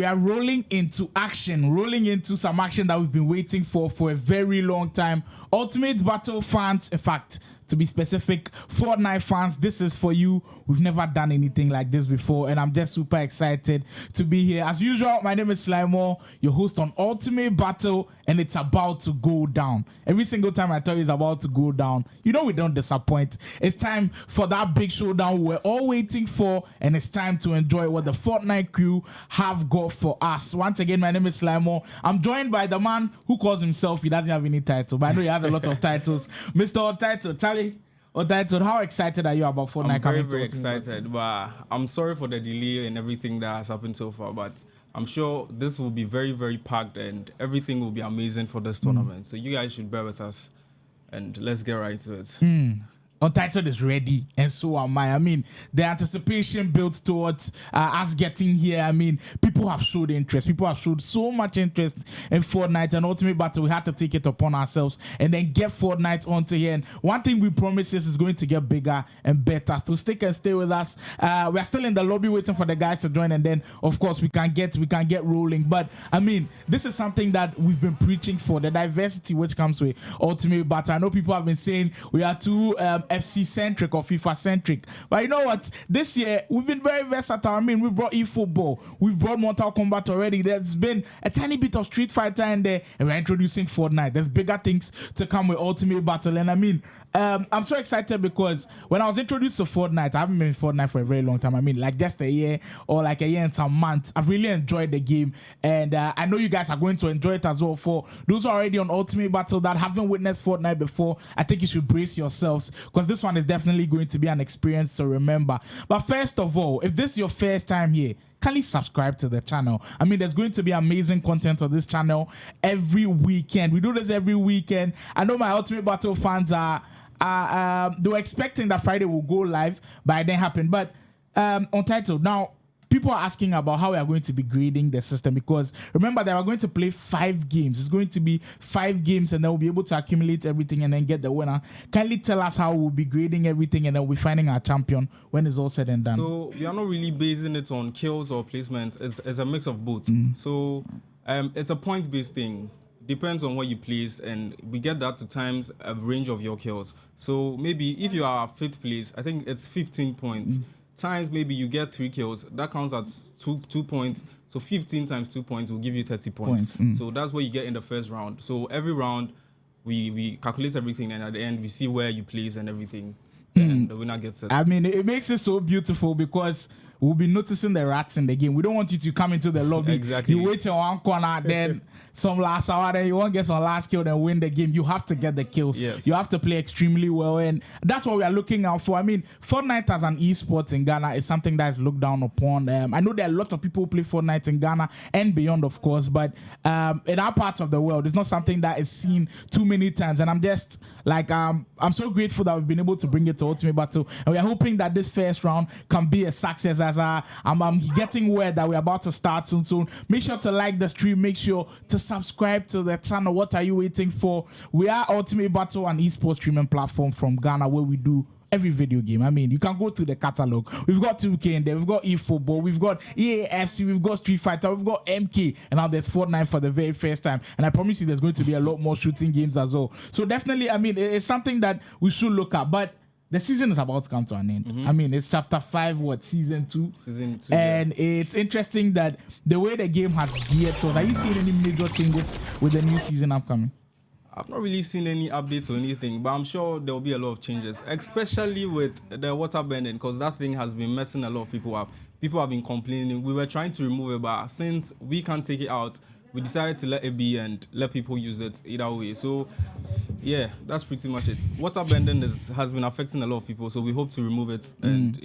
we are rolling into some action that we've been waiting for a very long time. Ultimate Battle fans, in fact, to be specific, Fortnite fans, this is for you. We've never done anything like this before, and I'm just super excited to be here. As usual, my name is Slimo, your host on Ultimate Battle, and it's about to go down. Every single time I tell you it's about to go down, you know we don't disappoint. It's time for that big showdown we're all waiting for, and it's time to enjoy what the Fortnite crew have got for us. Once again, my name is Slimo. I'm joined by the man who calls himself, he doesn't have any title, but I know he has a lot of titles. Mr. Title, Charlie. Otaito, how excited are you about Fortnite? I'm very excited, but I'm sorry for the delay and everything that has happened so far, but I'm sure this will be very, very packed and everything will be amazing for this tournament. So you guys should bear with us and let's get right to it. Untitled is ready, and so am I. I mean, the anticipation built towards us getting here. I mean, people have showed interest. People have showed so much interest in Fortnite and Ultimate Battle. We had to take it upon ourselves and then get Fortnite onto here. And one thing we promise is going to get bigger and better. So stick and stay with us. We're still in the lobby waiting for the guys to join, and then of course we can get rolling. But I mean, this is something that we've been preaching for, the diversity which comes with Ultimate Battle. I know people have been saying we are too FC centric or FIFA centric, but you know what, this year we've been very versatile. I mean, we've brought eFootball, we've brought Mortal Kombat already, there's been a tiny bit of Street Fighter in there, and we're introducing Fortnite. There's bigger things to come with Ultimate Battle. And I mean, I'm so excited because when I was introduced to Fortnite, I haven't been in Fortnite for a very long time. I mean, like just a year or like a year and some months. I've really enjoyed the game, and I know you guys are going to enjoy it as well. For those who are already on Ultimate Battle that haven't witnessed Fortnite before, I think you should brace yourselves because this one is definitely going to be an experience to remember. But first of all, if this is your first time here, kindly subscribe to the channel. I mean, there's going to be amazing content on this channel every weekend. We do this every weekend. I know my Ultimate Battle fans they were expecting that Friday will go live, but it didn't happen. But on title now, people are asking about how we are going to be grading the system, because remember that we're going to play 5 games. It's going to be 5 games, and then we'll be able to accumulate everything and then get the winner. Kindly tell us how we'll be grading everything, and then we'll be finding our champion when it's all said and done. So we are not really basing it on kills or placements. It's a mix of both. So it's a points-based thing. Depends on what you place, and we get that to times a range of your kills. So maybe if you are 5th place, I think it's 15 points. Times maybe you get 3 kills, that counts as 2 points. So 15 times 2 points will give you 30 points. So that's what you get in the first round. So every round we calculate everything, and at the end we see where you place and everything, and the winner gets it. I mean, it makes it so beautiful because we'll be noticing the rats in the game. We don't want you to come into the lobby. Exactly. You wait in one corner, then some last hour, then you won't get some last kill, then win the game. You have to get the kills. Yes. You have to play extremely well, and that's what we are looking out for. I mean, Fortnite as an esports in Ghana is something that is looked down upon. I know there are a lot of people who play Fortnite in Ghana and beyond, of course, but in our part of the world, it's not something that is seen too many times. And I'm just like, I'm so grateful that we've been able to bring it to Ultimate Battle, and we are hoping that this first round can be a success. As I'm getting word that we're about to start soon. Make sure to like the stream. Make sure to subscribe to the channel. What are you waiting for? We are Ultimate Battle, an esports streaming platform from Ghana where we do every video game. I mean, you can go through the catalog. We've got 2K in there. We've got eFootball. We've got EAFC. We've got Street Fighter. We've got MK. And now there's Fortnite for the very first time. And I promise you there's going to be a lot more shooting games as well. So definitely, I mean, it's something that we should look at. But the season is about to come to an end. I mean, it's chapter 5, season 2? Season 2. And it's interesting that the way the game has geared towards. Are you seeing any major changes with the new season upcoming? I've not really seen any updates or anything, but I'm sure there will be a lot of changes, especially with the water bending, because that thing has been messing a lot of people up. People have been complaining. We were trying to remove it, but since we can't take it out, we decided to let it be and let people use it either way. So yeah, that's pretty much it. Water bending has been affecting a lot of people, so we hope to remove it and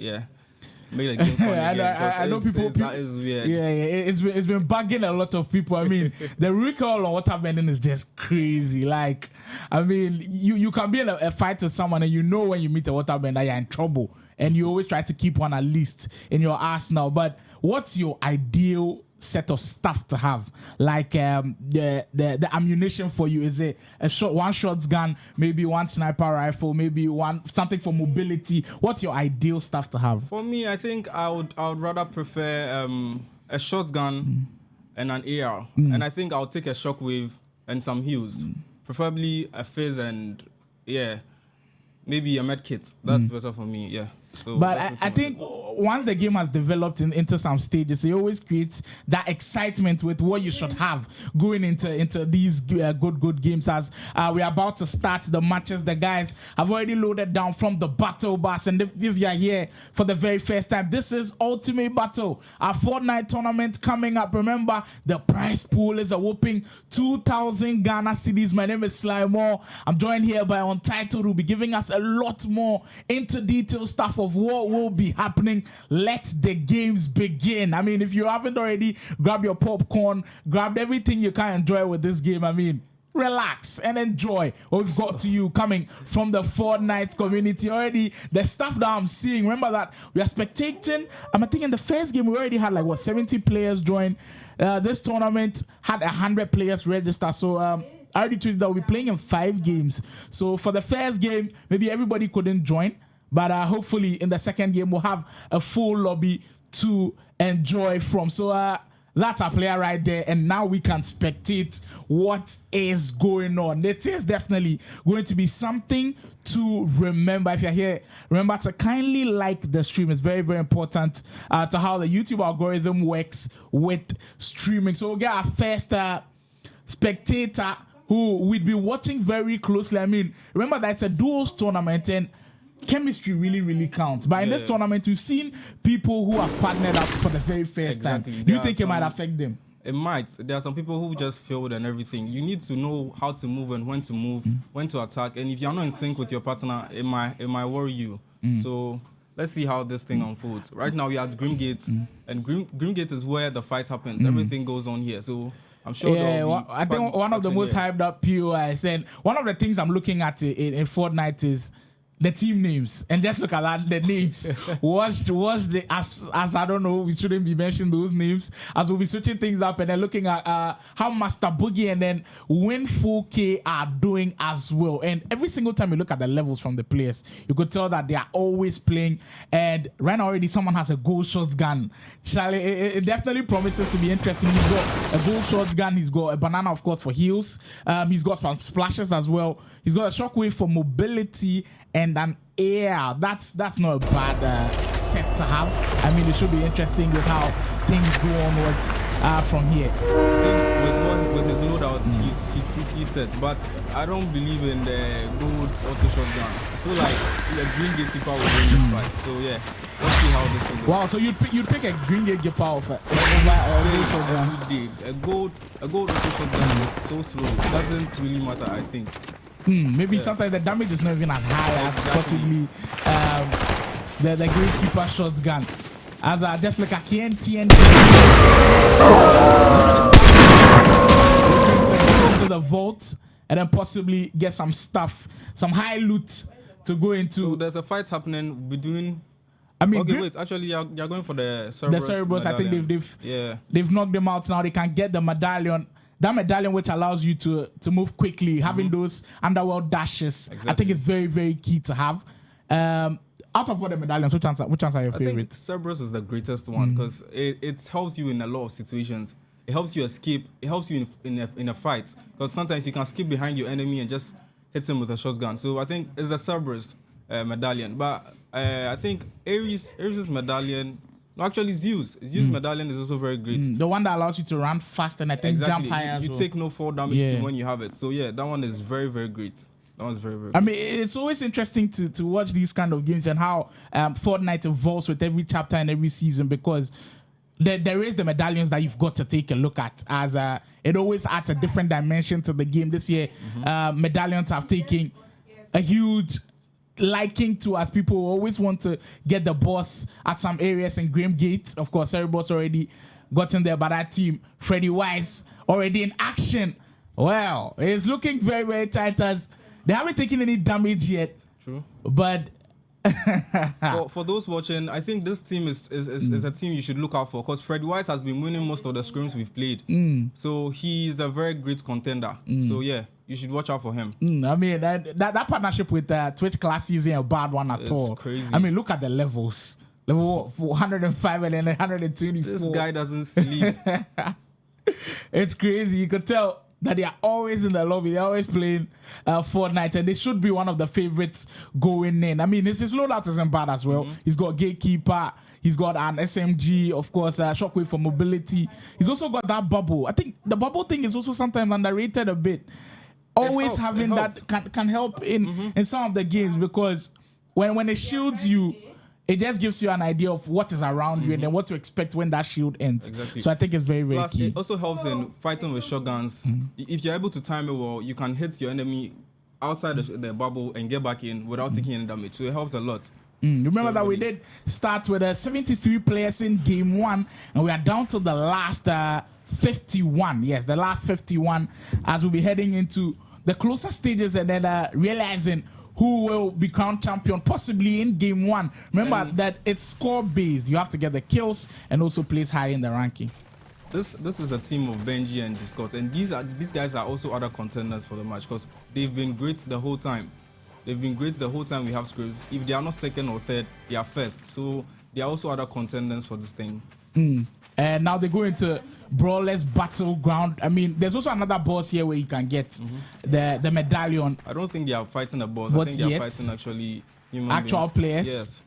make the game fun again. I know people. That is weird. Yeah, it's been bugging a lot of people. I mean, the recall on water bending is just crazy. Like, I mean, you can be in a fight with someone, and you know when you meet a water bender, you're in trouble, and you always try to keep one at least in your arsenal. But what's your ideal set of stuff to have? Like the ammunition for you, is it one shotgun, maybe one sniper rifle, maybe something for mobility? What's your ideal stuff to have? For me, I think I would rather prefer a shotgun, and an AR. And I think I'll take a shockwave and some heals, preferably a fizz and maybe a med kit. That's better for me. Yeah. So but I think once the game has developed into some stages, it always creates that excitement with what you should have going into these good games. As we are about to start the matches, the guys have already loaded down from the battle bus. And if you are here for the very first time, this is Ultimate Battle, our Fortnite tournament coming up. Remember, the prize pool is a whopping 2,000 Ghana cedis. My name is Sly Moore. I'm joined here by Untitled, who will be giving us a lot more into detail stuff of what will be happening. Let the games begin. I mean, if you haven't already grabbed your popcorn, grabbed everything you can enjoy with this game, I mean, relax and enjoy what we've got to you coming from the Fortnite community already. The stuff that I'm seeing, remember that we are spectating. I think in the first game we already had 70 players join. This tournament had 100 players register. So I already told you that we'll be playing in 5 games. So for the first game, maybe everybody couldn't join. But hopefully in the second game, we'll have a full lobby to enjoy from. So that's our player right there. And now we can spectate what is going on. It is definitely going to be something to remember. If you're here, remember to kindly like the stream. It's very, very important to how the YouTube algorithm works with streaming. So we'll get our first spectator who we'd be watching very closely. I mean, remember that it's a duels tournament and chemistry really counts. But in this tournament, we've seen people who have partnered up for the very first time. Do you think it might affect them? It might. There are some people who just failed and everything. You need to know how to move and when to move, when to attack. And if you're not in sync with your partner, it might worry you. So let's see how this thing unfolds. Right now, we're at Grimgate, and Grimgate is where the fight happens. Everything goes on here. So I'm sure. Yeah, I think one of the most hyped up POIs, and one of the things I'm looking at in Fortnite is the team names. And just look at that, the names. watch the as I don't know, we shouldn't be mentioning those names, as we'll be switching things up and then looking at how Master Boogie and then Winful K are doing as well. And every single time you look at the levels from the players, you could tell that they are always playing. And right now already someone has a gold shotgun. Charlie, it definitely promises to be interesting. He's got a gold shotgun, he's got a banana of course for heals, he's got some splashes as well, he's got a shockwave for mobility and an air. That's not a bad set to have. I mean, it should be interesting with how things go onwards from here. I think with his loadout, he's pretty set. But I don't believe in the gold auto shotgun. I feel like the green gatekeeper will win this fight. So yeah, let's see how this will go. Wow, so you'd pick a green gatekeeper over a gold auto shotgun is so slow. It doesn't really matter, I think. Maybe sometimes the damage is not even as high as possibly the gatekeeper shotgun. As I just look at KNT and into the vault and then possibly get some stuff, some high loot to go into. So there's a fight happening between. I mean, okay, wait. Actually, you're going for the Cerberus. The Cerberus. I think they've knocked them out now. They can get the medallion. That medallion which allows you to move quickly, having those underworld dashes. Exactly. I think it's very, very key to have. Out of all the medallions, which ones are your favorite? I think Cerberus is the greatest one because it helps you in a lot of situations. It helps you escape. It helps you in a fight because sometimes you can skip behind your enemy and just hit him with a shotgun. So I think it's the Cerberus medallion. But I think Ares' medallion. No, actually, Zeus' medallion is also very great. The one that allows you to run fast and I think jump higher. You take no fall damage when you have it. So yeah, that one is very, very great. That one's very, very good. I mean, it's always interesting to watch these kind of games and how Fortnite evolves with every chapter and every season because there is the medallions that you've got to take a look at as it always adds a different dimension to the game. This year, medallions have taken a huge liking to as people always want to get the boss at some areas in Grimgate. Of course, Cerberus already gotten there by that team. Freddy Wise already in action. Well, it's looking very, very tight as they haven't taken any damage yet. True. But for those watching, I think this team is a team you should look out for because Fred Wise has been winning most of the scrims we've played. So he is a very great contender. So yeah, you should watch out for him. I mean, that partnership with Twitch Class isn't a bad one at all. It's crazy. I mean, look at the levels. Level 105 and then 124. This guy doesn't sleep. It's crazy. You could tell that they are always in the lobby. They're always playing Fortnite, and they should be one of the favorites going in. I mean, his loadout isn't bad as well. He's got Gatekeeper. He's got an SMG, of course, Shockwave for mobility. He's also got that bubble. I think the bubble thing is also sometimes underrated a bit. Always having that can help in some of the games, because when it shields you, it just gives you an idea of what is around you and then what to expect when that shield ends. Exactly. So I think it's very, very Plus, key. it also helps in fighting with shotguns. If you're able to time it well, you can hit your enemy outside the bubble and get back in without taking any damage. So it helps a lot. Remember that we did start with 73 players in game 1, and we are down to the last 51. Yes, the last 51, as we'll be heading into the closer stages and then realizing who will be crowned champion possibly in game 1. Remember that it's score based. You have to get the kills and also place high in the ranking. This is a team of Benji and Discord, and these guys are also other contenders for the match because they've been great the whole time. They've been great the whole time we have scripts. If they are not second or third, they are first. So they are also other contenders for this thing. And now they go into Brawlers Battleground. I mean, there's also another boss here where you can get the medallion. I don't think they are fighting a boss. I think they are fighting actually actual players. Yes.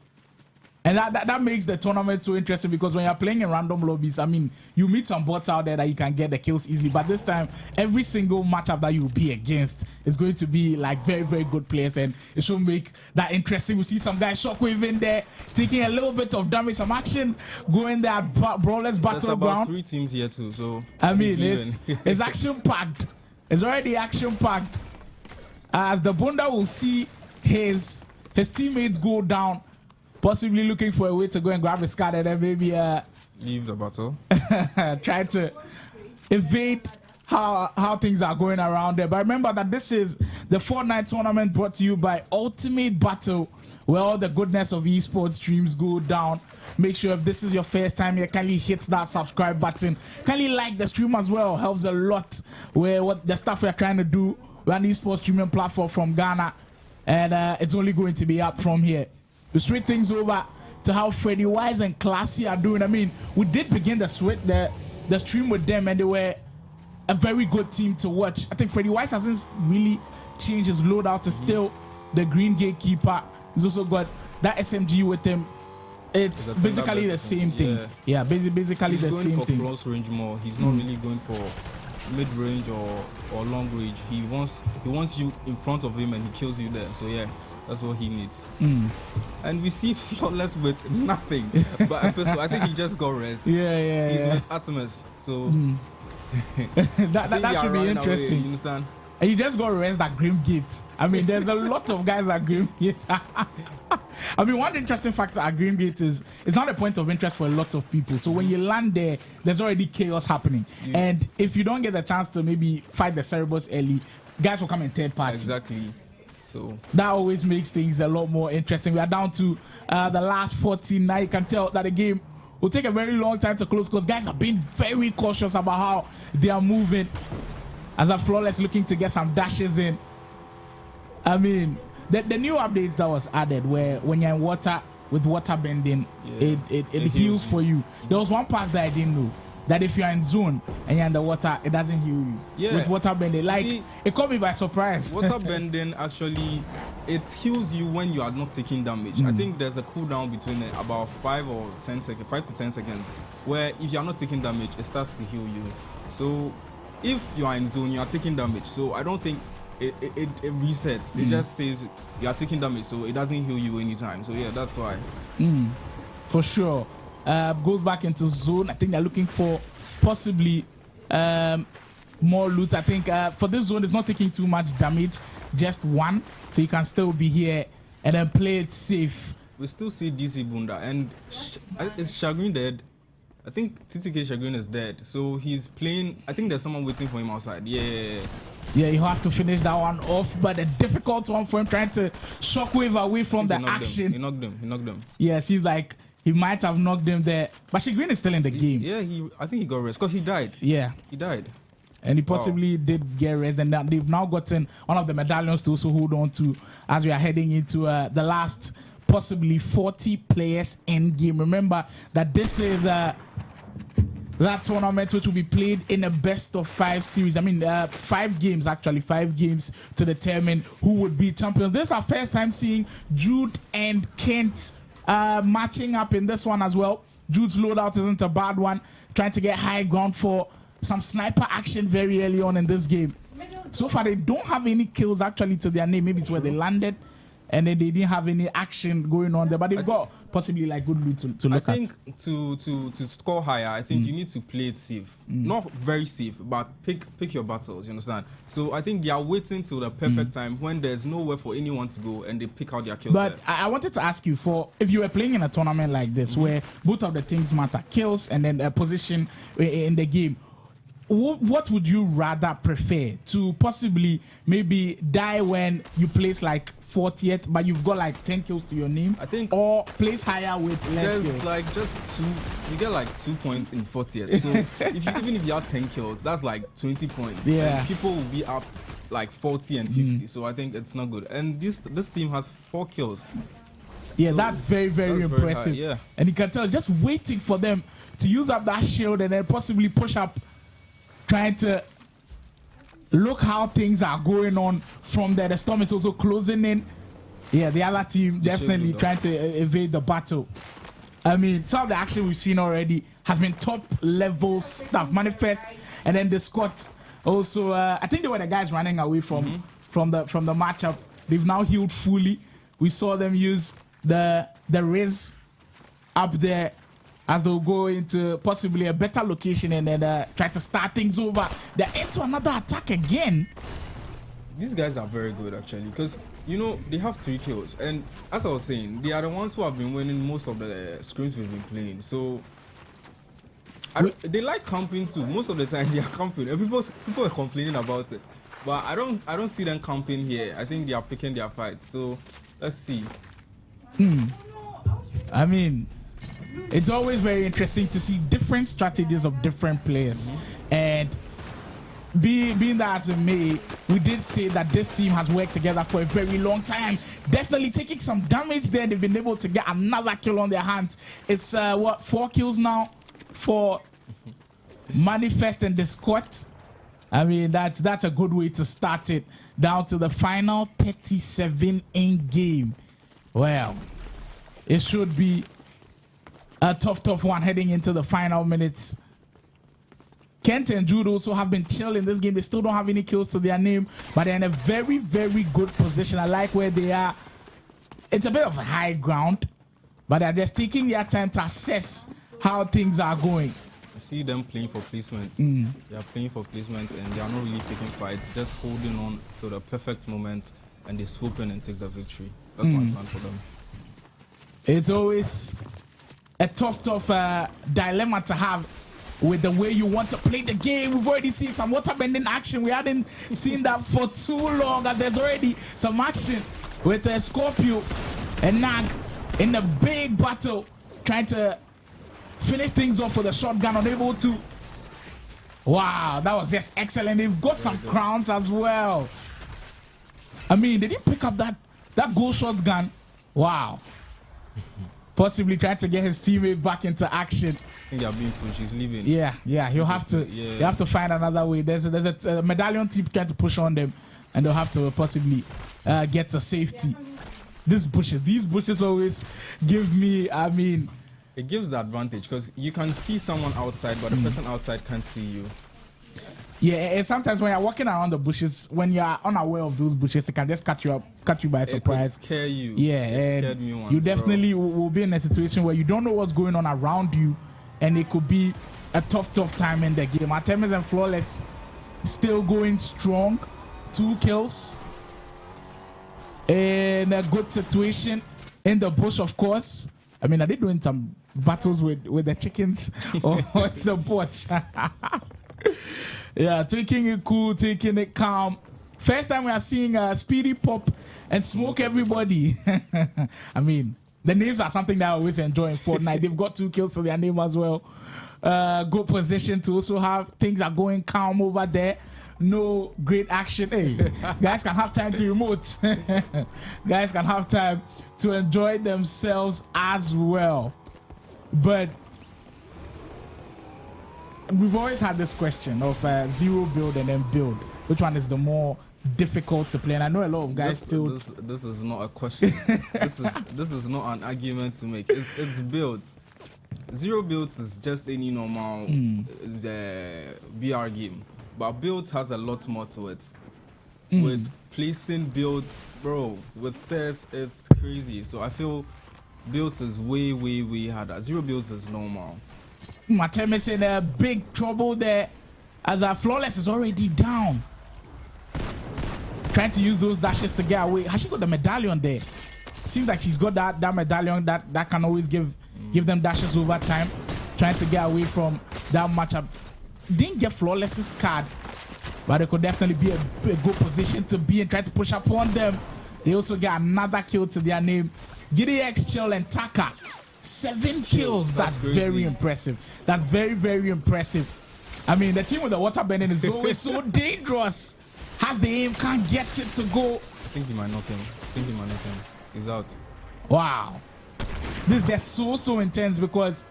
And that makes the tournament so interesting, because when you're playing in random lobbies, I mean, you meet some bots out there that you can get the kills easily. But this time, every single matchup that you'll be against is going to be like very, very good players, and it should make that interesting. We see some guys Shockwave in there, taking a little bit of damage, some action going there at Brawlers Battleground. There's about 3 teams here too, so I mean, it's action packed. It's already action packed. As the Bunda will see his teammates go down, possibly looking for a way to go and grab his card and then maybe leave the battle. Try to evade how things are going around there. But remember that this is the Fortnite tournament brought to you by Ultimate Battle, where all the goodness of esports streams go down. Make sure if this is your first time here, kindly hit that subscribe button. Kindly like the stream as well. Helps a lot with what the stuff we're trying to do. We're an esports streaming platform from Ghana, and it's only going to be up from here. We switch things over to how Freddy Wise and Classy are doing. I mean, we did begin the stream with them, and they were a very good team to watch. I think Freddy Wise hasn't really changed his loadout. It's still the green gatekeeper. He's also got that SMG with him. It's basically the same thing. Yeah, basically the same thing. He's going for close range more. He's not really going for mid range or long range. He wants you in front of him and he kills you there. So yeah. That's what he needs. And we see Flawless with nothing. But I think he just got rest. He's with Artemis. So that should be interesting. Away, you understand? And you just got rest at Grim Gate. I mean, there's a lot of guys at Grim Gate. I mean, one interesting factor at Grim Gate is it's not a point of interest for a lot of people. So when you land there, there's already chaos happening. And if you don't get the chance to maybe fight the Cerebus early, guys will come in third party. Exactly. So that always makes things a lot more interesting. We are down to the last 14. Now you can tell that the game will take a very long time to close, because guys are being very cautious about how they are moving. As a Flawless looking to get some dashes in. I mean, the new updates that was added, where when you're in water with water bending, it heals for you. There was one part that I didn't know, that if you're in zone and you're in the water, it doesn't heal you. Yeah. With water bending. Like, see, it caught me by surprise. Water bending, actually, it heals you when you are not taking damage. I think there's a cooldown between about 5 to 10 seconds, where if you're not taking damage, it starts to heal you. So if you are in zone, you are taking damage. So I don't think it resets. It just says you are taking damage, so it doesn't heal you anytime. So yeah, that's why. For sure. Goes back into zone. I think they're looking for possibly more loot. I think for this zone, it's not taking too much damage, just 1, so you can still be here and then play it safe. We still see DC Bunda, and is Shagun dead? I think TTK Shagun is dead, so he's playing. I think there's someone waiting for him outside. Yeah, you have to finish that one off, but a difficult one for him, trying to shockwave away from the action. He knocked him. Yeah, seems like he might have knocked him there, but Shagun is still in the game. Yeah, I think he got rest because he died. Yeah, he died. And he possibly did get rest, and they've now gotten one of the medallions to also hold on to as we are heading into the last possibly 40 players in game. Remember that this is that tournament, which will be played in a best of 5 series. I mean, 5 games to determine who would be champions. This is our first time seeing Jude and Kent matching up in this one as well. Jude's loadout isn't a bad one, trying to get high ground for some sniper action very early on in this game. So far, they don't have any kills actually to their name. Maybe it's where they landed, and then they didn't have any action going on there. But they've got possibly like good loot to look at. I think to score higher, I think you need to play it safe. Not very safe, but pick your battles. You understand? So I think they are waiting till the perfect time when there's nowhere for anyone to go, and they pick out their kills. But there. I wanted to ask you, for if you were playing in a tournament like this, where both of the things matter, kills and then a position in the game, what would you rather prefer? To possibly maybe die when you place like 40th, but you've got like 10 kills to your name, I think, or place higher with less kills? Like just 2, you get like 2 points in 40th. So even if you have 10 kills, that's like 20 points. Yeah. And people will be up like 40 and 50. So I think it's not good. And this team has 4 kills. Yeah, so that's very, very impressive. Very high, yeah. And you can tell, just waiting for them to use up that shield and then possibly push up, trying to look how things are going on from there. The storm is also closing in. Yeah, the other team definitely trying to evade the battle. I mean, some of the action we've seen already has been top level stuff. Manifest and then the Scott also. I think they were the guys running away from the matchup. They've now healed fully. We saw them use the Riz up there as they'll go into possibly a better location and then try to start things over. They're into another attack again. These guys are very good actually, because you know they have 3 kills, and as I was saying, they are the ones who have been winning most of the scrims we've been playing. So they like camping too. Most of the time they are camping, and people are complaining about it, but I don't see them camping here. I think they are picking their fights. So let's see. I mean, it's always very interesting to see different strategies of different players. And being that as it may, we did say that this team has worked together for a very long time. Definitely taking some damage there. They've been able to get another kill on their hands. It's 4 kills now for Manifest and the Squad. I mean, that's a good way to start it. Down to the final 37 in game. Well, it should be a tough one heading into the final minutes. Kent and Jude also have been chill in this game. They still don't have any kills to their name, but they're in a very, very good position. I like where they are. It's a bit of a high ground, but they're just taking their time to assess how things are going. I see them playing for placement. They are playing for placement, and they are not really taking fights, just holding on to the perfect moment, and they swoop in and take the victory. That's my plan for them. It's always a tough dilemma to have with the way you want to play the game. We've already seen some waterbending action. We hadn't seen that for too long, and there's already some action with Scorpio and Nag in the big battle, trying to finish things off with a shotgun, unable to. Wow, that was just excellent. They've got some crowns as well. I mean, they didn't pick up that gold shotgun. Wow. Possibly trying to get his teammate back into action. I think they are being pushed. He's leaving. Yeah, he'll have to. Yeah. You have to find another way. There's a medallion team trying to push on them, and they'll have to possibly get to safety. These bushes always give me. I mean, it gives the advantage because you can see someone outside, but the person outside can't see you. Yeah, and sometimes when you're walking around the bushes, when you're unaware of those bushes, it can just catch you by surprise. It could scare you. Yeah, it scared me once, you definitely will be in a situation where you don't know what's going on around you, and it could be a tough time in the game. Artemis and Flawless still going strong. 2 kills in a good situation in the bush, of course. I mean, are they doing some battles with the chickens or the bots? Yeah, taking it cool, taking it calm. First time we are seeing Speedy pop and smoke everybody. I mean, the names are something that I always enjoy in Fortnite. They've got 2 kills to their name as well. Good position to also have. Things are going calm over there. No great action. Hey, guys can have time to remote. Guys can have time to enjoy themselves as well. But we've always had this question of zero build and then build. Which one is the more difficult to play? And I know a lot of guys this is not a question. this is not an argument to make. It's builds. Zero builds is just any normal BR game, but builds has a lot more to it. With placing builds, bro, with stairs, it's crazy. So I feel builds is way harder. Zero builds is normal. Matem is in a big trouble there, as our Flawless is already down. Trying to use those dashes to get away. Has she got the medallion there? Seems like she's got that medallion that can always give them dashes over time. Trying to get away from that matchup. Didn't get Flawless's card, but it could definitely be a good position to be and try to push up on them. They also get another kill to their name. Giddy X, Chill, and Taka. 7 kills. That's very impressive. That's very impressive. I mean, the team with the water bending is always so dangerous. Has the aim, can't get it to go. I think he might knock him. He's out. Wow. This is just so intense, because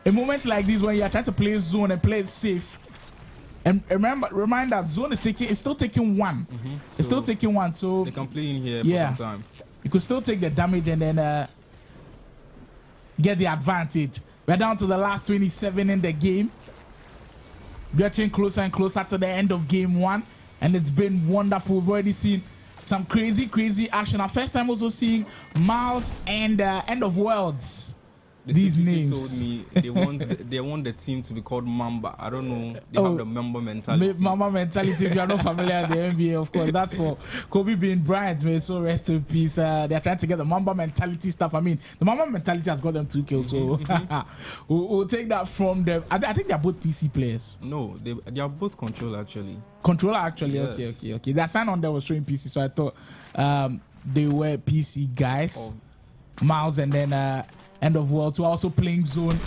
in moments like these when you are trying to play zone and play it safe, and remind that zone is still taking one. It's still taking one, so they can play in here for some time. You could still take the damage and then get the advantage. We're down to the last 27 in the game. Getting closer and closer to the end of game 1. And it's been wonderful. We've already seen some crazy action. Our first time also seeing Miles and End of Worlds. These names. Told me they want the team to be called Mamba. I don't know. They have the Mamba mentality. Mamba mentality. If you are not familiar with the NBA, of course, that's for Kobe being Bryant. May so rest in peace. They're trying to get the Mamba mentality stuff. I mean, the Mamba mentality has got them 2 kills. So we'll take that from them. I think they're both PC players. No, they are both controller actually. Controller actually. Yes. Okay. That sign on there was showing PC, so I thought they were PC guys. Miles and then End of World, who are also playing zone,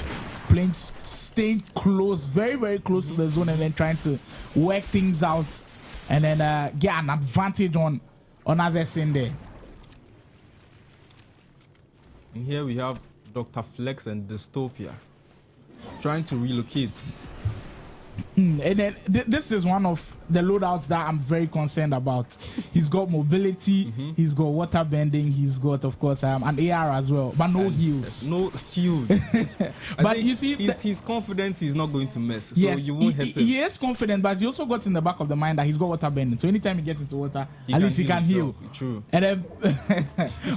staying close, very close to the zone, and then trying to work things out and then get an advantage on others in there. And here we have Dr. Flex and Dystopia trying to relocate. And then this is one of the loadouts that I'm very concerned about. He's got mobility, he's got water bending, he's got, of course, an AR as well, but no heals. No heals. But you see, he's confident he's not going to miss. So yes, you won't hit him. He is confident, but he also got in the back of the mind that he's got water bending. So anytime he gets into water, at least he can heal. True. And then,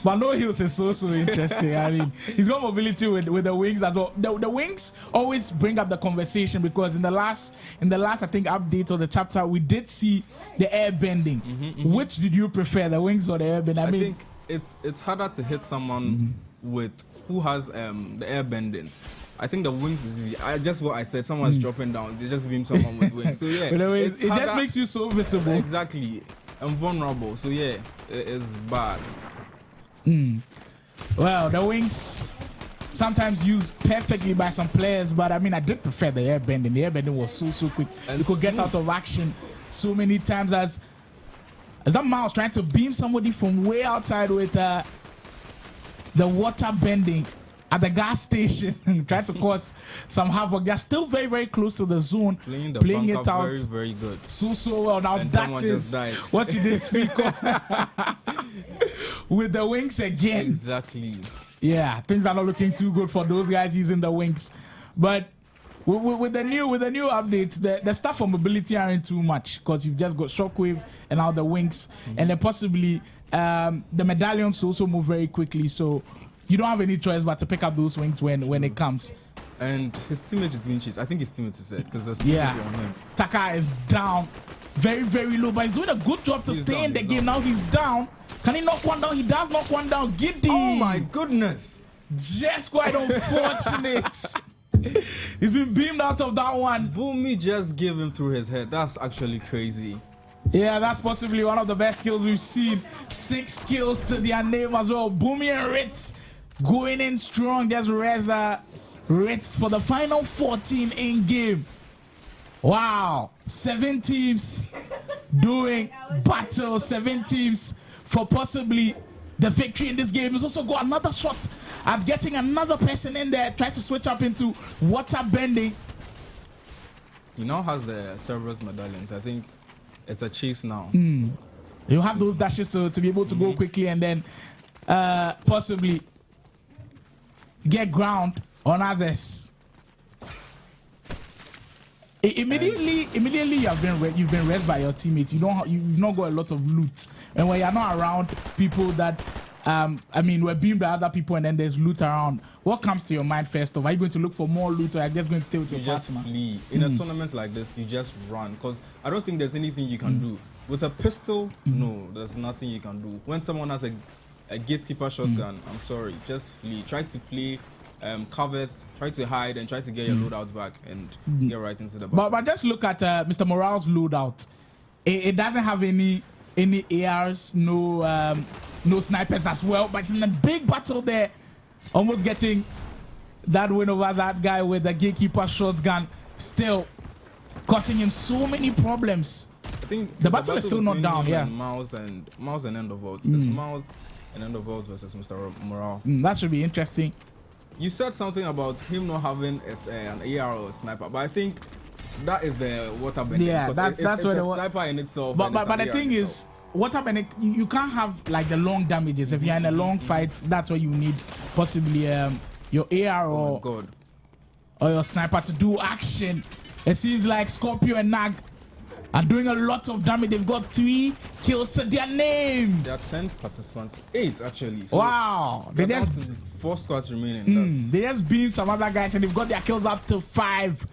but no heals is so interesting. I mean, he's got mobility with the wings as well. The wings always bring up the conversation, because in the last I think update of the chapter, we did see the air bending. Which did you prefer, the wings or the air bending? I think it's harder to hit someone with who has the air bending. I think the wings is easy. Just what I said, someone's dropping down, they just beam someone with wings. So yeah, it just makes you so visible. Exactly. And vulnerable. So yeah, it is bad. Well, the wings sometimes used perfectly by some players, but I mean, I did prefer the air bending. The air bending was so quick. And you could get out of action so many times, as that mouse trying to beam somebody from way outside with the water bending at the gas station, trying to cause some havoc. They're still very close to the zone, playing it out very good. So well. Now and that is what you did speak of with the wings again. Exactly. Yeah, things are not looking too good for those guys using the wings, but with the new updates, the stuff for mobility aren't too much, because you've just got shockwave and now the wings, and then possibly the medallions also move very quickly, so you don't have any choice but to pick up those wings when it comes. And his teammate is being chased. I think his teammate is dead, because there's teammates on him. Taka is down, very low, but he's doing a good job to stay in the game. Now he's down. Can he knock one down? He does knock one down. Giddy. Oh my goodness. Just quite unfortunate. He's been beamed out of that one. Boomy just gave him through his head. That's actually crazy. Yeah, that's possibly one of the best kills we've seen. 6 kills to their name as well. Boomy and Ritz going in strong. There's Ritz for the final 14 in game. Wow. 7 teams doing battle. 7 teams for possibly the victory in this game. He's also got another shot at getting another person in there. Tries to switch up into water bending. He now has the Cerberus medallions. I think it's a chase now. You have those dashes to be able to go quickly and then possibly get ground on others. Immediately you've been rezzed by your teammates. You've not got a lot of loot, and when you're not around people that we're beamed by other people and then there's loot around, what comes to your mind first of? Are you going to look for more loot, or are you just going to stay with your partner? Flee. In a tournament like this, you just run, because I don't think there's anything you can do. With a pistol, no, there's nothing you can do. When someone has a gatekeeper shotgun, I'm sorry, just flee. Try to play covers, try to hide, and try to get your loadouts back and get right into the battle. But just look at Mr. Morale's loadout. It doesn't have any ARs, no snipers as well. But it's in a big battle there, almost getting that win over that guy with the gatekeeper shotgun, still causing him so many problems. I think the battle is still not down. Yeah, Mouse and End of Worlds. It's Mouse and End of Worlds versus Mr. Morale. That should be interesting. You said something about him not having an AR or a sniper, but I think that is the water bending. Yeah, that's what the sniper in itself. But the thing is, water bending, you can't have like the long damages. If you're in a long fight, that's what you need. Possibly your AR or your sniper to do action. It seems like Scorpio and Nag are doing a lot of damage. They've got 3 kills to their name. There are 10 participants, 8 actually. So wow, they just 4 squads remaining. They just beat some other guys and they've got their kills up to 5.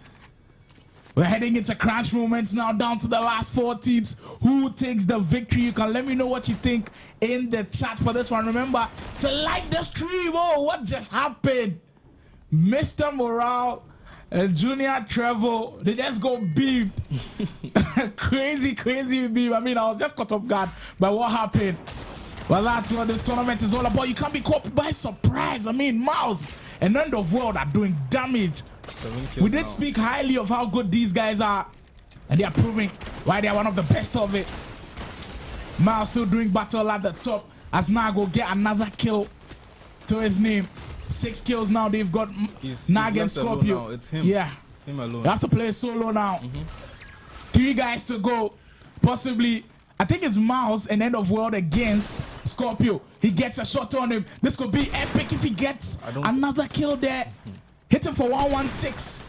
We're heading into crunch moments now, down to the last 4 teams. Who takes the victory? You can let me know what you think in the chat for this one. Remember to like the stream. Oh, what just happened? Mr. Morale and Junior Trevor, they just go beam. crazy beam. I mean, I was just caught off guard by what happened. Well, that's what this tournament is all about. You can't be caught by surprise. I mean, Mouse and End of World are doing damage. We did speak highly of how good these guys are, and they are proving why they are one of the best of it. Mouse still doing battle at the top as Nago get another kill to his name. 6 kills now. They've got Nag and Scorpio. It's him. Yeah, it's him alone. You have to play solo now. 3 guys to go. Possibly, I think it's Mouse and End of World against Scorpio. He gets a shot on him. This could be epic if he gets another kill there. Hit him for 116.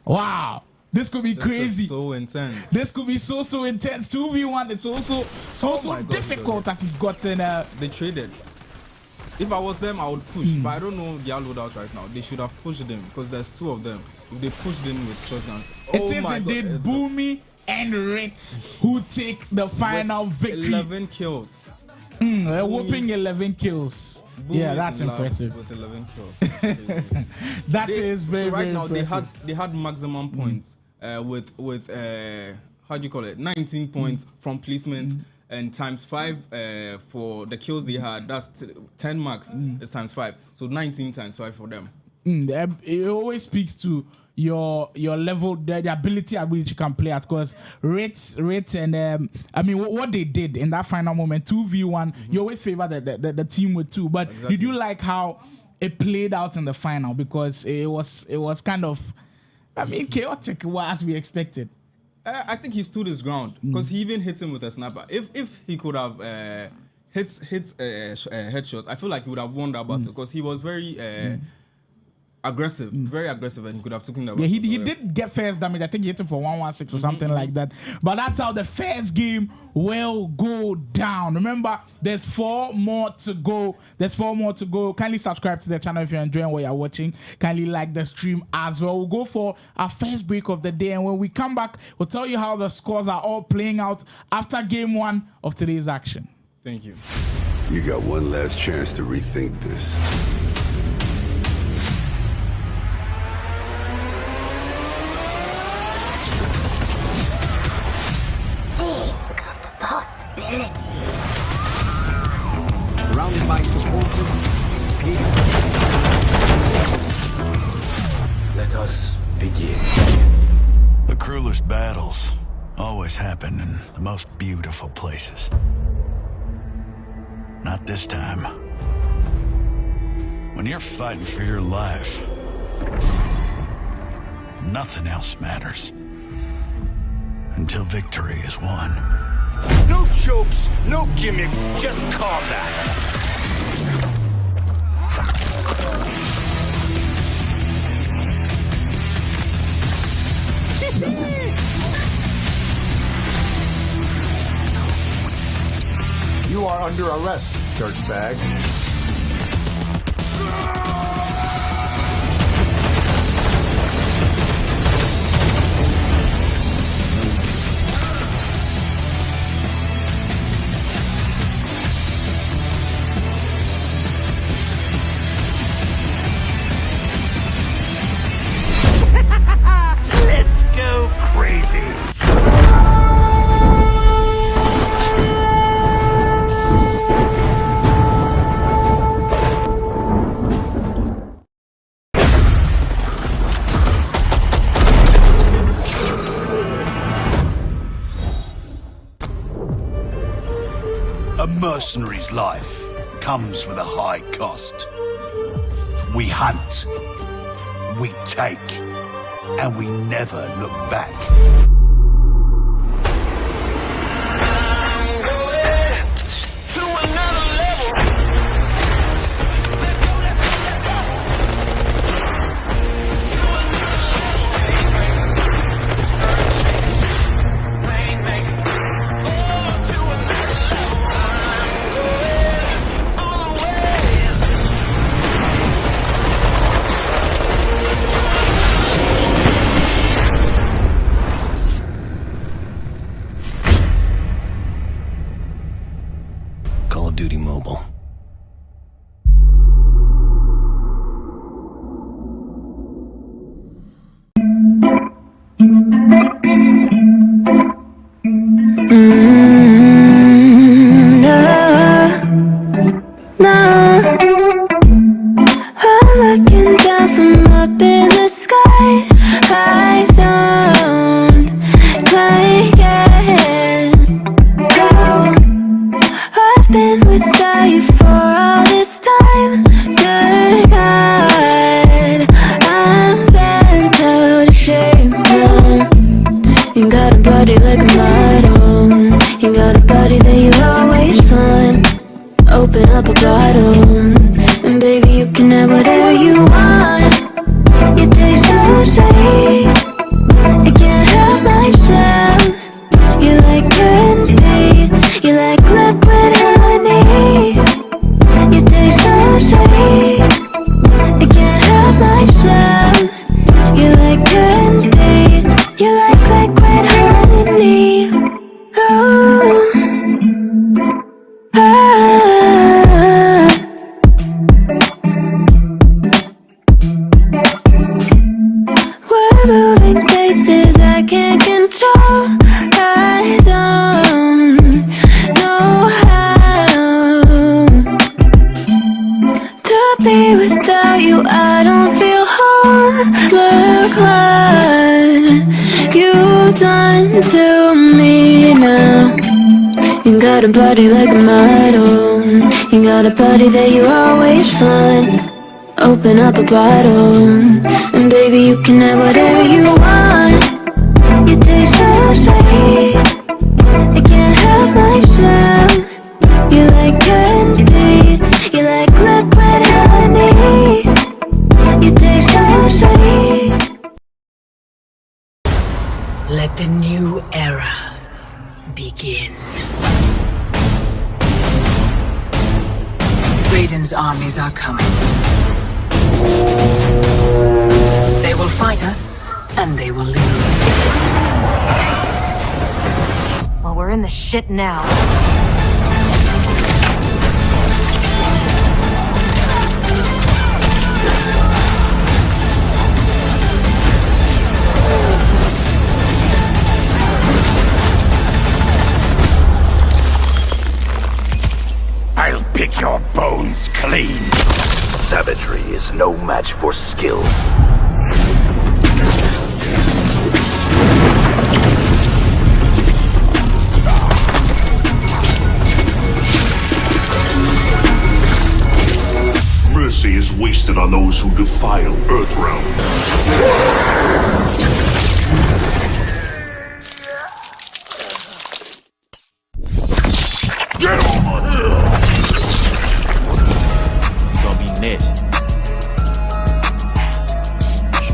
Wow. This could be crazy. So intense. This could be so intense. 2v1. It's also so difficult as he's gotten. They traded. If I was them, I would push. But I don't know their loadout right now. They should have pushed them because there's 2 of them. If they pushed them with shotguns. It is indeed Boomy and Ritz who take the final victory. 11 kills. They're whooping 11 kills. Boomy, yeah, that's impressive. With 11 kills. That is very, so right very now impressive. they had maximum points with how do you call it? 19 points from placement. And times 5 for the kills they had. That's 10 max. It's times 5, so 19 times 5 for them. It always speaks to your level, the ability at which you can play at. Because Ritz, and I mean what they did in that final moment, 2v1. You always favor the team with 2. But did you like how it played out in the final? Because it was kind of, I mean, chaotic as we expected. I think he stood his ground because he even hit him with a sniper. If he could have hit headshots, I feel like he would have won that battle because he was very aggressive, very aggressive, and he could have taken the battle. Yeah, he did get first damage. I think he hit him for 116 or something like that. But that's how the first game will go down. Remember, there's 4 more to go. Kindly subscribe to the channel if you're enjoying what you're watching. Kindly like the stream as well. We'll go for our first break of the day, and when we come back, we'll tell you how the scores are all playing out after game 1 of today's action. Thank you. You got one last chance to rethink this. Possibilities. Surrounded by supporters. Let us begin. The cruelest battles always happen in the most beautiful places. Not this time. When you're fighting for your life, nothing else matters. until victory is won. No jokes, no gimmicks, just combat. You are under arrest, dirtbag. Let's go crazy. A mercenary's life comes with a high cost. We hunt, we take, and we never look back. Call of Duty Mobile. I'm looking down from up in the sky. I don't quite get how I've been without you for all this time. Good God, I'm bent out of shape now. You got a body like a model. You got a body that you always find. Open up a bottle, and baby you can have whatever you want. You taste so sweet, I can't help myself. You like candy, you like liquid honey. You taste so sweet, I can't help myself. You like candy, you like liquid honey. Oh. We're moving places I can't control. I don't know how to be without you. I don't feel whole. Look what you've done to me now. You got a body like a model. You got a body that you always find. Open up a bottle, and baby you can have whatever you want. You taste so sweet, I can't help myself. You like candy, you like liquid honey. You taste so sweet. Let the new era begin. Raiden's armies are coming. They will fight us, and they will lose. Well, we're in the shit now. I'll pick your bones clean. Savagery is no match for skill. Mercy is wasted on those who defile Earthrealm.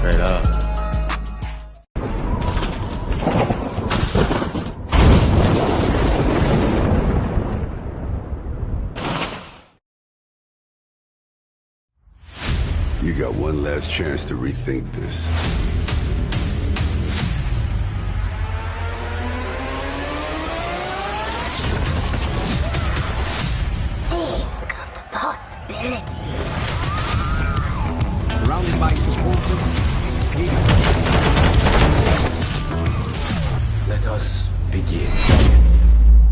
Straight up. You got one last chance to rethink this. Think of the possibilities. Surrounded by supporters. Let us begin.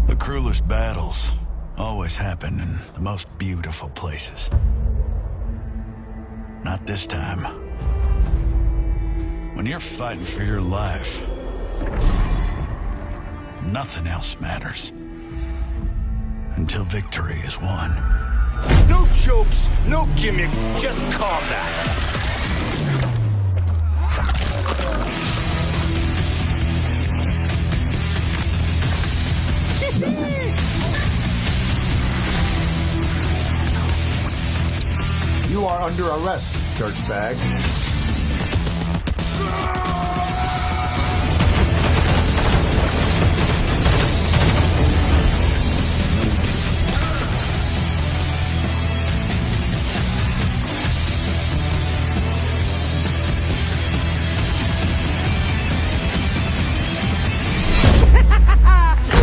The cruelest battles always happen in the most beautiful places. Not this time. When you're fighting for your life, nothing else matters. Until victory is won. No jokes, no gimmicks, just combat. You are under arrest, dirtbag.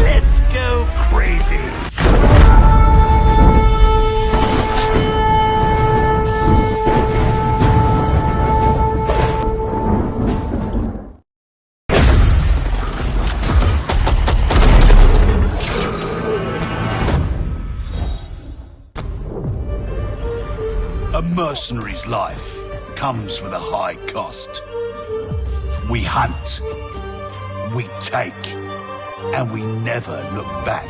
Let's go crazy. A mercenary's life comes with a high cost. We hunt, we take, and we never look back.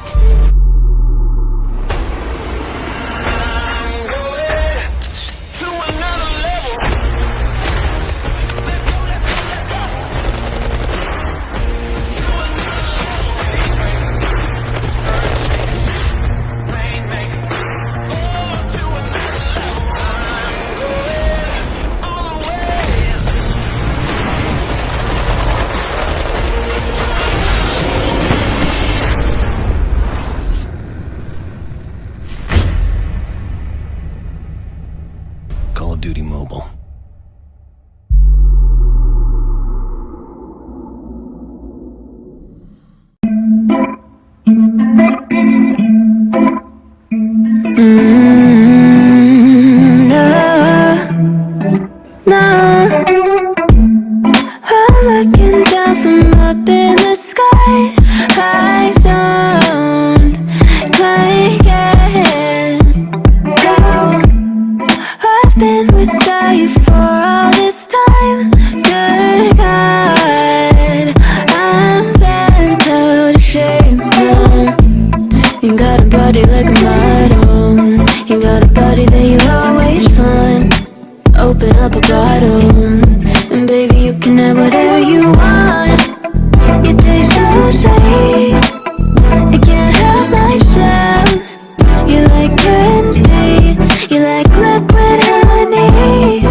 Call of Duty Mobile. I'm looking down from up in the sky. I don't quite get how I've been without you for all this time. Good God, I'm bent out of shape now. You got a body like a model. You got a body that you always find. Open up a bottle, and baby you can have whatever you want. You taste so sweet, I can't help myself. You like candy, you like liquid honey.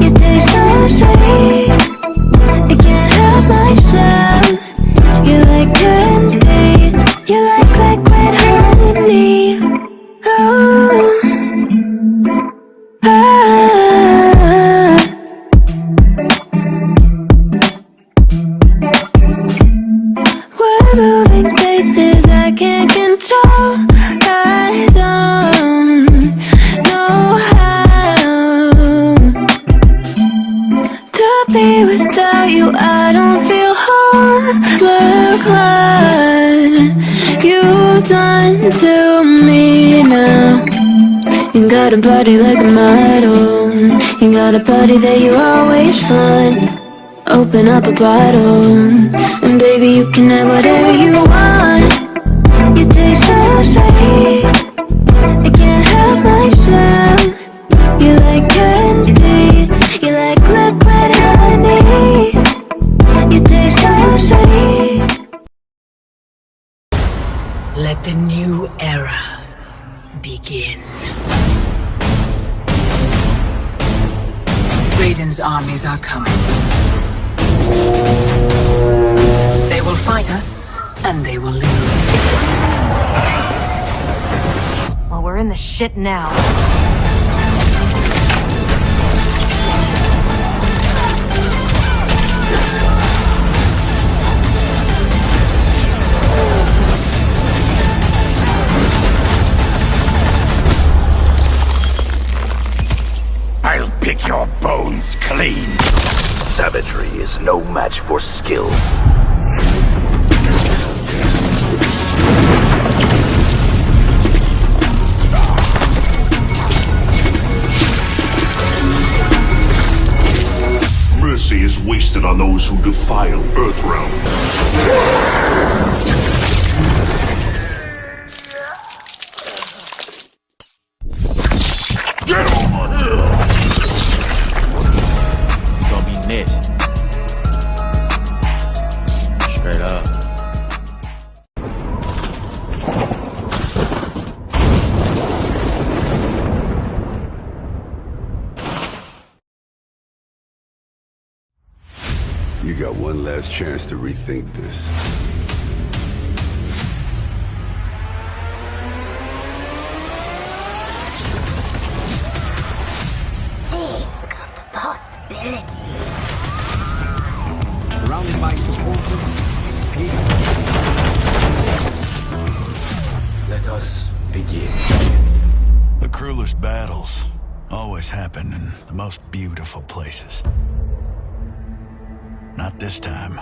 You taste so sweet, I can't help myself. You like candy, you like liquid honey. Oh, we're moving places I can't control. I don't know how to be without you. I don't feel whole. Look what you've done to me now. You got a body like a model. You got a body that you always find. Open up a bottle, and baby you can have whatever you want. You taste so sweet, I can't help myself. You like candy, you like liquid honey. You taste so sweet. Let the new era begin. Raiden's armies are coming. They will fight us, and they will lose. Well, we're in the shit now. I'll pick your bones clean. Savagery is no match for skill. Mercy is wasted on those who defile Earthrealm. Straight up. You got one last chance to rethink this. Think of the possibilities. Surrounded by supporters. Let us begin. The cruelest battles always happen in the most beautiful places. Not this time.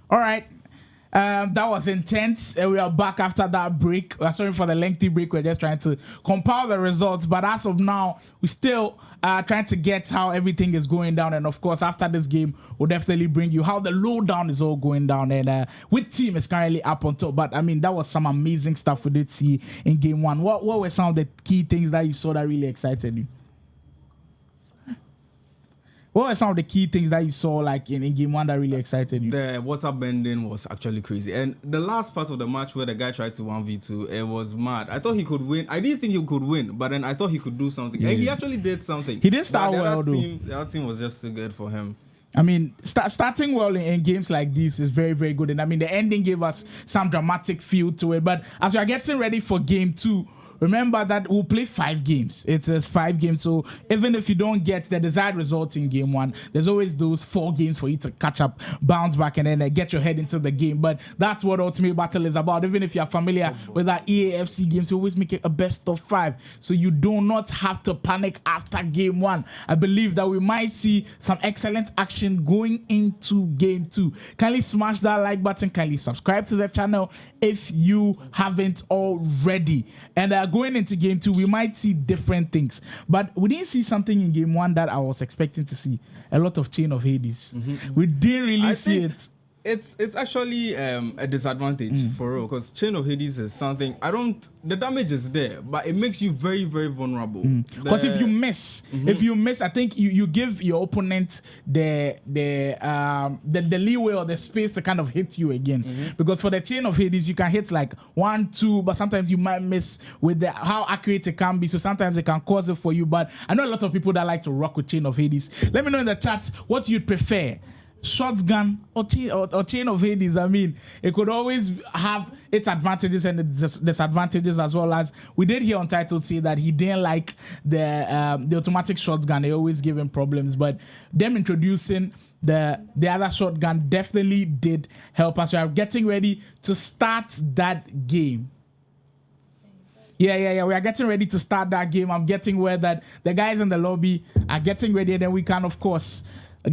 All right. That was intense. We are back after that break. We're sorry for the lengthy break. We're just trying to compile the results. But as of now, we still trying to get how everything is going down. And of course, after this game, we'll definitely bring you how the lowdown is all going down. And which team is currently up on top. But I mean, that was some amazing stuff we did see in game one. What were some of the key things that you saw that really excited you? What were some of the key things that you saw like in game one that really excited you? The water bending was actually crazy. And the last part of the match where the guy tried to 1v2, it was mad. I thought he could win. I didn't think he could win, but then I thought he could do something. Yeah. And he actually did something. He did start well, though. The other team was just too good for him. I mean, starting well in games like this is very, very good. And I mean, the ending gave us some dramatic feel to it. But as we are getting ready for game two, remember that we'll play 5 games. It's 5 games. So even if you don't get the desired result in game one, there's always those 4 games for you to catch up, bounce back, and then get your head into the game. But that's what Ultimate Battle is about. Even if you're familiar with our EAFC games, we always make it a best of 5. So you do not have to panic after game one. I believe that we might see some excellent action going into game 2. Kindly smash that like button. Kindly subscribe to the channel if you haven't already. And going into game 2, we might see different things, but we didn't see something in game 1 that I was expecting to see. A lot of Chain of Hades. We didn't really see it. It's actually a disadvantage for real, because Chain of Hades is something the damage is there, but it makes you very, very vulnerable. Because if you miss, I think you give your opponent the leeway or the space to kind of hit you again. Because for the Chain of Hades, you can hit like 1, 2, but sometimes you might miss with how accurate it can be. So sometimes it can cause it for you. But I know a lot of people that like to rock with Chain of Hades. Let me know in the chat what you'd prefer. Shotgun or Chain of Hades. I mean, it could always have its advantages and its disadvantages, as well as we did hear on title say that he didn't like the automatic shotgun. They always give him problems, but them introducing the other shotgun definitely did help us. We are getting ready to start that game. Yeah. We are getting ready to start that game. I'm getting where that the guys in the lobby are getting ready, and then we can, of course,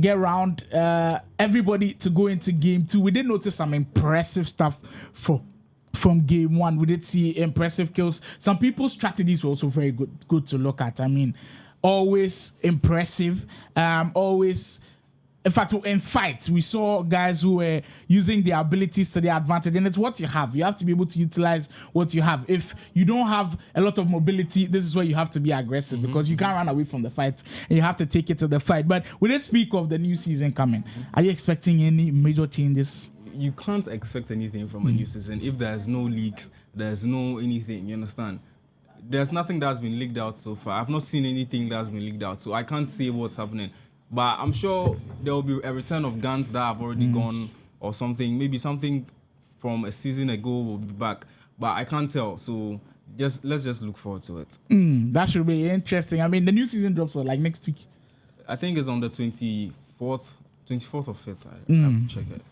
get around everybody to go into game 2. We did notice some impressive stuff from game 1. We did see impressive kills. Some people's strategies were also very good to look at. I mean, always impressive. Always. In fact, in fights, we saw guys who were using their abilities to their advantage, and it's what you have. You have to be able to utilize what you have. If you don't have a lot of mobility, this is where you have to be aggressive, because you can't run away from the fight, and you have to take it to the fight. But we did speak of the new season coming. Are you expecting any major changes? you can't expect anything from a new season if there's no leaks, there's no anything. You understand? There's nothing that's been leaked out so far. I've not seen anything that's been leaked out, so I can't say what's happening. But I'm sure there will be a return of guns that have already gone or something. Maybe something from a season ago will be back, but I can't tell. So let's just look forward to it. That should be interesting. I mean, the new season drops like next week. I think it's on the 24th or 5th. I have to check it.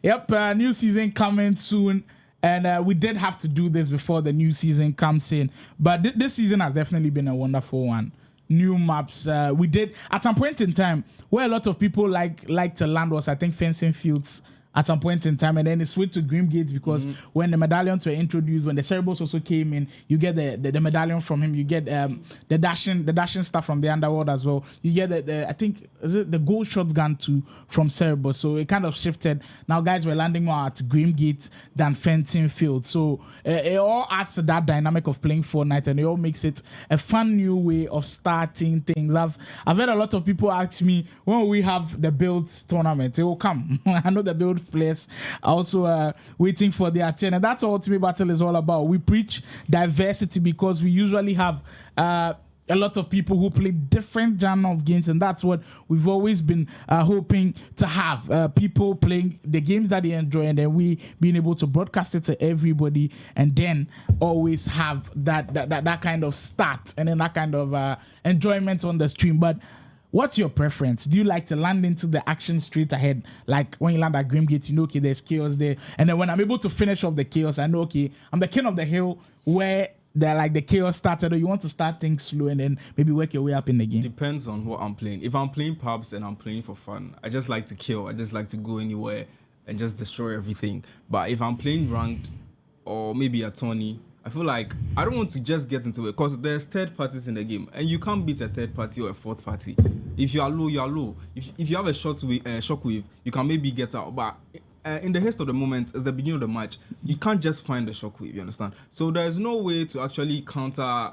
Yep, new season coming soon. And we did have to do this before the new season comes in. But this season has definitely been a wonderful one. New maps. We did, at some point in time, where a lot of people like to land was, I think, fencing fields at some point in time, and then it switched to Grim Gates because when the medallions were introduced, when the Cerebrals also came in, you get the medallion from him, you get the dashing stuff from the underworld as well. You get the I think is it the gold shotgun too from Cerebral. So it kind of shifted. Now guys were landing more at Grim Gate than fencing field. So it all adds to that dynamic of playing Fortnite, and it all makes it a fun new way of starting things. I've had a lot of people ask me when we have the builds tournament. It will come. I know the builds players are also waiting for their turn, and that's what Ultimate Battle is all about. We preach diversity because we usually have a lot of people who play different genre of games, and that's what we've always been hoping to have. People playing the games that they enjoy, and then we being able to broadcast it to everybody, and then always have that kind of start and then that kind of enjoyment on the stream. But what's your preference? Do you like to land into the action straight ahead? Like when you land at Grimgate, you know, okay, there's chaos there. And then when I'm able to finish off the chaos, I know, okay, I'm the king of the hill where the chaos started, or you want to start things slow and then maybe work your way up in the game? Depends on what I'm playing. If I'm playing pubs and I'm playing for fun, I just like to kill. I just like to go anywhere and just destroy everything. But if I'm playing ranked or maybe a tourney, I feel like I don't want to just get into it because there's third parties in the game, and you can't beat a third party or a fourth party. If you are low, you are low. If you have a shockwave, you can maybe get out. But in the haste of the moment, it's the beginning of the match. You can't just find the shockwave. You understand? So there's no way to actually counter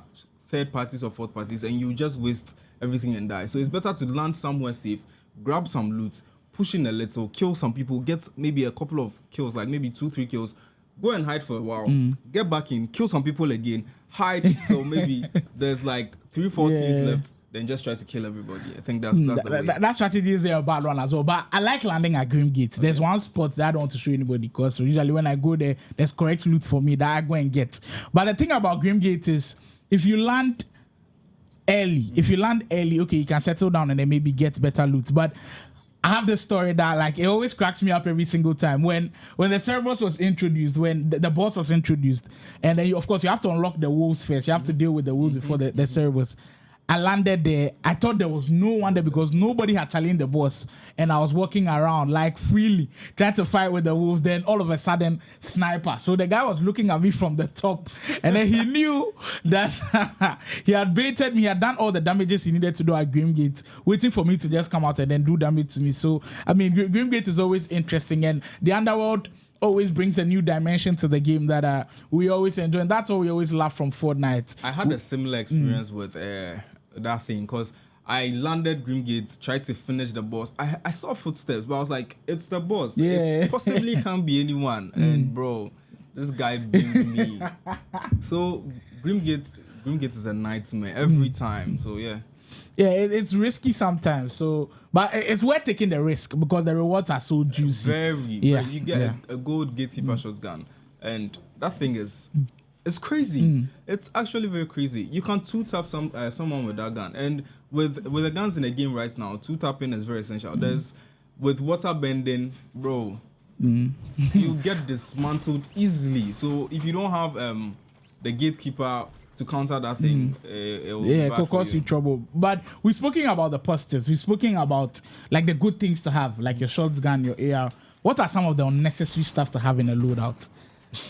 third parties or fourth parties, and you just waste everything and die. So it's better to land somewhere safe, grab some loot, push in a little, kill some people, get maybe a couple of kills, like maybe 2-3 kills. Go and hide for a while, get back in, kill some people again, hide. So maybe there's like 3-4 teams left, then just try to kill everybody. I think that's the way. That strategy is a bad one as well. But I like landing at Grim Gates. There's one spot that I don't want to show anybody because usually when I go there, there's correct loot for me that I go and get. But the thing about Grim Gates is if you land early, okay, you can settle down and then maybe get better loot. But I have this story that like it always cracks me up every single time when the Cerebrals was introduced, when the boss was introduced, and then of course you have to unlock the wolves first. You have to deal with the wolves before the Cerebrals. I landed there. I thought there was no one there because nobody had challenged the boss, and I was walking around like freely trying to fight with the wolves. Then all of a sudden, sniper. So the guy was looking at me from the top, and then he knew that he had baited me. He had done all the damages he needed to do at Grimgate, waiting for me to just come out and then do damage to me. So I mean, Grimgate is always interesting, and the underworld always brings a new dimension to the game that we always enjoy, and that's what we always love from Fortnite. I had a similar experience with that thing because I landed Grimgate, tried to finish the boss. I saw footsteps, but I was like, it's the boss. Yeah. It possibly can't be anyone. And bro, this guy beat me. So Grimgate is a nightmare every time. So yeah. Yeah, it's risky sometimes. So, but it's worth taking the risk because the rewards are so juicy. Very. You get a gold gatekeeper shotgun, and that thing is, it's crazy. It's actually very crazy. You can two-tap someone with that gun, and with the guns in the game right now, two-tapping is very essential. There's with water bending, bro. You get dismantled easily. So if you don't have the gatekeeper to counter that thing, it will cause you trouble. But we're speaking about the positives. We're speaking about like the good things to have, like your shotgun, your AR. What are some of the unnecessary stuff to have in a loadout?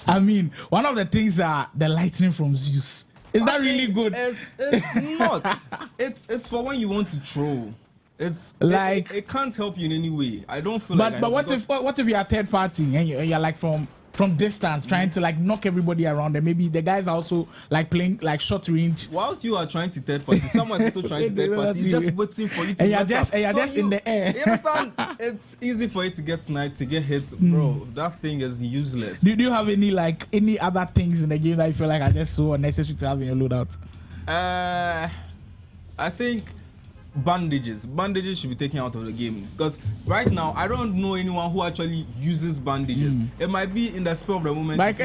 I mean, one of the things are the lightning from Zeus. Is that really good? It's not. It's for when you want to troll. It's like it can't help you in any way. I don't feel like. But what if you are third party and you're like from from distance, trying to like knock everybody around, and maybe the guys are also like playing like short range. Whilst you are trying to third party, someone is also trying to third party. He's just waiting for you to. And you're just in the air. You understand? It's easy for you to get sniped, to get hit, bro. That thing is useless. Do you have any other things in the game that you feel like are just so unnecessary to have in your loadout? I think bandages should be taken out of the game, because right now I don't know anyone who actually uses bandages. It might be in the spur of the moment, like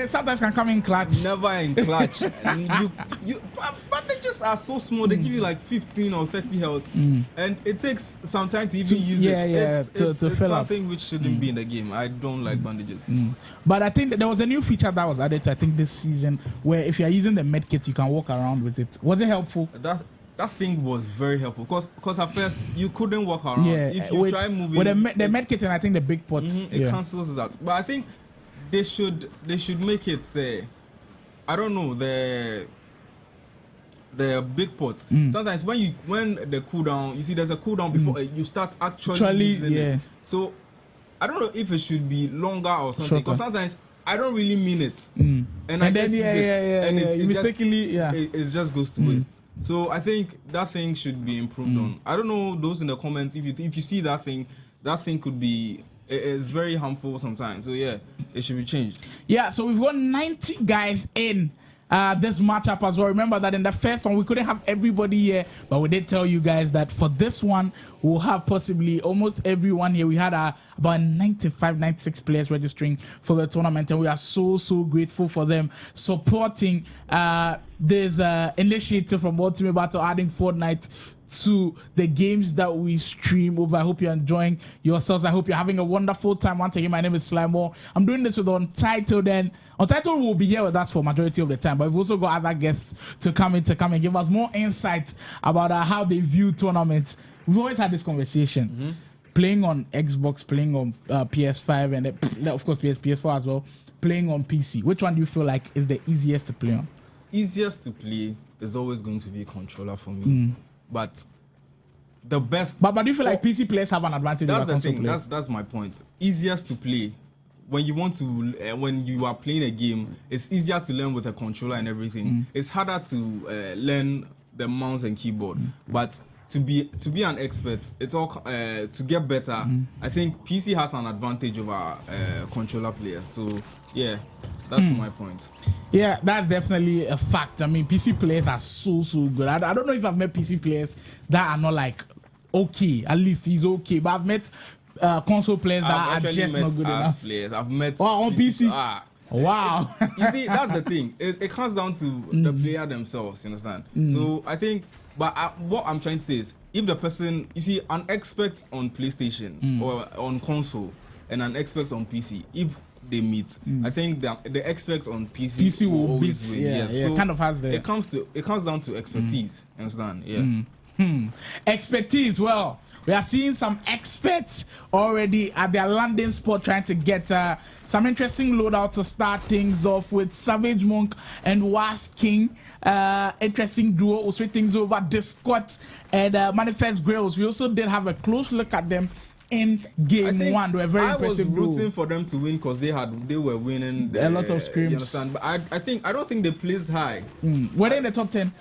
sometimes can come in clutch. Never in clutch. And bandages are so small, they give you like 15 or 30 health, and it takes some time to even use it. It's something which shouldn't be in the game. I don't like bandages. But I think that there was a new feature that was added to, I think, this season, where if you're using the medkit, you can walk around with it. Was it helpful? That thing was very helpful, because at first you couldn't walk around. If you try moving with the medkit, and I think the big pots, it cancels that. But I think they should make it I don't know, the big pots. Sometimes when the cooldown, you see there's a cooldown before you start actually using it. So I don't know if it should be longer or something, because sometimes I don't really mean it, and I just use it, and it mistakenly it just goes to waste. So I think that thing should be improved on. I don't know, those in the comments, if you see that thing could be, it's very harmful sometimes. So yeah, it should be changed. Yeah, so we've got 90 guys in this matchup as well. Remember that in the first one we couldn't have everybody here, but we did tell you guys that for this one we'll have possibly almost everyone here. We had about 96 players registering for the tournament, and we are so grateful for them supporting this initiative from Ultimate Battle, adding Fortnite to the games that we stream over. I hope you're enjoying yourselves. I hope you're having a wonderful time. Once again, my name is Slimo. I'm doing this with Untitled, and Untitled will be here with us for majority of the time, but we've also got other guests to come and give us more insight about how they view tournaments. We've always had this conversation. Playing on Xbox, playing on PS5, and of course PS4 as well, playing on PC. Which one do you feel like is the easiest to play on? Easiest to play is always going to be a controller for me. But the best. But do you feel like PC players have an advantage over console players? That's the thing. That's my point. Easiest to play. When you want to, when you are playing a game, it's easier to learn with a controller and everything. It's harder to learn the mouse and keyboard. But to be an expert, it's all to get better. I think PC has an advantage over controller players. So yeah, that's my point. Yeah, that's definitely a fact. I mean, PC players are so good. I don't know if I've met PC players that are not like okay. At least he's okay, but I've met console players that are just not good enough. Players. I've met on PC. Wow. You see, that's the thing. It comes down to the player themselves. You understand? So I think. But what I'm trying to say is, if the person, you see, an expert on PlayStation or on console and an expert on PC, if they meet, I think the experts on PC will always win. Yeah, so kind of has the. It comes down to expertise. You understand? Yeah. Expertise. Well, we are seeing some experts already at their landing spot, trying to get some interesting loadout to start things off with. Savage Monk and Was King. Interesting duo. We'll switch things over. Discord and Manifest Grails. We also did have a close look at them in game one. They were very impressive. I was rooting for them to win because they were winning a lot of scrims. You understand? But I don't think they placed high. Were they in the top 10?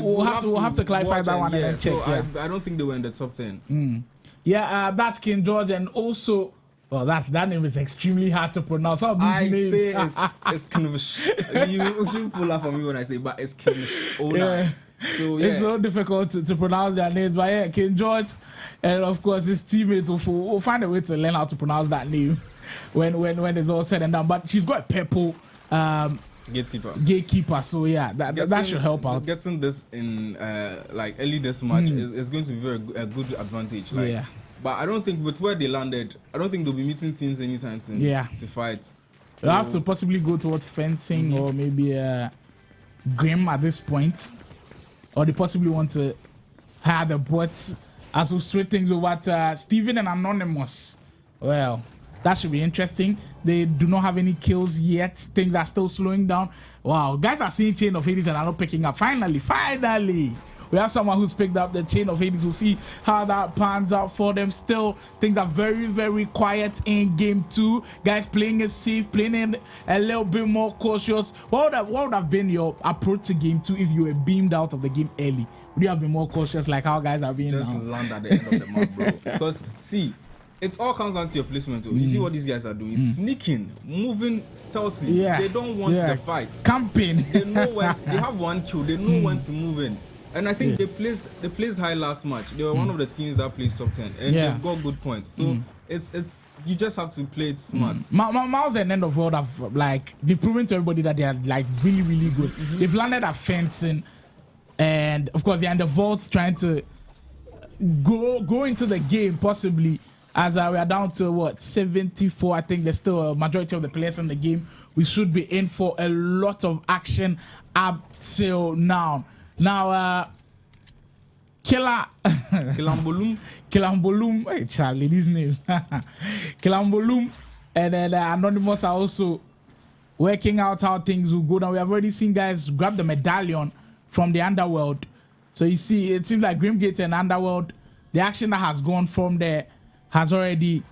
We'll have to clarify that one and then check. So I don't think they were in the top 10. Yeah, that's King George, and also. Well, that name is extremely hard to pronounce. Some of these names. It's kind of you pull up on me when I say, but it's King George. So yeah, it's so difficult to pronounce their names. But yeah, King George, and of course his teammates will find a way to learn how to pronounce that name when it's all said and done. But she's got a purple gatekeeper. So yeah, that should help out. Getting this in like early this match is going to be a good advantage. Like, yeah. But I don't think with where they landed, I don't think they'll be meeting teams anytime soon to fight. So they'll have to possibly go towards fencing or maybe Grim at this point. Or they possibly want to hire the bots as we straight things over to Steven and Anonymous. Well, that should be interesting. They do not have any kills yet. Things are still slowing down. Wow, guys are seeing Chain of Hades and are not picking up. Finally, we have someone who's picked up the chain of Hades. We'll see how that pans out for them. Still, things are very, very quiet in game 2. Guys playing it safe, playing it a little bit more cautious. What would have been your approach to game 2 if you were beamed out of the game early? Would you have been more cautious like how guys are being just now? land at the end of the map, bro. Because see, it all comes down to your placement. You see what these guys are doing? Sneaking, moving stealthily. Yeah. They don't want the fight. Camping. They know when they have one kill. They know when to move in. And I think they placed high last match. They were one of the teams that placed top 10, and they've got good points. So it's you just have to play it smart. Miles and End of World have like they've proven to everybody that they are like really, really good. They've landed at fencing, and of course they're in the vaults trying to go into the game possibly. As we are down to what 74, I think there's still a majority of the players in the game. We should be in for a lot of action up till now. Now, Kilambolum, hey Charlie, these names. Kilambolum and then Anonymous are also working out how things will go down. We have already seen guys grab the medallion from the Underworld. So you see, it seems like Grimgate and Underworld, the action that has gone from there has already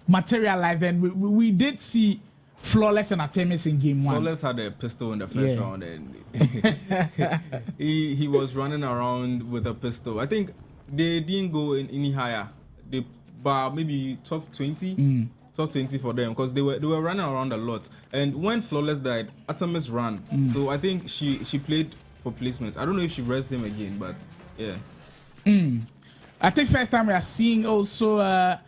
materialized, and we did see Flawless and Artemis in game 1. Flawless had a pistol in the first round, and he was running around with a pistol. I think they didn't go any higher. They maybe top 20, top 20 for them, because they were running around a lot. And when Flawless died, Artemis ran. So I think she played for placements. I don't know if she rests him again, but yeah. I think first time we are seeing also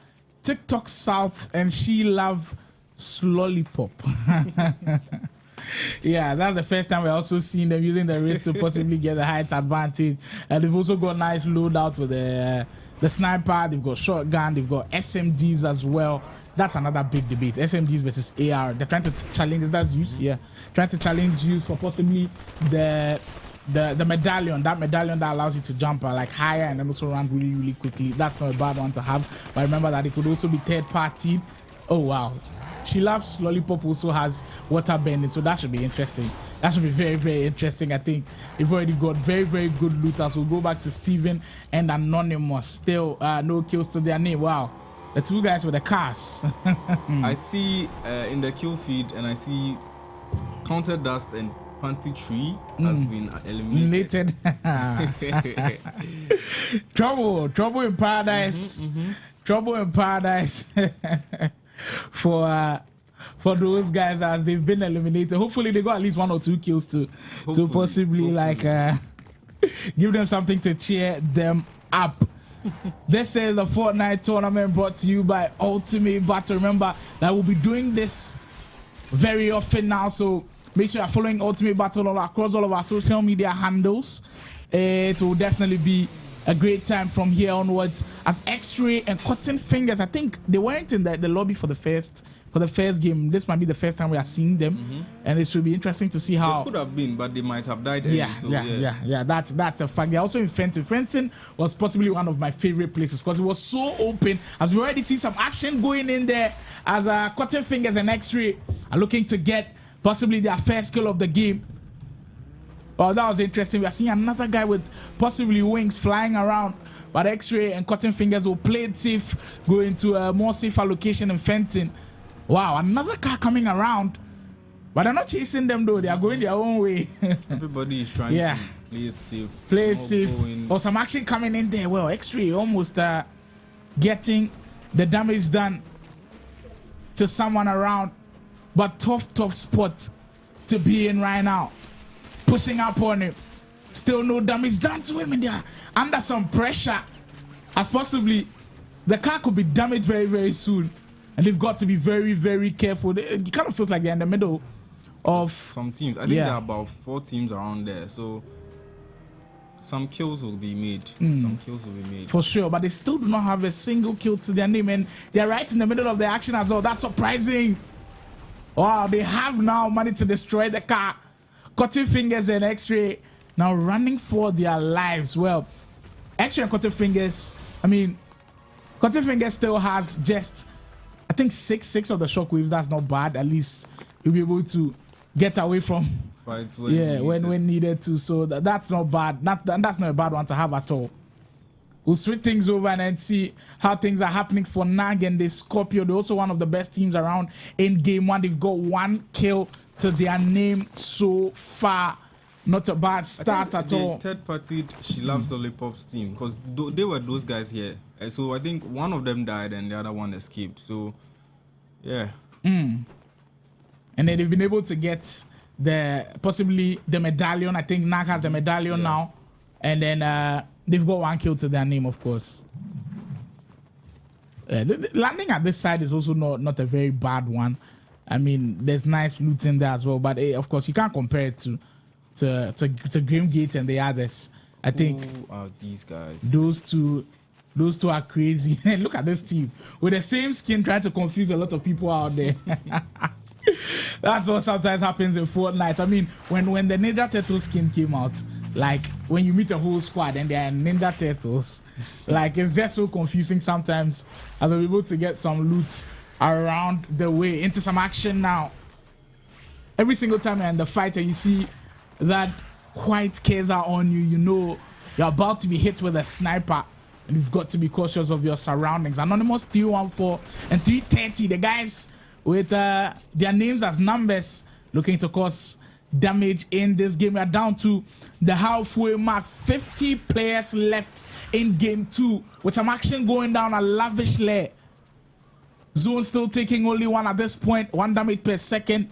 TikTok South and She Love Lollipop. Yeah, that's the first time we're also seeing them using the wrist to possibly get the height advantage. And they've also got nice loadout with the sniper. They've got shotgun. They've got SMGs as well. That's another big debate. SMGs versus AR. They're trying to challenge. That's use. Yeah, trying to challenge use for possibly the medallion, that medallion that allows you to jump like higher and then also run really, really quickly. That's not a bad one to have. But remember that it could also be third party. Oh wow. She Loves Lollipop also has water bending, so that should be interesting. That should be very, very interesting. I think they've already got very, very good looters. We'll go back to Steven and Anonymous. Still no kills to their name. Wow. The two guys with the cars. I see in the kill feed, and I see Counter Dust and Panty Tree has been eliminated. Trouble in paradise. Trouble in paradise for those guys as they've been eliminated. Hopefully they got at least 1 or 2 kills to possibly like give them something to cheer them up. This is the Fortnite tournament brought to you by Ultimate Battle. Remember that we'll be doing this very often now, so make sure you're following Ultimate Battle across all of our social media handles. It will definitely be a great time from here onwards. As X-Ray and Cotton Fingers, I think they weren't in the lobby for the first game. This might be the first time we are seeing them, and it should be interesting to see how. They could have been, but they might have died. Yeah. That's a fact. They're also in Fencing. Fencing was possibly one of my favorite places because it was so open. As we already see some action going in there, as Cotton Fingers and X-Ray are looking to get possibly their first kill of the game. Well, that was interesting. We are seeing another guy with possibly wings flying around. But X-Ray and Cotton Fingers will play it safe, go into a more safer location in Fenton. Wow, another car coming around. But they're not chasing them though. They are going their own way. Everybody is trying to play it safe. Play it safe. Or some action coming in there. Well, X-Ray almost getting the damage done to someone around. But tough spot to be in right now. Pushing up on him. Still no damage done to him, and they are under some pressure. As possibly the car could be damaged very, very soon. And they've got to be very, very careful. It kind of feels like they're in the middle of some teams. I think there are about 4 teams around there. So some kills will be made. Some kills will be made. For sure. But they still do not have a single kill to their name. And they're right in the middle of the action as well. That's surprising. Wow, they have now managed to destroy the car. Cotton Fingers and X-Ray now running for their lives. Well, X-Ray and Cotton Fingers, I mean, Cotton Fingers still has just, I think, six of the shockwaves. That's not bad. At least you'll be able to get away from fights when needed to. So that's not bad. That's not a bad one to have at all. We'll switch things over and then see how things are happening for Nag and the Scorpio. They're also one of the best teams around in game one. They've got 1 kill to their name so far. Not a bad start at all. Third party, She Loves Lollipops team, because they were those guys here. So I think one of them died and the other one escaped. So, yeah. And then they've been able to get possibly the medallion. I think Nag has the medallion now. And then they've got 1 kill to their name, of course. Landing at this side is also not a very bad one. I mean, there's nice loot in there as well. But of course, you can't compare it to Grimgate and the others. I think who are these guys? Those two are crazy. And look at this team with the same skin trying to confuse a lot of people out there. That's what sometimes happens in Fortnite. I mean, when the Ninja Turtle skin came out, like when you meet a whole squad and they are Ninja Turtles, like it's just so confusing sometimes. As I'm able to get some loot around the way into some action now. Every single time you're in the fight and you see that white Kaiser on you, you know you're about to be hit with a sniper and you've got to be cautious of your surroundings. Anonymous 314 and 330, the guys with their names as numbers looking to cause damage in this game. We are down to the halfway mark. 50 players left in game 2 with some action going down a lavishly. Zone still taking only 1 at this point, 1 damage per second.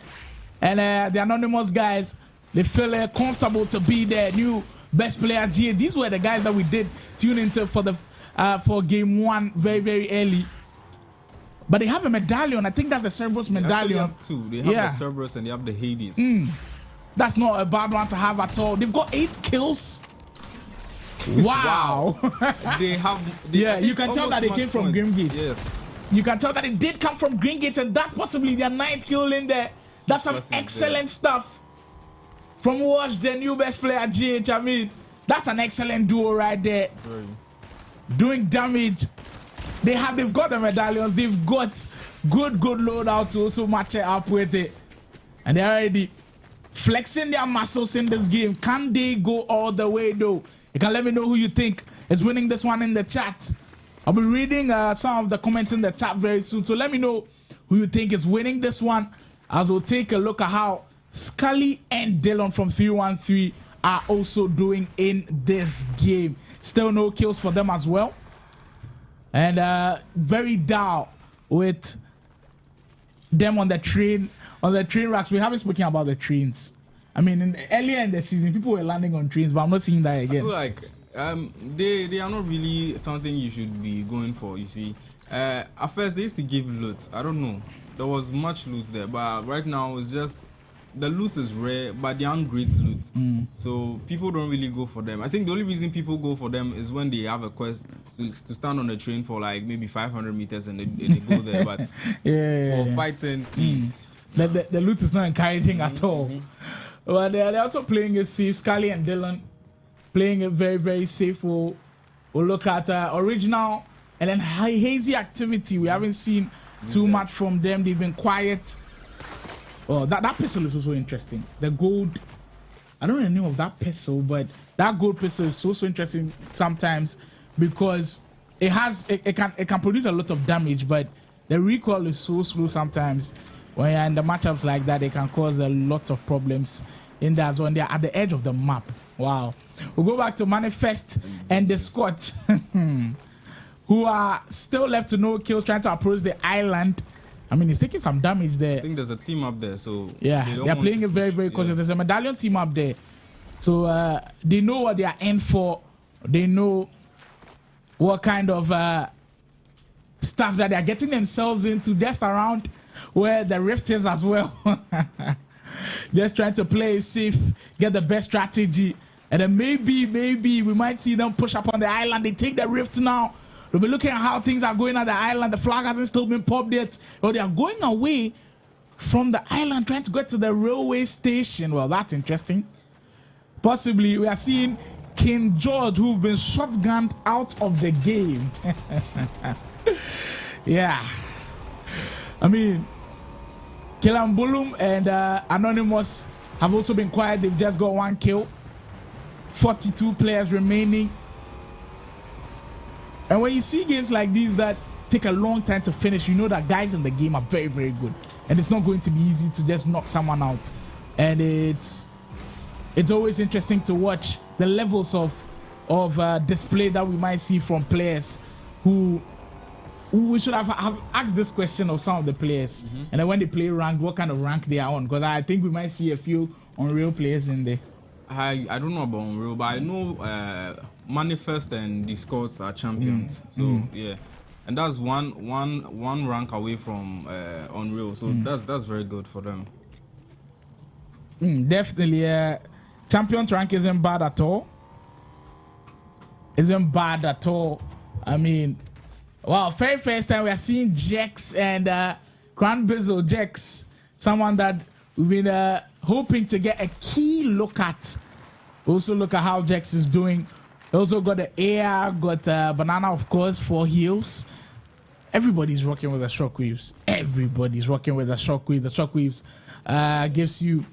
And the Anonymous guys, they feel comfortable to be their new best player GA. These were the guys that we did tune into for game 1 very, very early. But they have a medallion. I think that's the Cerberus medallion. They have 2. They have the Cerberus and they have the Hades. That's not a bad one to have at all. They've got 8 kills. Wow. You can tell that they came from Grimgate. Yes. You can tell that it did come from Grimgate, and that's possibly their 9th kill in there. That's some excellent stuff. From Wash, the new best player GH. I mean, that's an excellent duo right there. Doing damage. They've got the medallions. They've got good loadout to also match it up with it. And they're already flexing their muscles in this game. Can they go all the way though? You can let me know who you think is winning this one in the chat. I'll be reading some of the comments in the chat very soon. So let me know who you think is winning this one, as we'll take a look at how Scully and Dylan from 313 are also doing in this game. Still no kills for them as well. And very down with them on the train racks. We haven't spoken about the trains. I mean, earlier in the season, people were landing on trains, but I'm not seeing that again. I feel like they are not really something you should be going for, you see. At first, they used to give loot. I don't know. There was much loot there, but right now it's just the loot is rare, but they aren't great loot. So people don't really go for them. I think the only reason people go for them is when they have a quest to stand on a train for like maybe 500 meters and they go there. But for fighting, please. The loot is not encouraging at all. But they're also playing it safe. Scully and Dylan playing it very, very safe. We'll look at original and then hazy activity. We haven't seen too much from them. They've been quiet. Oh, that pistol is also interesting. The gold, I don't know the name of that pistol, but that gold pistol is so interesting sometimes because it can produce a lot of damage, but the recoil is so slow sometimes. When you're in the matchups like that, it can cause a lot of problems in there as well. And they're at the edge of the map. Wow. We'll go back to Manifest and the Scott, who are still left to no kills, trying to approach the island. I mean, he's taking some damage there. I think there's a team up there, so yeah, they're playing it very, very cautious. There's a medallion team up there, so they know what they are in for. They know what kind of stuff that they are getting themselves into, just around where the rift is as well. Just trying to play safe, get the best strategy, and then maybe we might see them push up on the island. They take the rift now. We'll be looking at how things are going at the island. The flag hasn't still been popped yet. But they are going away from the island, trying to get to the railway station. Well, that's interesting. Possibly we are seeing King George, who've been shotgunned out of the game. Yeah. I mean, Kilambulum and Anonymous have also been quiet. They've just got 1 kill. 42 players remaining. And when you see games like these that take a long time to finish, you know that guys in the game are very, very good. And it's not going to be easy to just knock someone out. And it's always interesting to watch the levels of display that we might see from players who we should have asked this question of some of the players. And then when they play ranked, what kind of rank they are on. Because I think we might see a few Unreal players in there. I don't know about Unreal, but I know Manifest and Discord are champions. So yeah, and that's one rank away from Unreal. So that's very good for them. Definitely, champions rank isn't bad at all. Isn't bad at all. I mean, wow, very first time we are seeing Jex and Grand Bizzle. Jex, someone that we've been hoping to get a key look at. Also look at how Jex is doing. Also got the AR, got Banana, of course, 4 heals. Everybody's rocking with the shockwaves. Everybody's rocking with the shockwaves. The shockwaves gives you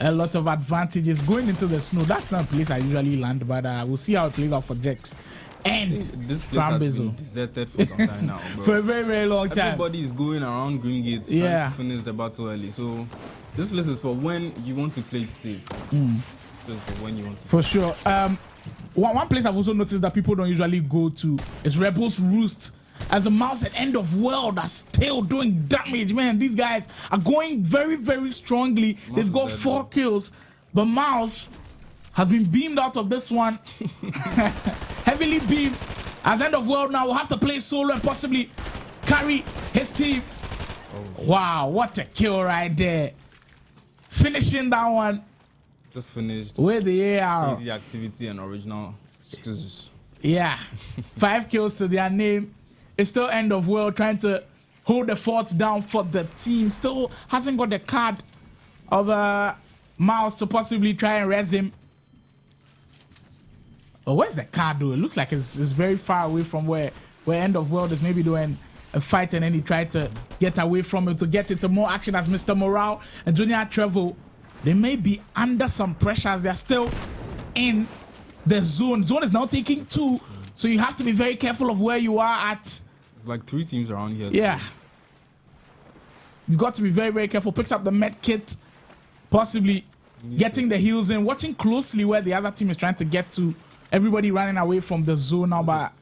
a lot of advantages going into the snow. That's not a place I usually land, but we'll see how it plays out for Jex. And this place has been deserted for some time now, bro. For a very, very long time. Everybody is going around Green Gates trying to finish the battle early. So this place is for when you want to play it safe. This is for when you want to. For sure. One place I've also noticed that people don't usually go to is Rebel's Roost. As a Mouse at End of World are still doing damage, man. These guys are going very, very strongly. They've got 4 kills, but Mouse has been beamed out of this one. Heavily beamed. As End of World now will have to play solo and possibly carry his team. Wow, what a kill right there. Finishing that one. Just finished with the AR. Easy activity and original excuses. Yeah. 5 kills to their name. It's still End of World trying to hold the fort down for the team. Still hasn't got the card of Mouse to possibly try and res him. Oh, where's the card though? It looks like it's very far away from where End of World is maybe doing a fight, and then he tried to get away from it to get into more action as Mr. Morale and Junior Trevo. They may be under some pressure as they're still in the zone. Zone is now taking 2, so you have to be very careful of where you are at. There's like 3 teams around here. Yeah. You've got to be very, very careful. Picks up the med kit, possibly getting the heals in, watching closely where the other team is trying to get to. Everybody running away from the zone now, but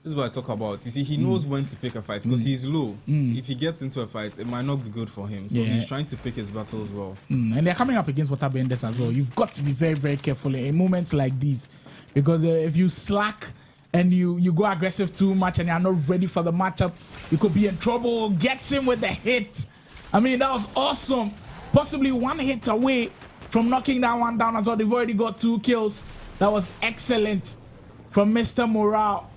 this is what I talk about. You see, he knows when to pick a fight because he's low. If he gets into a fight, it might not be good for him. So he's trying to pick his battles well. And they're coming up against Water Bandits as well. You've got to be very, very careful in moments like these, because if you slack and you go aggressive too much and you're not ready for the matchup, you could be in trouble. Gets him with the hit. I mean, that was awesome. Possibly 1 hit away from knocking that one down as well. They've already got 2 kills. That was excellent from Mr. Morale.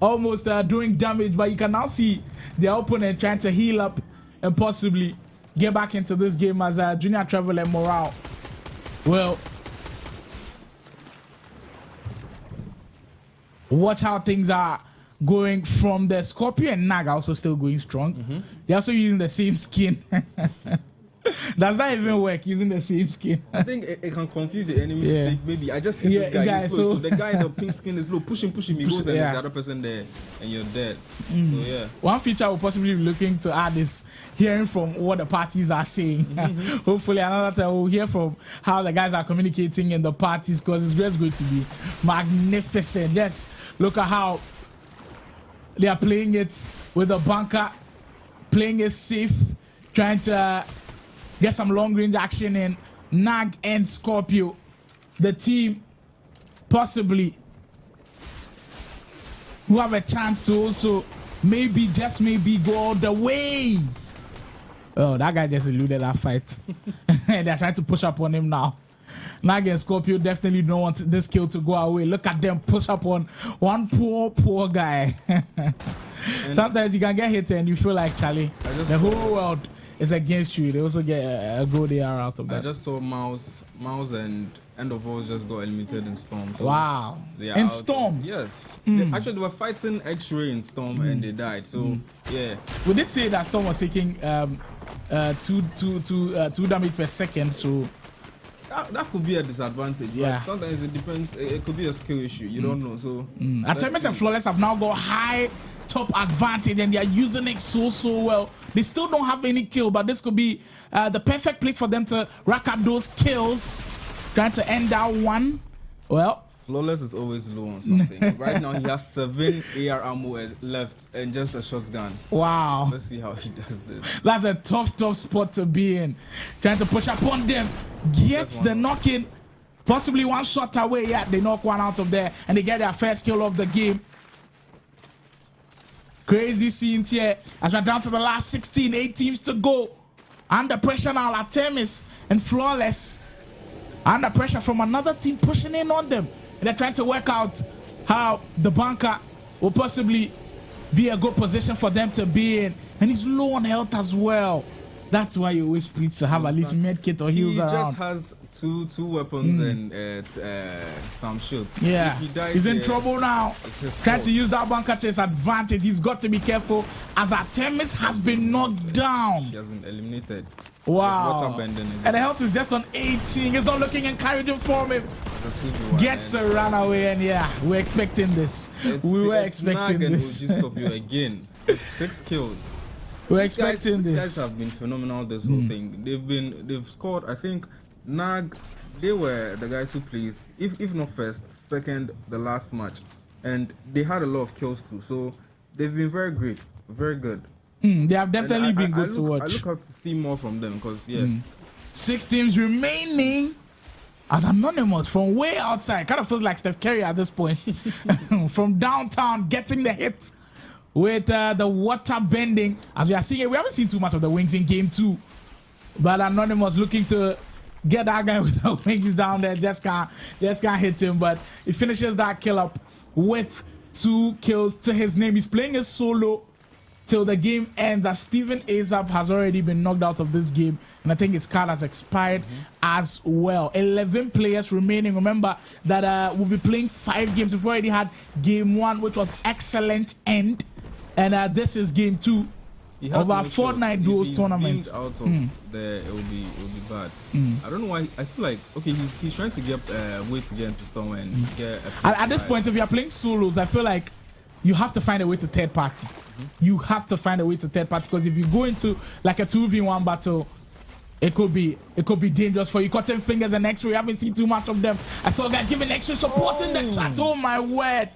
Almost doing damage, but you can now see the opponent trying to heal up and possibly get back into this game as Junior Travel and Morale. Well, watch how things are going from the Scorpio and Nag also still going strong. They're also using the same skin. Does that even work using the same skin? I think it can confuse the enemy. Maybe I just hit this guy. He's slow. So the guy in the pink skin is low. Push him. He goes and there's the other person there, and you're dead. So yeah. One feature we're possibly looking to add is hearing from what the parties are saying. Hopefully another time we'll hear from how the guys are communicating in the parties, because it's just going to be magnificent. Yes, look at how they are playing it with the bunker, playing it safe, trying to get some long-range action in. Nag and Scorpio, the team possibly who have a chance to also maybe, just maybe, go all the way. Oh, that guy just eluded that fight. And they're trying to push up on him now. Nag and Scorpio definitely don't want this kill to go away. Look at them push up on one poor guy. Sometimes you can get hit and you feel like, Charlie, the whole world is against you. They also get a gold AR out of that. I just saw Mouse and End of World just got eliminated in Storm. So wow. In Storm? Yes. Actually, they were fighting X-Ray in Storm and they died. So, yeah. We did say that Storm was taking 2 damage per second. So that could be a disadvantage. Yeah. But sometimes it depends. It could be a skill issue. You don't know. So Artemis and Flawless have now got high top advantage, and they are using it so well. They still don't have any kill, but this could be the perfect place for them to rack up those kills, trying to end that one. Well, Flawless is always low on something. Right now, he has 7 AR ammo left and just a shotgun. Wow. Let's see how he does this. That's a tough spot to be in. Trying to push upon them. Gets the knock in. Possibly one shot away. Yeah, they knock one out of there, and they get their first kill of the game. Crazy scenes here as we're down to the last 16, 8 teams to go. Under pressure now, Artemis and Flawless. Under pressure from another team pushing in on them. And they're trying to work out how the bunker will possibly be a good position for them to be in. And he's low on health as well. That's why you always need to have at least med kit or heals around. He just has two weapons and some shields. Yeah, if he dies he's in trouble now. Trying to use that bunker to his advantage. He's got to be careful as Artemis has been knocked down. He has been eliminated. Wow. And the health is just on 18. It's not looking encouraging for him. Gets a run away, and yeah, we're expecting this. We were expecting this. Again. It's 6 kills. We're expecting this. These guys have been phenomenal this whole thing. They've scored, I think, Nag, they were the guys who played, if not first, second, the last match. And they had a lot of kills too. So they've been very great, very good. They have definitely been good to watch. I look out to see more from them because, yeah. 6 teams remaining as Anonymous from way outside. Kind of feels like Steph Curry at this point. From downtown, getting the hit with the water bending. As we are seeing it, we haven't seen too much of the wings in game 2. But Anonymous looking to get that guy with the wings down there. Just can't hit him. But he finishes that kill up with 2 kills to his name. He's playing a solo till the game ends, as Steven Azap has already been knocked out of this game, and I think his card has expired as well. 11 players remaining. Remember that we'll be playing 5 games. We've already had game 1, which was excellent end, and this is game 2 of our Fortnite duos tournament. Out of there, it will be bad. I don't know why. I feel like he's trying to get way to get into Storm and get. At this point, if you are playing solos, I feel like you have to find a way to third party. You have to find a way to third party, because if you go into like a 2v1 battle, it could be dangerous for you. Cutting fingers and X-ray. I haven't seen too much of them. I saw guys giving X-ray support in the chat. Oh my word,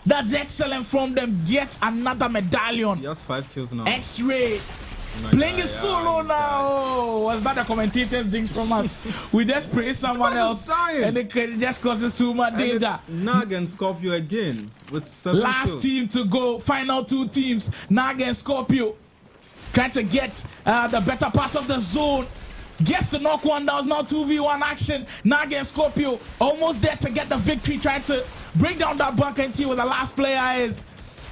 that's excellent from them. Get another medallion. He has 5 kills now. X-ray playing a solo now. Was that a commentator's thing from us? We just praise someone else and it just causes too much danger. Nag and Scorpio again with 7 last kills. Team to go. Final 2 teams. Nag and Scorpio trying to get the better part of the zone. Gets to knock one down. Now 2v1 action. Nag and Scorpio almost there to get the victory. Trying to bring down that bunker and see where the last player is.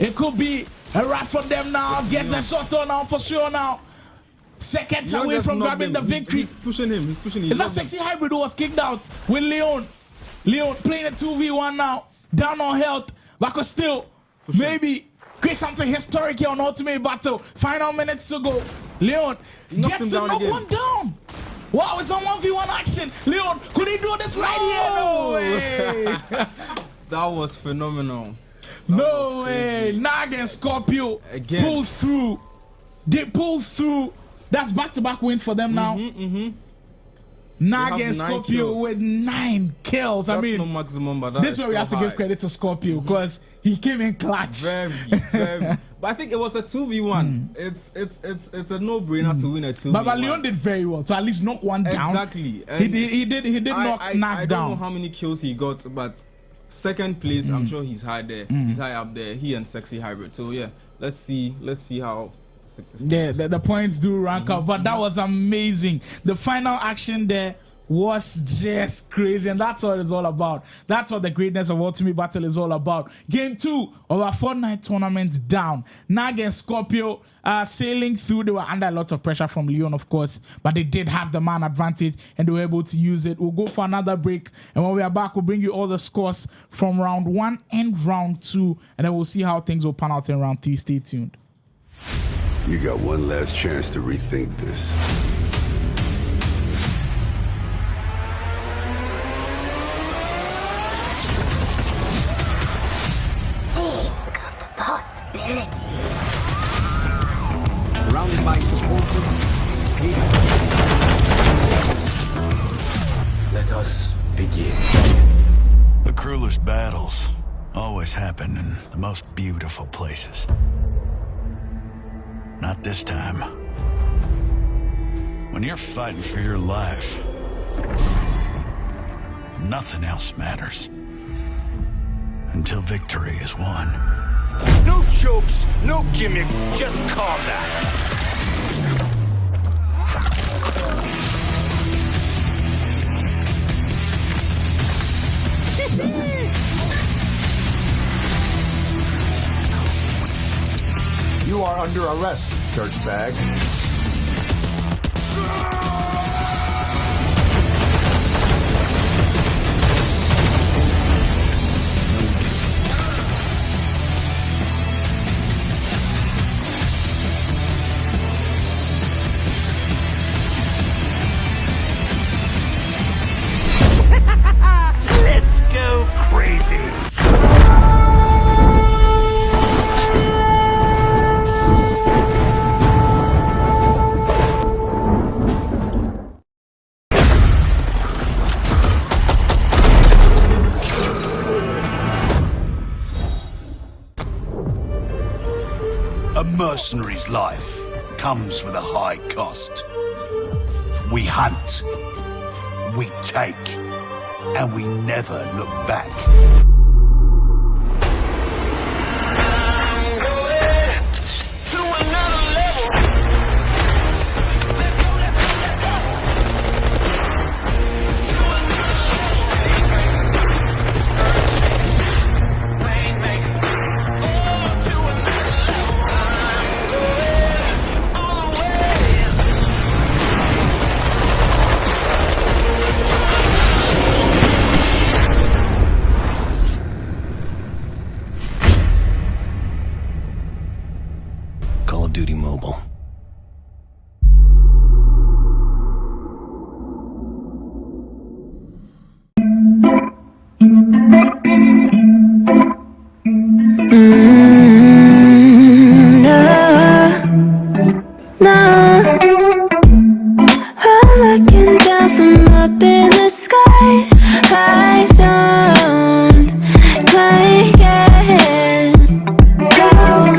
It could be a wrap for them now. Gets a shot on now for sure now. Seconds away from grabbing the victory. He's pushing him. He's pushing him. That sexy hybrid who was kicked out with Leon. Leon playing a 2v1 now. Down on health. But could still maybe create something historic here on Ultimate Battle. Final minutes to go. Leon gets to knock one down. Wow, it's not 1v1 action. Leon, could he do this right here? No way. That was phenomenal. No way. Nag and Scorpio again pulls through. They pull through. That's back-to-back wins for them now. Nag and Scorpio with 9 kills. That's I mean, no maximum, but this is where we have to give credit to Scorpio, because he came in clutch. Very. But I think it was a 2v1. It's a no-brainer to win a 2v1. But Leon did very well to at least knock one down. Exactly. He did knock down. I don't know how many kills he got, but second place, I'm sure he's high there. He's high up there. He and Sexy Hybrid. So yeah, let's see how. The points do rank up, but that was amazing. The final action there was just crazy, and that's what it's all about. That's what the greatness of Ultimate Battle is all about. Game 2 of our Fortnite tournaments down. Nag and Scorpio sailing through. They were under a lot of pressure from Leon, of course, but they did have the man advantage and they were able to use it. We'll go for another break, and when we are back, we'll bring you all the scores from round 1 and round 2, and then we'll see how things will pan out in round 3. Stay tuned. You got one last chance to rethink this. Think of the possibilities. Surrounded by supporters. Let us begin. The cruelest battles always happen in the most beautiful places. Not this time. When you're fighting for your life, nothing else matters. Until victory is won. No jokes, no gimmicks, just combat. You are under arrest, dirtbag. Let's go crazy. A mercenary's life comes with a high cost. We hunt, we take, and we never look back. Call of Duty Mobile. I'm looking down from up in the sky. I don't quite get how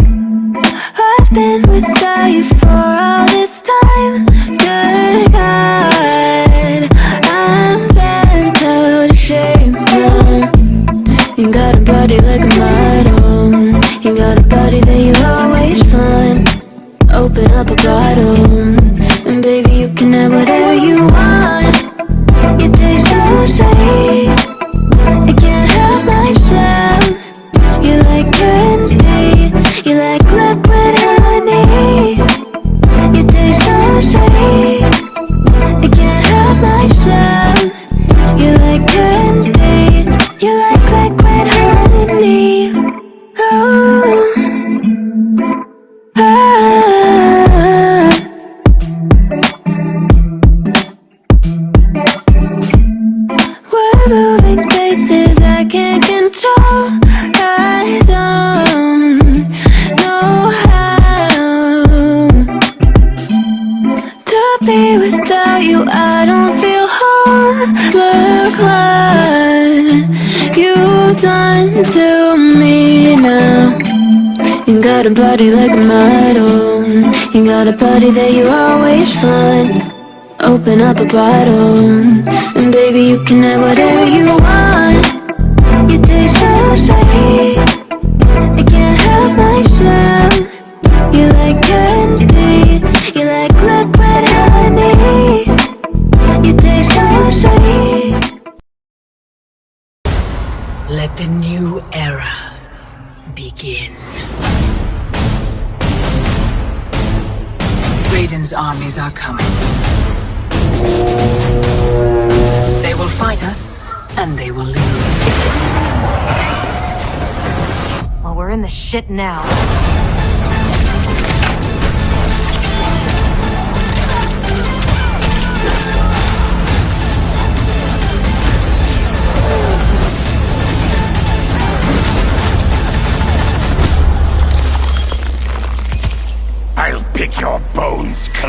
I've been without you for all this time. Good God, I'm bent out of shape now. You got a body like a model. You got a body that you always find. Open up a bottle, and baby you can have whatever you want. You taste so sweet, I can't help myself. You like candy, you like liquid honey. You taste so sweet, I can't help myself. You like candy, you like liquid honey. Oh, we're moving places I can't control. I don't know how to be without you. I don't feel whole. Look what you've done to me now. You got a body like a model. You got a body that you always find. Open up a bottle, and baby you can have whatever you want. You taste so sweet, I can't help myself. You like candy, you like liquid honey. You taste so sweet. Let the new era begin. Raiden's armies are coming. They will fight us, and they will lose. Well, we're in the shit now.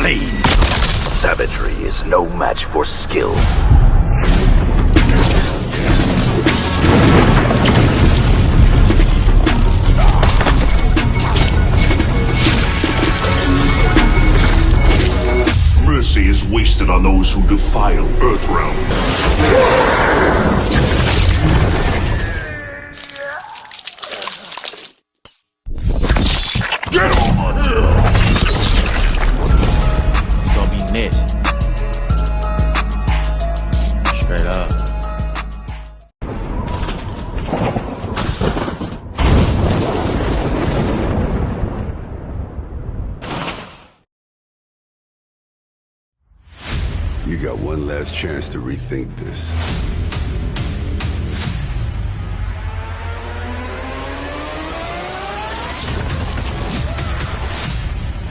clean. Savagery is no match for skill. Mercy is wasted on those who defile Earthrealm. Get over here! Gonna be net. Straight up. You got one last chance to rethink this.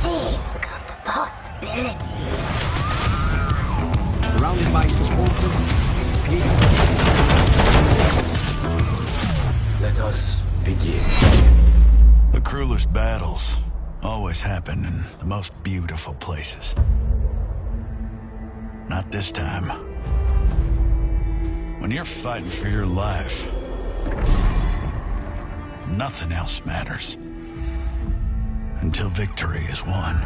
Think of the possibilities. Surrounded by supporters, Let us begin. The cruelest battles always happen in the most beautiful places. Not this time. When you're fighting for your life, nothing else matters. Until victory is won.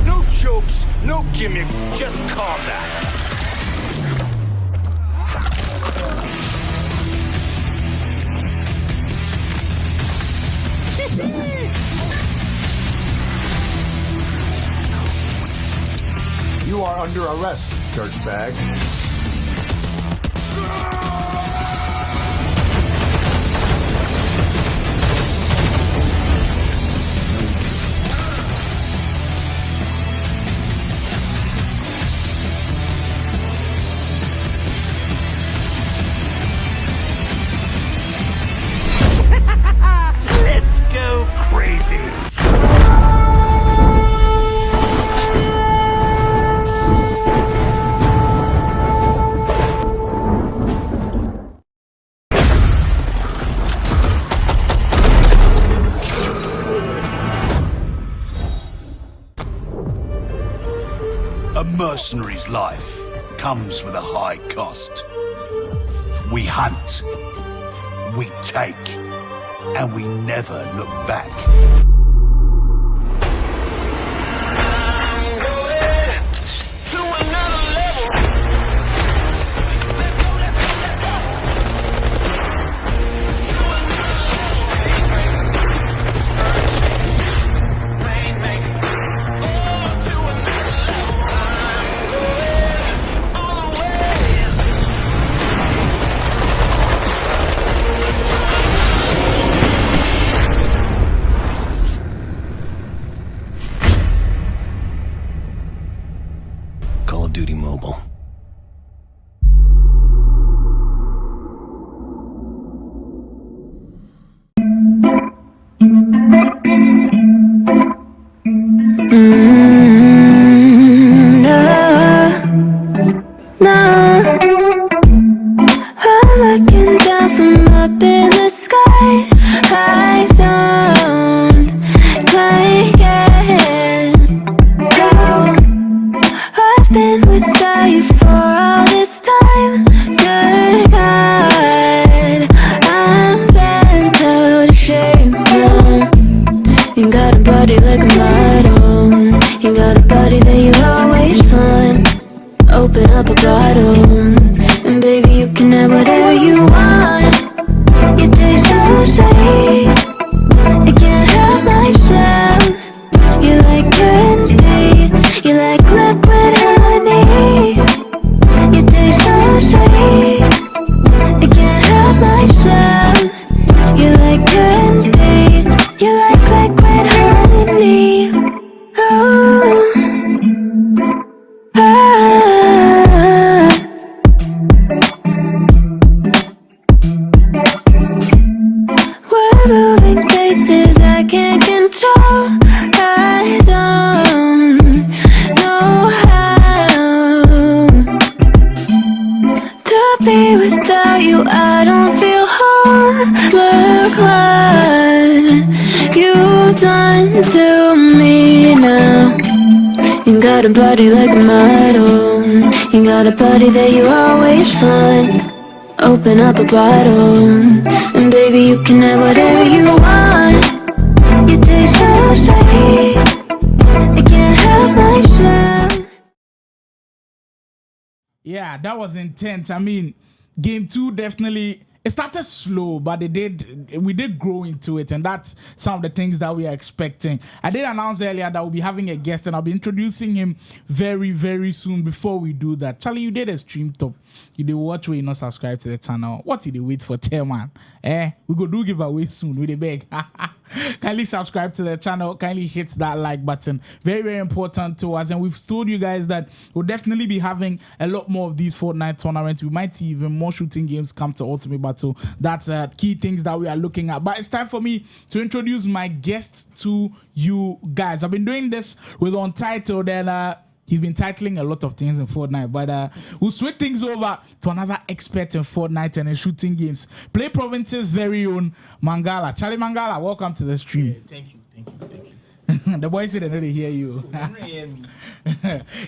No jokes, no gimmicks, just combat. You are under arrest, dirtbag. Let's go crazy. A mercenary's life comes with a high cost. We hunt, we take, and we never look back. Call of Duty Mobile. I'm looking down from up in the sky. I don't take it. I've been without you for all this time. Good God, I'm bent out of shape now. You got a body like a model. You got a body that you always find. Open up a bottle, and baby you can have whatever you want. You taste so sweet, I can't help myself. You like candy, you like liquid honey. You taste so sweet, I can't help myself. You like candy, you like liquid honey. Oh, ah. out and party like a model. You got a body that you always find. Open up a bottle, and baby you can have whatever you want. You taste so sweet, I can't help myself. Yeah, that was intense. I mean, game 2 definitely, it started slow, but we did grow into it, and that's some of the things that we are expecting. I did announce earlier that we'll be having a guest, and I'll be introducing him very, very soon. Before we do that, Charlie, you did a stream top. You did watch where you not subscribe to the channel. What did you wait for, man? We go do giveaway soon with a beg. Kindly subscribe to the channel. Kindly hit that like button. Very, very important to us. And we've told you guys that we'll definitely be having a lot more of these Fortnite tournaments. We might see even more shooting games come to Ultimate Battle. That's key things that we are looking at. But it's time for me to introduce my guest to you guys. I've been doing this with Untitled, and he's been titling a lot of things in Fortnite, but we'll switch things over to another expert in Fortnite and in shooting games. Play Province's very own Mangala. Charlie Mangala, welcome to the stream. Yeah, thank you. The boys said they know they hear you. They don't hear me.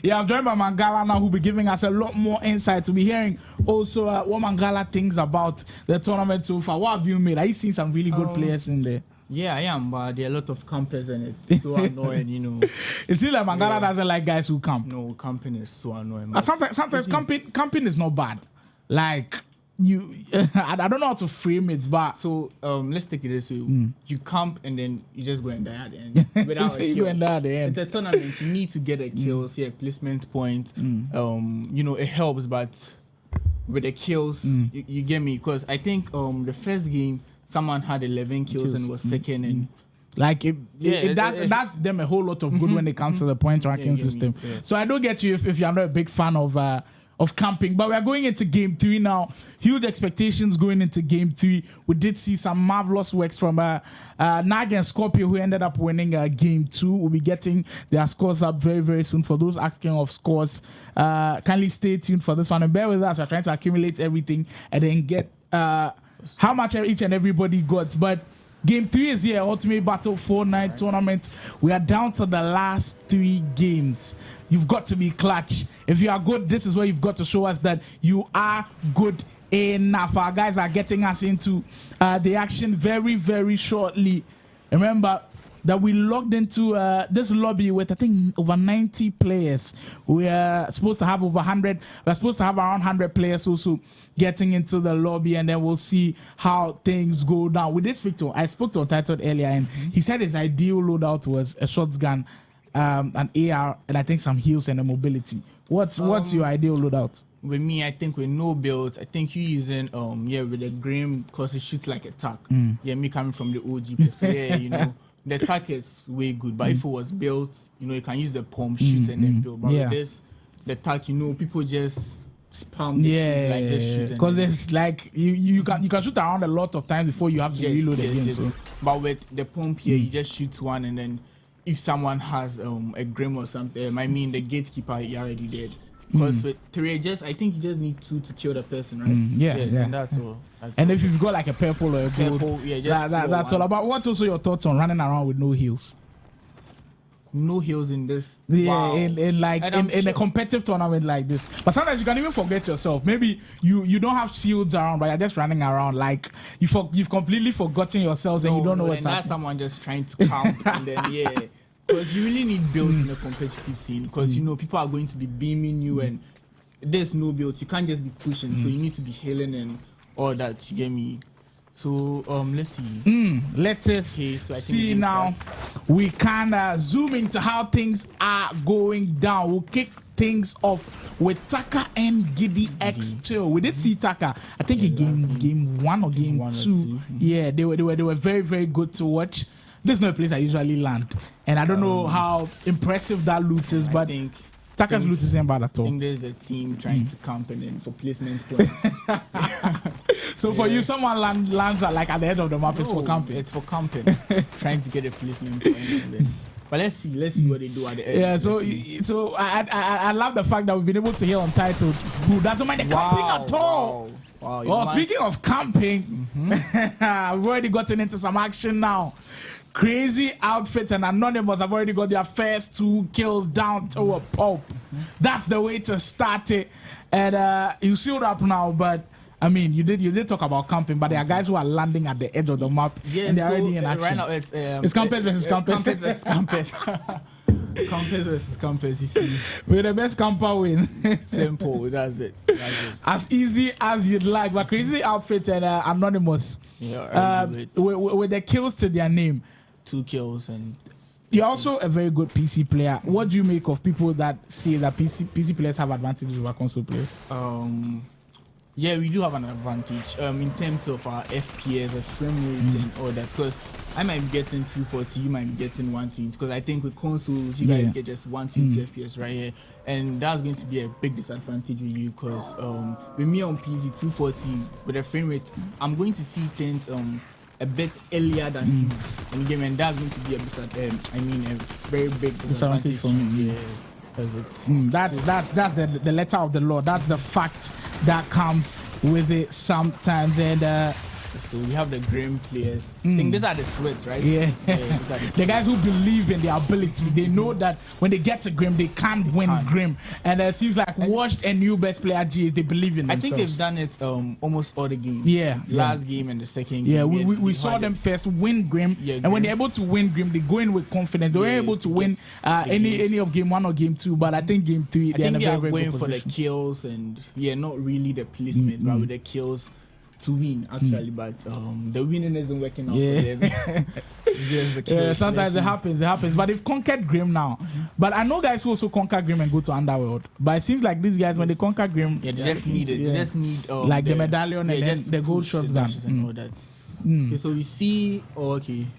Yeah, I'm joined by Mangala now, who'll be giving us a lot more insight. We'll be hearing also what Mangala thinks about the tournament so far. What have you made? Are you seeing some really good players in there? Yeah, I am, but there are a lot of campers in it. So annoying, you know. It seems like Mangala doesn't like guys who camp. No, camping is so annoying. Sometimes camping is not bad. Like, I don't know how to frame it, but... So, let's take it this way. You camp and then you just go and die at the end. Without a kill. You and die at the end. It's a tournament. You need to get a kills, placement point. You know, it helps, but with the kills, you get me? Because I think the first game, someone had 11 kills and was second, and like it does them a whole lot of good when it comes to the point ranking system. So I don't get you if you're not a big fan of camping, but we are going into game 3 now. Huge expectations going into game 3. We did see some marvelous works from Nag and Scorpio, who ended up winning game 2. We'll be getting their scores up very, very soon. For those asking of scores, kindly stay tuned for this one and bear with us. We're trying to accumulate everything and then get how much each and everybody got. But game 3 is here, Ultimate Battle Fortnite tournament. We are down to the last 3 games. You've got to be clutch. If you are good, this is where you've got to show us that you are good enough. Our guys are getting us into the action very, very shortly. Remember that we logged into this lobby with, I think, over 90 players. We are supposed to have over 100. We're supposed to have around 100 players also getting into the lobby, and then we'll see how things go down. I spoke to Untitled earlier, and he said his ideal loadout was a shotgun, an AR, and I think some heals and a mobility. What's your ideal loadout? With me, I think with no builds, I think you using with the Grim, because it shoots like a tack. Yeah, me coming from the OG perspective, you know. The attack is way good, but if it was built, you know, you can use the pump, shoot, and then build. But with this, the attack, you know, people just spam the shoot, like just shoot. Because it's like you can shoot around a lot of times before you have to reload again. So. But with the pump here, you just shoot one, and then if someone has a Grim or something, I mean, the gatekeeper, you're already dead. Because with 3, I think you just need 2 to kill the person, right? Yeah. And that's all. And if you've got like a purple or a gold, that's all about. What's also your thoughts on running around with no heals? No heals in this. Yeah, wow. in a competitive tournament like this. But sometimes you can even forget yourself. Maybe you don't have shields around, but you're just running around like you've completely forgotten yourselves and you don't know what's happening. That's someone just trying to camp and then because you really need builds in a competitive scene, because you know people are going to be beaming you and there's no builds. You can't just be pushing, so you need to be healing and all that. You get me? So let's see. Let us see now. We can zoom into how things are going down. We'll kick things off with Taka and Giddy X Chill. We did see Taka. I think in game 1 or game 2. Yeah, they were very, very good to watch. This is not a place I usually land, and I don't know how impressive that loot is, but Taka's loot isn't bad at all. I think there's the team trying to camp and then for placement points. So for you, someone lands at the edge of the map. It's for camping. It's for camping, trying to get a placement point. And then, but let's see what they do at the end. Yeah, so I love the fact that we've been able to hear Untitled, who doesn't mind the camping at all. Wow, well, speaking of camping, we've already gotten into some action now. Crazy Outfit and Anonymous have already got their first 2 kills down to a pulp. That's the way to start it. And you showed up now, but I mean, you did talk about camping, but there are guys who are landing at the edge of the map, and they're already in action. Right now, it's Campus versus Campus. Campus versus Campus. Campus versus Campus, you see. With the best camper win. Simple, that's it. As easy as you'd like, but Crazy Outfit and Anonymous, with the kills to their name. 2 kills and... You're also a very good PC player. What do you make of people that say that PC players have advantages over console players? Yeah, we do have an advantage in terms of our FPS, frame rate, and all that. Because I might be getting 240, you might be getting 120. Because I think with consoles, you guys get just 120 FPS right here, and that's going to be a big disadvantage with you. Because with me on PC 240 with a frame rate, I'm going to see things a bit earlier than you in the game, and that's going to be a very big disadvantage for me. Yeah. That's the letter of the law. That's the fact that comes with it sometimes. And so we have the Grim players. I think these are the sweats, right? Yeah. The guys who believe in their ability. They know that when they get to Grim, they can't win Grim. And it seems like Washed and new best player G, they believe in themselves. I think they've done it almost all the games. Last game and the second game. Yeah, we saw them first win Grim. And when they're able to win Grim, they go in with confidence. They were able to win any of game 1 or game 2. But I think game 3, they're in a very, very going good for position. the kills and not really the placement, but with the kills to win actually, but the winning isn't working out for them. Just the kills. Sometimes it happens. But they've conquered Grim now. But I know guys who also conquer Grim and go to Underworld. But it seems like these guys, when they conquer Grim, they just need it. They just need like the medallion and then the gold shotgun and all that. Okay, so we see.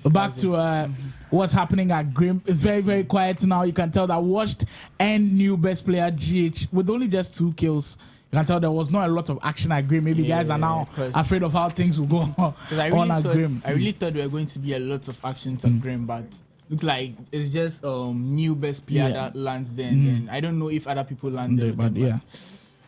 Back to what's happening at Grim. It's very, very quiet now. You can tell that Washed and new best player GH with only just 2 kills. You can tell there was not a lot of action at Grim. Maybe guys are now afraid of how things will go on at Grim. I really thought there were going to be a lot of actions at Grim, but look like it's just new best player that lands there. And I don't know if other people land there, but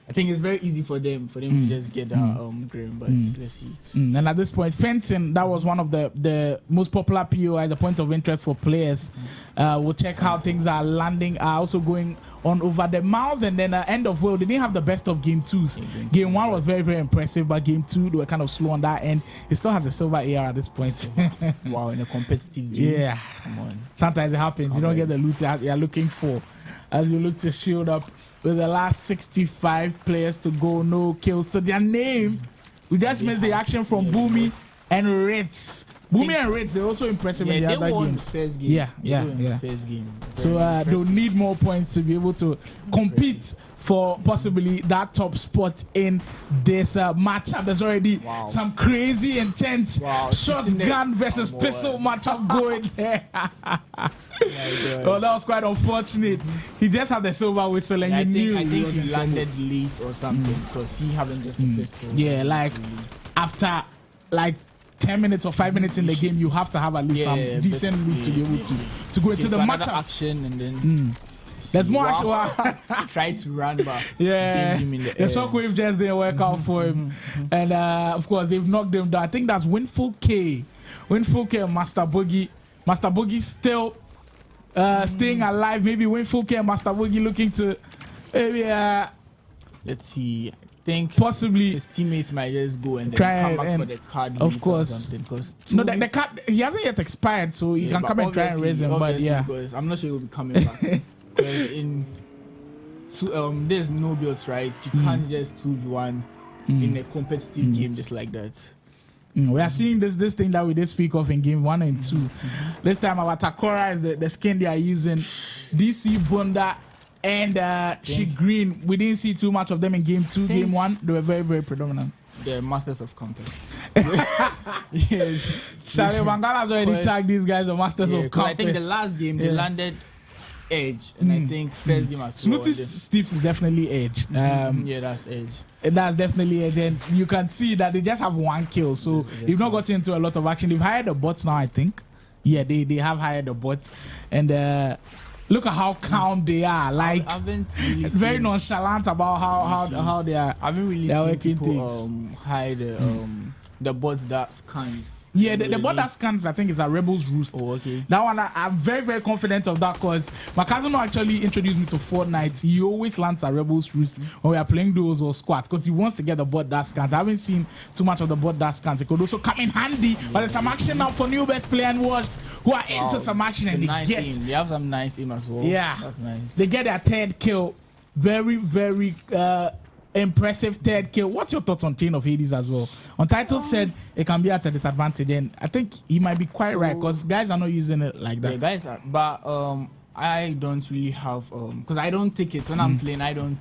I think it's very easy for them to just get Grim, but let's see. And at this point, fencing, that was one of the most popular POI, the point of interest for players. We'll check how things are landing, are also going on over the miles, and then end of world, they didn't have the best of game 2s. Game 1 was very, very impressive, but game 2, they were kind of slow on that end. It still has a silver AR at this point. Wow, in a competitive game. Yeah. Come on. Sometimes it happens. You don't get the loot you're looking for. As you look to shield up with the last 65 players to go, no kills to their name. We just missed the action from Boomy and Ritz. Boomy and Ritz, they're also impressive in the other games. First game. Yeah. First game. So they'll need more points to be able to compete for possibly that top spot in this matchup. There's already some crazy intense shotgun versus pistol matchup going there. Oh, that was quite unfortunate. He just had the silver whistle, and I think he landed late or something because he haven't just a pistol. Yeah, like after 10 minutes or 5 minutes in the game, you have to have at least some decent loot to be able to go into the matchup. Action and then there's more action. Try to run, but the shockwave just didn't work out for him. And of course, they've knocked him down. I think that's Winful K and Master Boogie. Master Boogie still staying alive. Maybe Winful K and Master Boogie looking to maybe let's see. I think possibly his teammates might just go and then come back for the card. Of course. The card, he hasn't yet expired, so he can come and try and raise him. But because I'm not sure he will be coming back. There's no builds, right? You can't just 2v1 in a competitive game just like that. We are seeing this thing that we did speak of in game 1 and 2. This time our Takora is the skin they are using. DC Bunda and She Green. We didn't see too much of them in game 2. Game 1, they were very, very predominant. The masters of compass. Charlie Mangala's already tagged these guys the masters of compass. I think the last game they landed Edge, and I think first game as well. Snooty Steeps is definitely Edge. That's Edge. That's definitely Edge, and you can see that they just have 1 kill, so they've not gotten into a lot of action. They've hired the bots now, I think. Yeah, they have hired the bots, and look at how calm they are. Like, I haven't really very nonchalant about how they are. I haven't really seen people hide the bots that scan Yeah, the border scans, I think, is a Rebels Roost. Oh, okay. That one, I'm very, very confident of that because my cousin actually introduced me to Fortnite. He always lands a Rebels Roost when we are playing duos or squads because he wants to get the border scans. I haven't seen too much of the border scans. It could also come in handy, but there's some action now for new best player and watch who are into some action and nice they get. aim. They have some nice aim as well. Yeah, that's nice. They get their third kill. Very, very impressive third kill. What's your thoughts on Chain of Hades as well? Untitled said it can be at a disadvantage, and I think he might be quite right because guys are not using it like that. Yeah, guys are, but I don't really have because I don't take it when I'm playing. I don't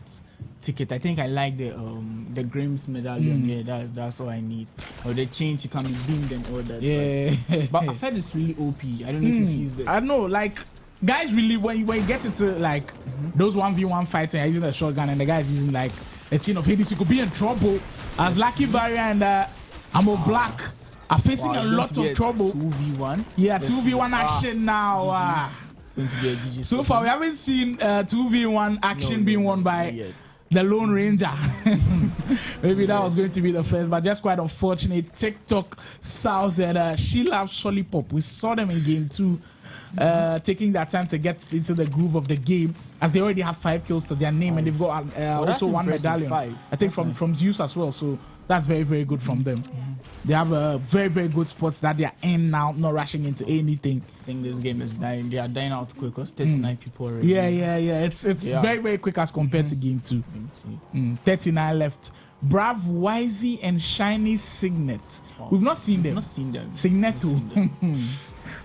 take it. I think I like the Grimm's medallion. Yeah, that's all I need. Or the chains you can be beamed and all that. Yeah, but I've heard it's really OP. I don't know if you've used it. I know, like. Guys really when you get into like those 1v1 fighting, you're using a shotgun and the guy's using like a Chain of Hades, you could be in trouble as Lucky Barrier and Ammo Black are facing a lot of trouble. 2v1? Yeah, 2v1 action now. It's going to be a GG. So far we haven't seen 2v1 action being won by the Lone Ranger. Maybe that was going to be the first, but just quite unfortunate. TikTok South and She Loves Lollipop. We saw them in game 2. Taking their time to get into the groove of the game as they already have 5 kills to their name and they've got also 1 medallion. 5. I think from Zeus as well, so that's very, very good from them. They have a very, very good spots that they are in now, not rushing into anything. I think this game is dying. They are dying out quick because 39 people already. Yeah. It's very, very quick as compared to game 2. 39 left. Brav, Wisey, and Shiny Signet. We've not seen them. Signeto.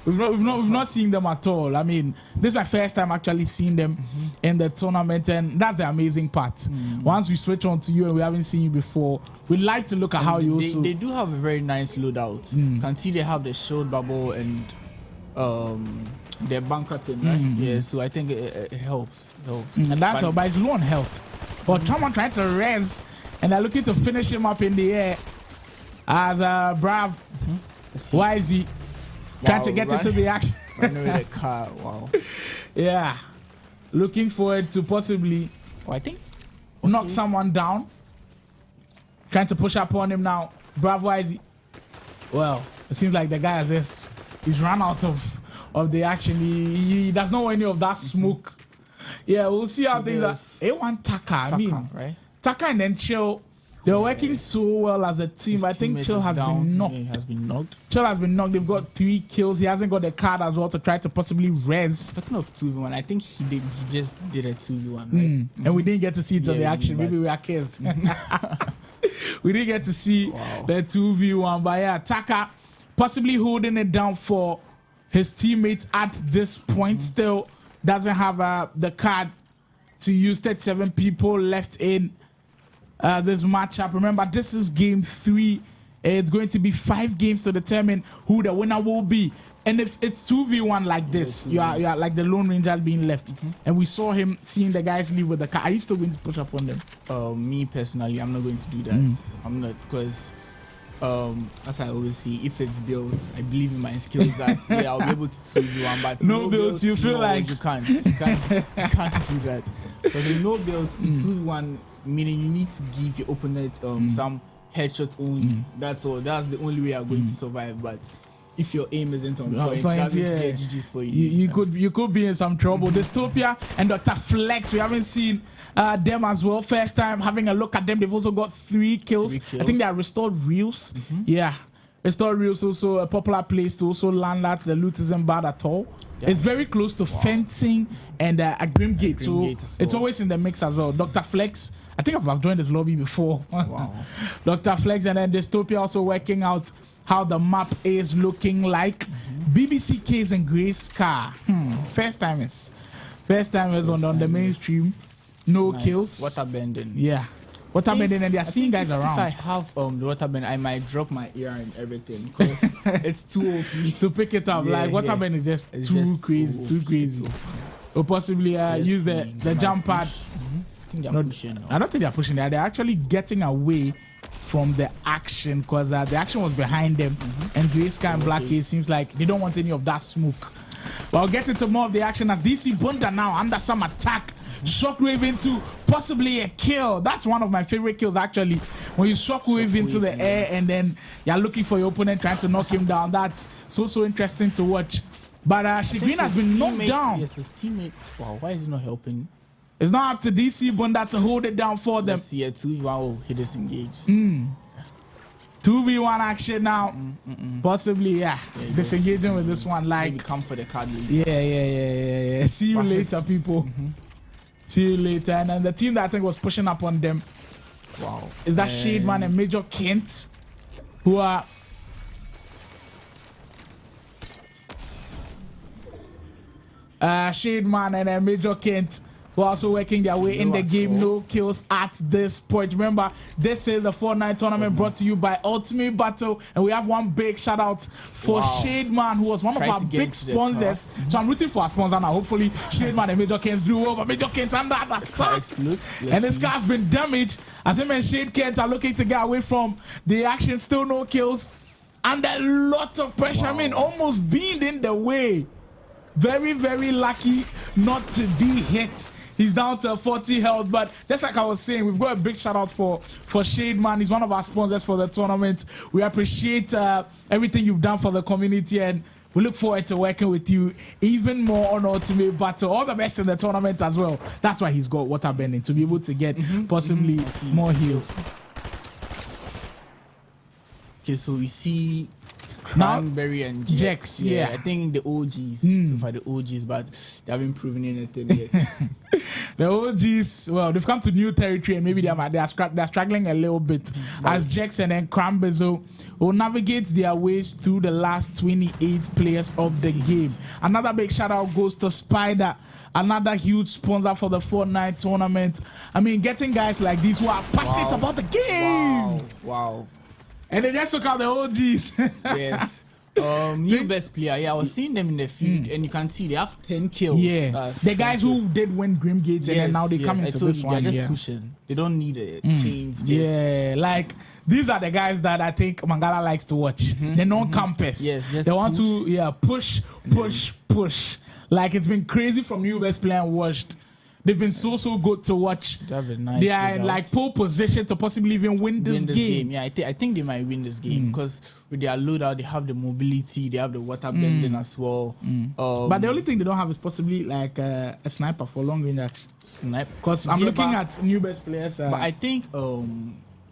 We've not seen them at all. I mean, this is my first time actually seeing them in the tournament, and that's the amazing part. Once we switch on to you and we haven't seen you before, we like to look at how you also. They do have a very nice loadout. You can see they have the shield bubble and their bunker thing, right? Yeah, so I think it helps. And that's all, but it's low on health. But someone trying to res, and they're looking to finish him up in the air as Brav, Wisey. Trying to get into the action. Run away the car. Wow. Yeah. Looking forward to possibly, I think, knock someone down. Trying to push up on him now. Bravo Izzy. Well, it seems like the guy he's run out of the action. He does not want any of that smoke. Yeah, we'll see how things are. A1 Taka, right? Taka and then Chill. They're working so well as a team. I think Chill has been knocked. Yeah, he has been knocked. Chill has been knocked. They've got 3 kills. He hasn't got the card as well to try to possibly res. Talking of 2v1, I think he just did a 2v1, right? And we didn't get to see it on the action. Maybe we are cursed. We didn't get to see the 2v1. But yeah, Taka possibly holding it down for his teammates at this point. Still doesn't have the card to use. 37 people left in this matchup. Remember, this is game 3. It's going to be 5 games to determine who the winner will be. And if it's 2v1 like this, you are like the Lone Ranger being left. And we saw him seeing the guys leave with the car. Are you still going to push up on them? Me personally, I'm not going to do that. I'm not, because as I always see, if it's builds, I believe in my skills that I'll be able to 2v1. But no builds, you feel like you can't do that. Because in no builds, 2v1, meaning you need to give your opponent some headshots only. That's all. That's the only way you're going to survive. But if your aim isn't on point, that's going to be a GG's for you. You could be in some trouble. Dystopia and Dr. Flex, we haven't seen them as well. First time having a look at them. They've also got 3 kills. I think they are Restored Reels. Yeah. Restored Reels also a popular place to also land at. The loot isn't bad at all. Yeah. It's very close to fencing and a Grim Gate. So it's always in the mix as well. Dr. Flex, I think I've joined this lobby before. Wow. Dr. Flex and then Dystopia also working out how the map is looking like. BBC Case and Grace Car. First timers on the mainstream. No kills. Water bending. Yeah. Water bending, and they are seeing guys around. If I have the water bend, I might drop my ear and everything because it's too OP to pick it up. Like water bend is just too crazy. Or possibly use the jump pad. I think they're pushing. I don't think they're pushing. They're actually getting away from the action because the action was behind them. And Grey Sky and Black Case seems like they don't want any of that smoke. But I'll get into more of the action as DC Bunda now under some attack. Shockwave into possibly a kill. That's one of my favorite kills actually. when you shockwave into the air and then you're looking for your opponent trying to knock him down. That's so interesting to watch. But Green has been knocked down. Yes, his teammates. Wow, why is he not helping? It's not up to DC Bunda to hold it down for them. Let's see a 2v1 he disengaged. 2v1 action now. Possibly, disengaging with this one. Like, maybe come for the card. Yeah. See you later, people. See you later. And then the team that I think was pushing up on them. Wow. Is that Shademan and Major Kent, who are Shademan and Major Kent, who are also working their way in the game. No kills at this point. Remember, this is the Fortnite tournament brought to you by Ultimate Battle, and we have one big shout out for Shademan, who was one of our big sponsors. So I'm rooting for our sponsor now. Hopefully, Shademan and Major Kent do well, but Major Kent under attack, and this guy's been damaged. As him and Shade Kent are looking to get away from the action. Still no kills, and a lot of pressure. I mean, almost being in the way. Very, very lucky not to be hit. He's down to 40 health, but just like I was saying, we've got a big shout out for Shademan. He's one of our sponsors for the tournament. We appreciate everything you've done for the community, and we look forward to working with you even more on Ultimate Battle. All the best in the tournament as well. That's why he's got water bending, to be able to get possibly more heals. Okay, so we see Cranberry and Jex. Yeah, I think the OGs, so far the OGs, but they haven't proven anything yet. The OGs, well, they've come to new territory, and maybe they're struggling a little bit. As Jex and then Cranberry will navigate their ways through the last 28 players of the game. Another big shout out goes to Spider, another huge sponsor for the Fortnite tournament. I mean, getting guys like these who are passionate about the game. Wow. And they just took out the OGs. Yes. New best player. Yeah, I was seeing them in the field, and you can see they have 10 kills. Yeah. The guys who did win Grimgate, and then now they come into this one. They're just pushing. They don't need a change. Yeah, like these are the guys that I think Mangala likes to watch. The non-campers. Yes, just the ones who push. Like, it's been crazy from new best player and watched. They've been so good to watch. They are in like pole position to possibly even win this game. Yeah, I think they might win this game because with their loadout, they have the mobility, they have the water bending as well. But the only thing they don't have is possibly like a sniper for long range action. Sniper. Because I'm looking at new best players. But I think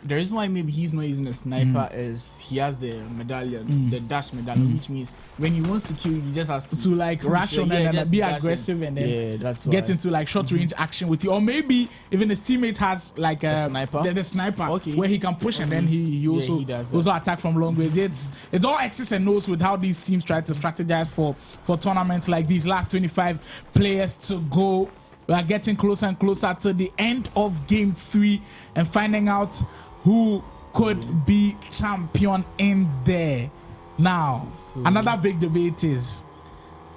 the reason why maybe he's not using a sniper is he has the medallion, the dash medallion, which means when he wants to kill, he just has to like rush on and be aggressive and then get into like short range action with you. Or maybe even his teammate has like a sniper, the sniper where he can push and then he also attack from long range. It's all X's and O's with how these teams try to strategize for tournaments like these. Last 25 players to go. We are getting closer and closer to the end of game 3 and finding out who could be champion in there. Now, another big debate is,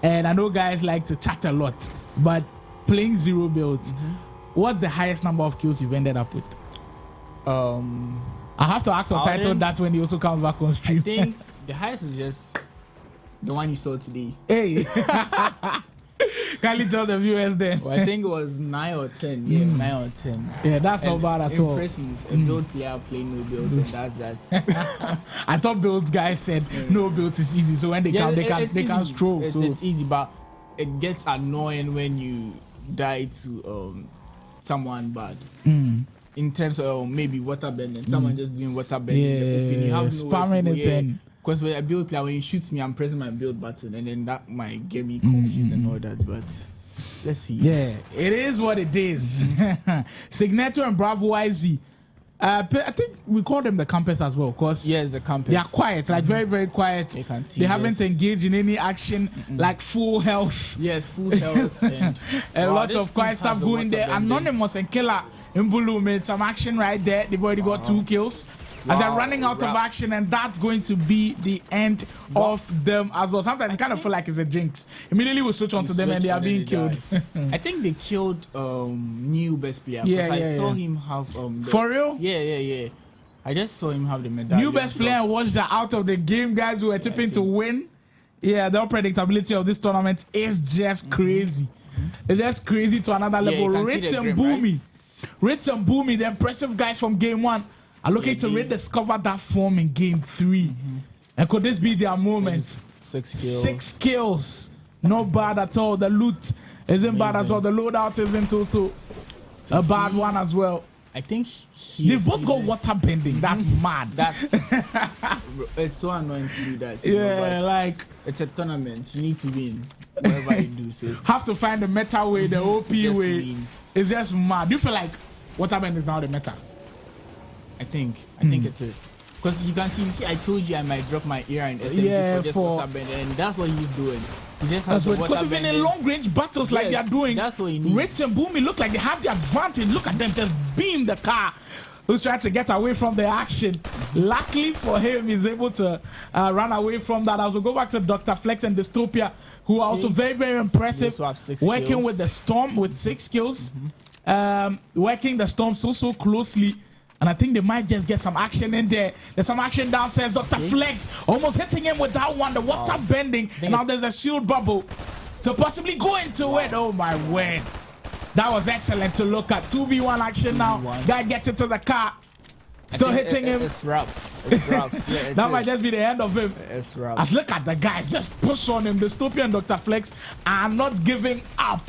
and I know guys like to chat a lot, but playing zero builds, what's the highest number of kills you've ended up with? I have to ask Title that when he also comes back on stream. I think the highest is just the one you saw today. Hey. Can you tell the viewers then? Well, I think it was 9 or 10. Yeah, 9 or 10. Yeah, that's not bad at all. Impressive. A build player playing no builds, and that's that. I thought builds guys said no builds is easy, so when they come, they can stroll. It's easy, but it gets annoying when you die to someone bad. In terms of maybe water bending, someone just doing water bending. Yeah, you have spamming it then. Because when a build player, when he shoots me, I'm pressing my build button, and then that might get me confused and all that. But let's see. Yeah, it is what it is. Signeto and Bravo YZ. I think we call them the campers as well, because the campers. They are quiet, like very, very quiet. They haven't engaged in any action, like full health. Yes, full health. And a lot of quiet stuff going there. Anonymous and Killer Mbulu made some action right there. They've already got 2 kills. And they're running out of action, and that's going to be the end of them as well. Sometimes you kind of feel like it's a jinx. Immediately we switch onto them and they are being killed. I think they killed new best player. I saw him have for real? Yeah. I just saw him have the medallion. New best player watched that out of the game, guys who were tipping to win. Yeah, the unpredictability of this tournament is just crazy. It's just crazy to another level. Ritz and Boomy, the impressive guys from game 1. are looking to rediscover that form in game 3. And could this be their moment? 6 kills. 6 kills. Not bad at all. The loot isn't bad as well. The loadout isn't also a bad one as well. I think they both got water bending. That's mad. It's so annoying to do that. Yeah, like it's a tournament. You need to win whatever you do. So have to find the meta way, the OP way. It's just mad. Do you feel like water bend is now the meta? I think it is. Because you can see, I told you I might drop my ear in SMG for just water bend, and that's what he's doing. He just has the water because even in long range battles like they are doing, that's what he needs. Ritz and Boomy look like they have the advantage. Look at them just beam the car. Who's trying to get away from the action. Luckily for him, he's able to run away from that. I also go back to Dr. Flex and Dystopia, who are also very, very impressive. Working with the Storm with 6 kills. Working the Storm so closely. And I think they might just get some action in there. There's some action downstairs. Dr. Flex almost hitting him with that one. The water bending. And now there's a shield bubble to possibly go into it. Oh my word. That was excellent to look at. 2v1 action now. Guy gets into the car. Still hitting him. It's rough. It's rough. Yeah, that might just be the end of him. It's rough. As look at the guys just push on him. Dystopia and Dr. Flex are not giving up.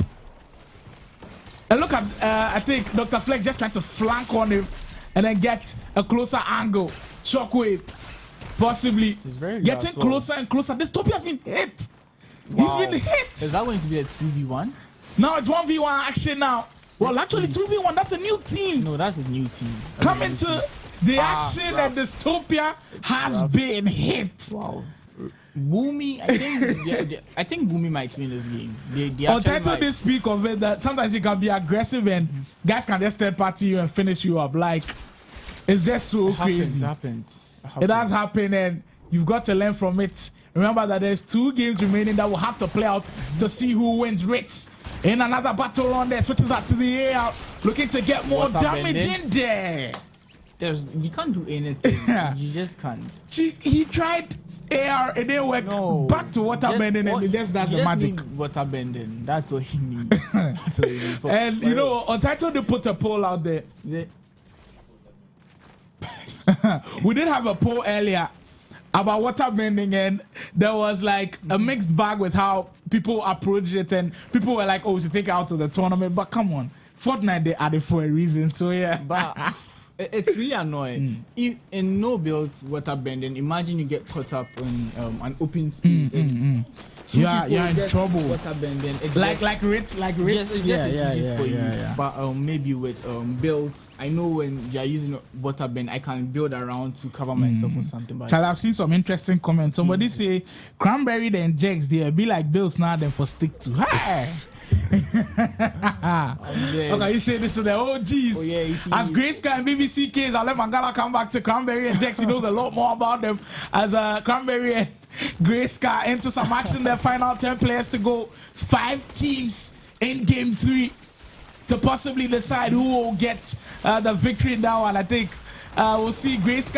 And look at, I think Dr. Flex just trying to flank on him. And then get a closer angle. Shockwave. Possibly. Getting closer and closer. Dystopia has been hit. He's been hit. Is that going to be a 2v1? No, it's 1v1 action now. Well, actually 2v1. That's a new team. No, that's a new team. Coming to the action and Dystopia has been hit. Wow. Boomy, I think Boomy might win this game. On title they speak of it that sometimes you can be aggressive and guys can just third party you and finish you up. Like it's just so crazy. It has happened and you've got to learn from it. Remember that there's 2 games remaining that will have to play out to see who wins Ritz. In another battle round there, switches out to the air, looking to get more damage in there. You can't do anything. You just can't. He tried AR, it didn't work. No, back to water bending and it just does the magic. Water bending. That's what he needs. That's what he needs. And you know, on title they put a poll out there. We did have a poll earlier about water bending and there was like a mixed bag with how people approached it and people were like, oh, we should take it out of the tournament. But come on, Fortnite they added for a reason. So yeah. But it's really annoying. If in no build water bending, imagine you get caught up in an open space. You're in trouble. Water bending. It's like Ritz. Yes, it's just for you. But maybe with builds, I know when you're using water bend, I can build around to cover myself or something. But I've seen some interesting comments. Somebody say cranberry then Jex there be like builds now then for stick to. Hey. Okay, you say this to the OGs. As Grace and BBC Kids, I'll let Mangala come back to Cranberry and Jex. He knows a lot more about them. As Cranberry and Grace into some action, their final 10 players to go. 5 teams in game 3 to possibly decide who will get the victory in that one. I think we'll see Grace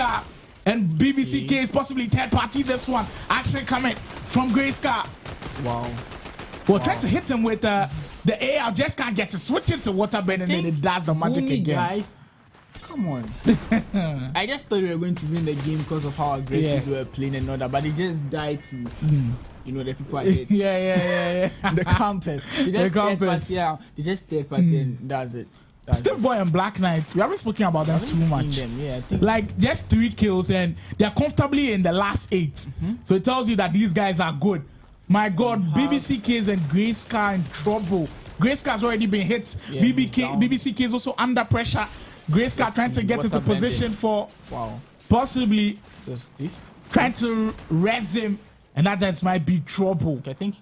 and BBC Kids possibly third party this one. Action coming from Grace. Wow. Well, trying to hit him with the AR, just can't get to switch it to water bend and then it does the magic again. Guys, come on. I just thought we were going to win the game because of how aggressive we were playing and all that, but they just died to, you know, the people I hate. The campers. They just third party and that's it. Steve Boy and Black Knight, we haven't spoken about them too much. Like just 3 kills and they're comfortably in the last 8. So it tells you that these guys are good. My God, BBC Kids and Grayscar in trouble. Grayscar's already been hit. BBC Kids also under pressure. Grayscar trying to get into position for possibly trying to res him, and that just might be trouble. I think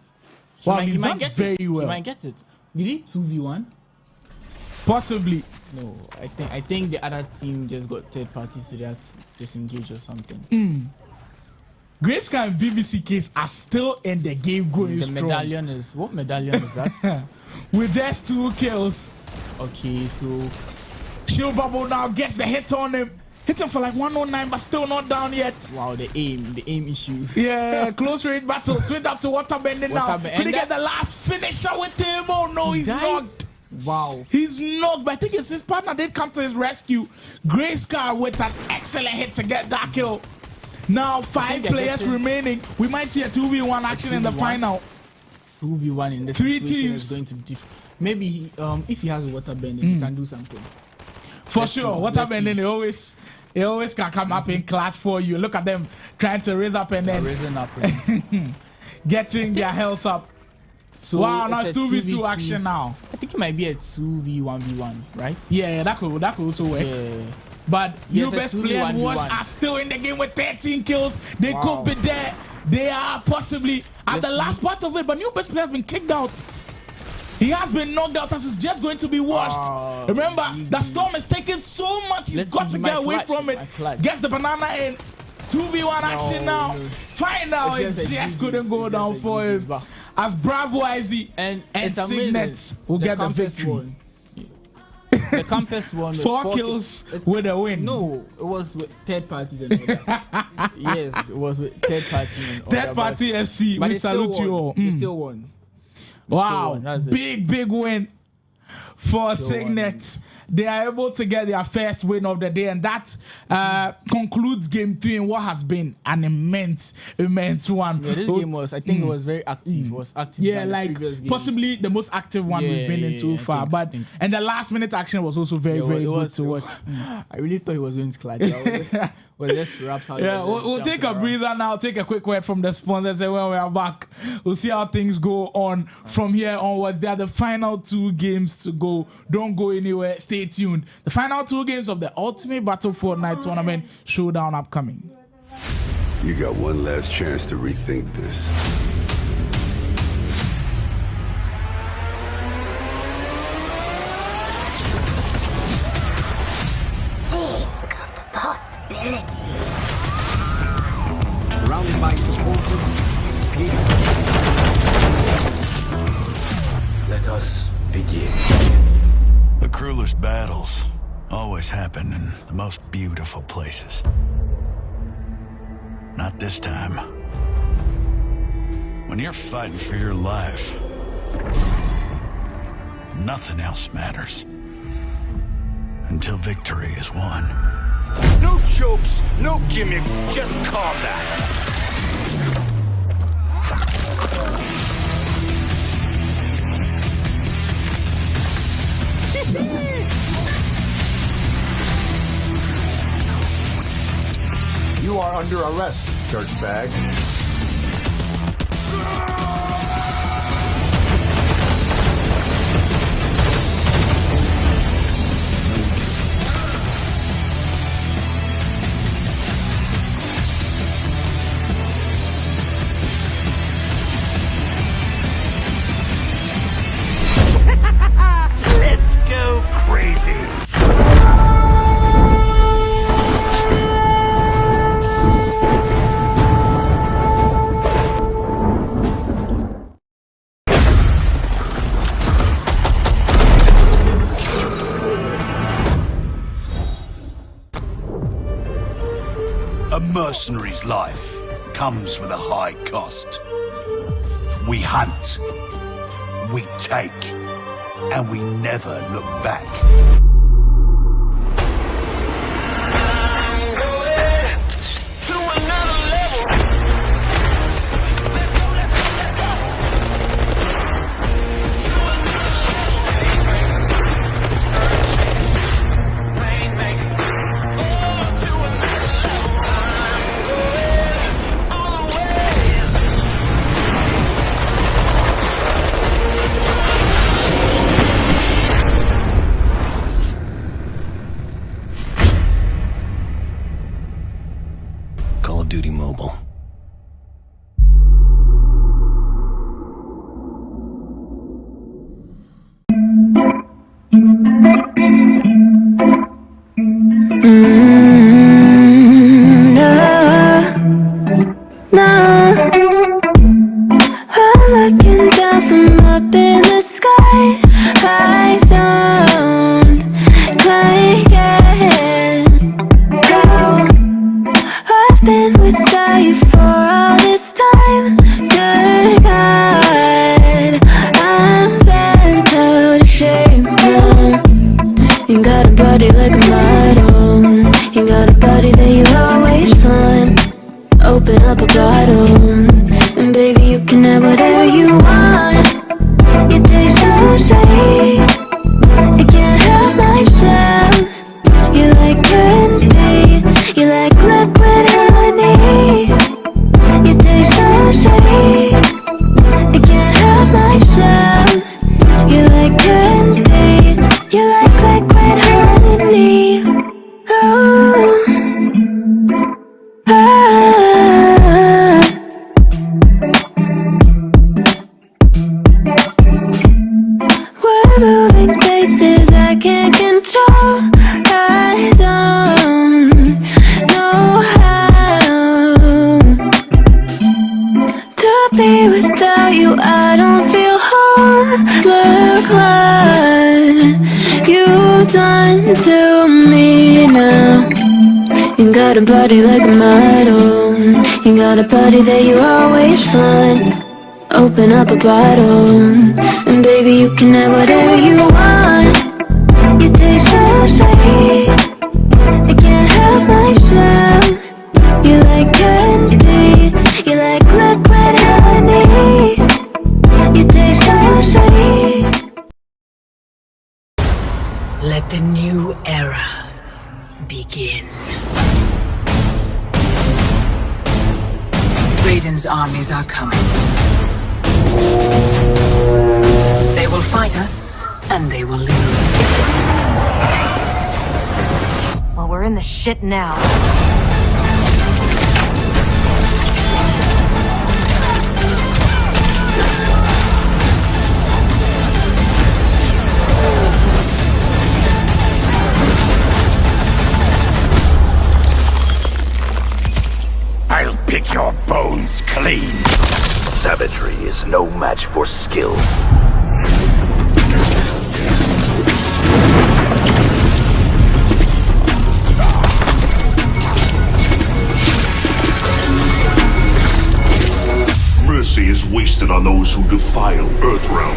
he's done very well. He might get it. Did he 2v1? Possibly. No, I think the other team just got third parties, so they had to disengage or something. Grayscar and BBC Case are still in the game going strong. The medallion is... What medallion is that? With just 2 kills. Okay, so... Shield Bubble now gets the hit on him. Hit him for like 109, but still not down yet. Wow, the aim issues. Yeah, close range battle. Switch up to water bending now. Could he get the last finisher with him? Oh no, he's not. Wow. He's knocked, but I think it's his partner did come to his rescue. Grayscar with an excellent hit to get that kill. Now 5 players remaining. We might see a 2v1 action in the final. 2v1 in this 3 situation teams. is going to be different. Maybe he, if he has water bending, he can do something. For sure, water bending, they always can come up in clutch for you. Look at them trying to raise up and then raising up, getting their health up. So wow, now it's 2v2 action now. I think it might be a 2v1v1, right? Yeah, that could also work. Yeah. But your best player and Wash are still in the game with 13 kills. They could be there. They are possibly at the last part of it, but new best player has been kicked out. He has been knocked out as it's just going to be washed. Remember, the storm is taking so much. He's got to get away from it. Gets the banana in. 2v1 action now. Final. It just couldn't go down for him. As Bravo Izzy and Signet will get the victory. The Campus won with 4 kills with a win. No, it was with third parties and all that. Yes, it was with third party and all third party FC. We salute you all. They still won. Wow, big win for Signet. They are able to get their first win of the day, and that concludes game 3 in what has been an immense one. Yeah, this game was, I think it was very active. It was active. Yeah, like possibly the most active one we've been in so far. And the last minute action was also very good to watch. I really thought he was going to clutch. Well, let's wrap up. Yeah, we'll take a breather now. Take a quick word from the sponsors, and when we are back, we'll see how things go on from here onwards. There are the final 2 games to go. Don't go anywhere. Stay tuned. The final 2 games of the Ultimate Battle Fortnite Tournament Showdown upcoming. You got one last chance to rethink this. Possibilities. Surrounded by supporters. Let us begin. The cruelest battles always happen in the most beautiful places. Not this time. When you're fighting for your life, nothing else matters. Until victory is won. No jokes, no gimmicks, just combat. You are under arrest, dirtbag. Let's go crazy. A mercenary's life comes with a high cost. We hunt, we take, and we never look back. Call of Duty Mobile. I'm looking down from up in the sky. I don't quite get how I've been without you body like a model. You got a body that you always find. Open up a bottle, and baby you can have whatever you want. You taste so sweet, I can't help myself. You like candy, you like liquid honey. You taste so sweet, I can't help myself. You like candy, you like liquid honey. Oh, we're moving places I can't control. I don't know how to be without you. I don't feel whole. Look what you've done to me now. You got a body like a model. You got a body that you always find. Open up a bottle, and baby you can have whatever you want. You taste so sweet, I can't help myself. You like candy, you like liquid honey. You taste so sweet. Let the new era begin. Raiden's armies are coming. They will fight us, and they will lose. Well, we're in the shit now. I'll pick your bones clean. Savagery is no match for skill. Mercy is wasted on those who defile Earthrealm.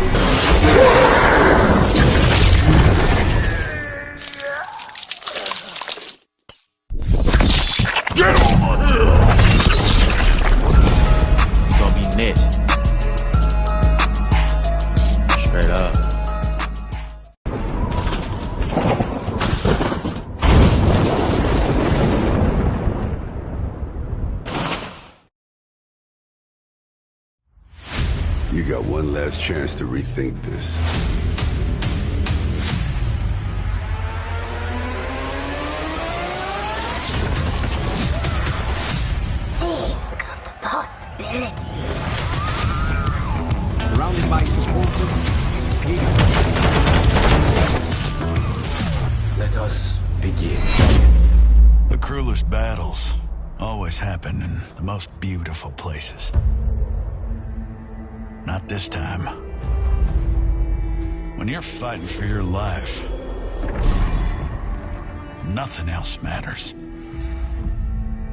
Get over here! It's gonna be net. Straight up. You got one last chance to rethink this. Think of the possibilities. Surrounded by supporters. Let us begin. The cruelest battles always happen in the most beautiful places. Not this time. When you're fighting for your life, nothing else matters.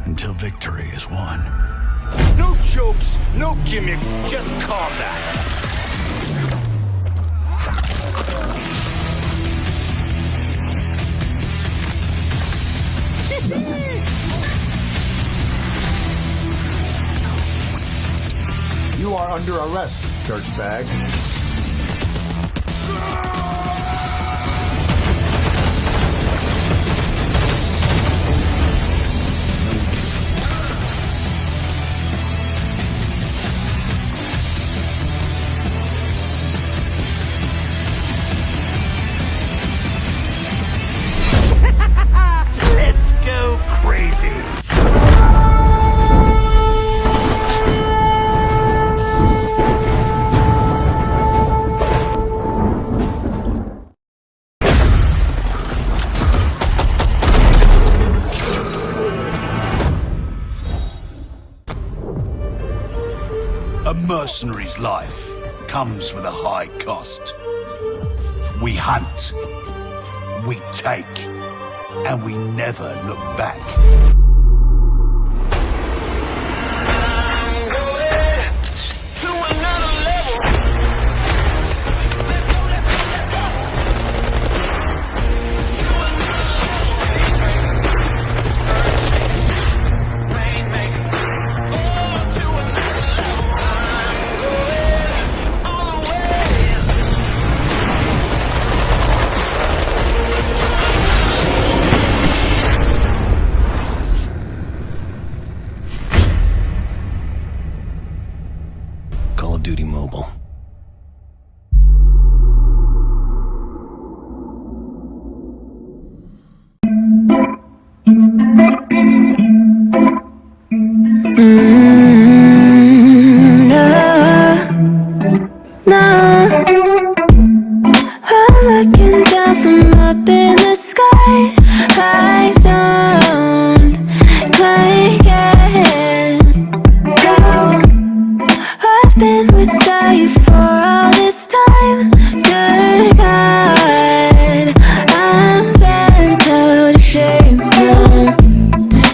Until victory is won. No jokes, no gimmicks, just combat. You are under arrest, dirtbag. Let's go crazy. A mercenary's life comes with a high cost. We hunt, we take, and we never look back.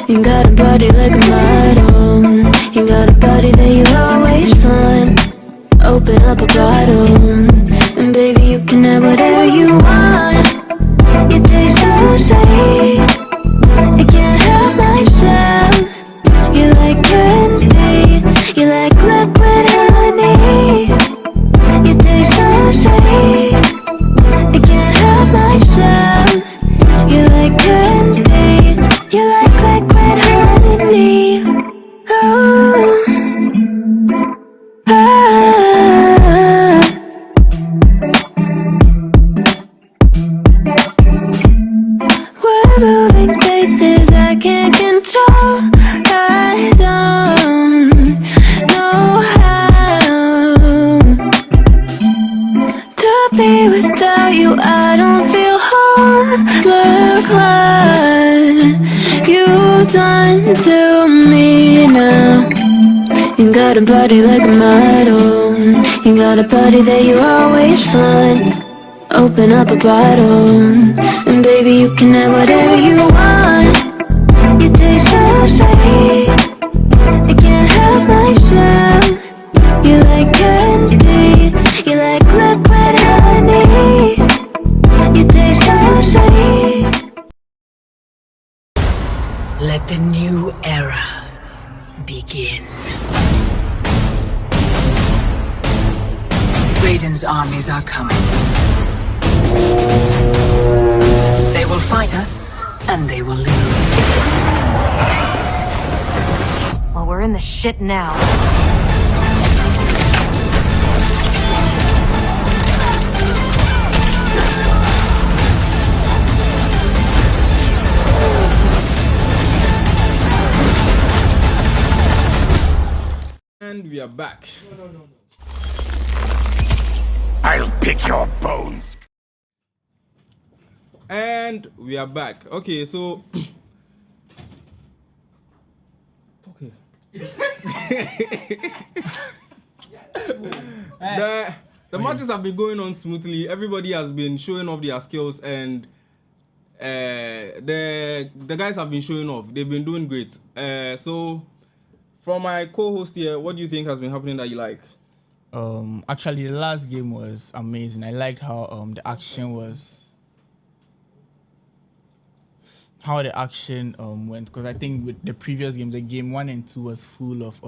You got a body like a model. You got a body that you always find. Open up a bottle, and baby you can have whatever you want. You taste so sweet, I can't help myself. You like candy, you like liquid honey. You taste so sweet, I can't help myself. You like candy, you like liquid honey. Oh, ah. We're moving places I can't control. I don't know how to be without you. I don't feel whole. Look what you've done to me now. You got a body like a model. You got a body that you always find. Open up a bottle, and baby you can have whatever you want. You taste so sweet, I can't help myself. You like candy, you like liquid honey. You taste so sweet. Let the new era begin. Raiden's armies are coming. They will fight us, and they will lose. Well, we're in the shit now. And we are back. I'll pick your bones. And we are back. Okay, so okay. The matches have been going on smoothly. Everybody has been showing off their skills, and the guys have been showing off. They've been doing great. So from my co-host here, what do you think has been happening that you like? Actually, the last game was amazing. I liked how the action was. How the action went, because I think with the previous games, the game 1 and 2 was full of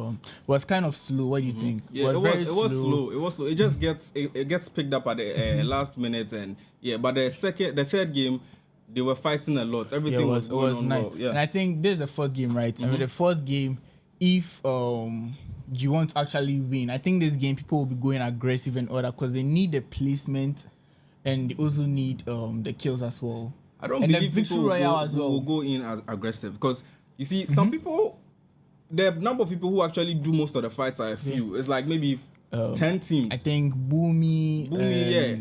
was kind of slow. What do you think? Yeah, it was slow. It was slow. It just gets picked up at the last minute, and but the third game, they were fighting a lot. Everything was going on nice. well. Yeah. And I think this is the fourth game, right? And with the fourth game, if you want to actually win, I think this game people will be going aggressive and all that, because they need the placement, and they also need the kills as well. I don't believe people will go in as aggressive, because you see some people, the number of people who actually do most of the fights are a few. It's like maybe 10 teams. I think Boomy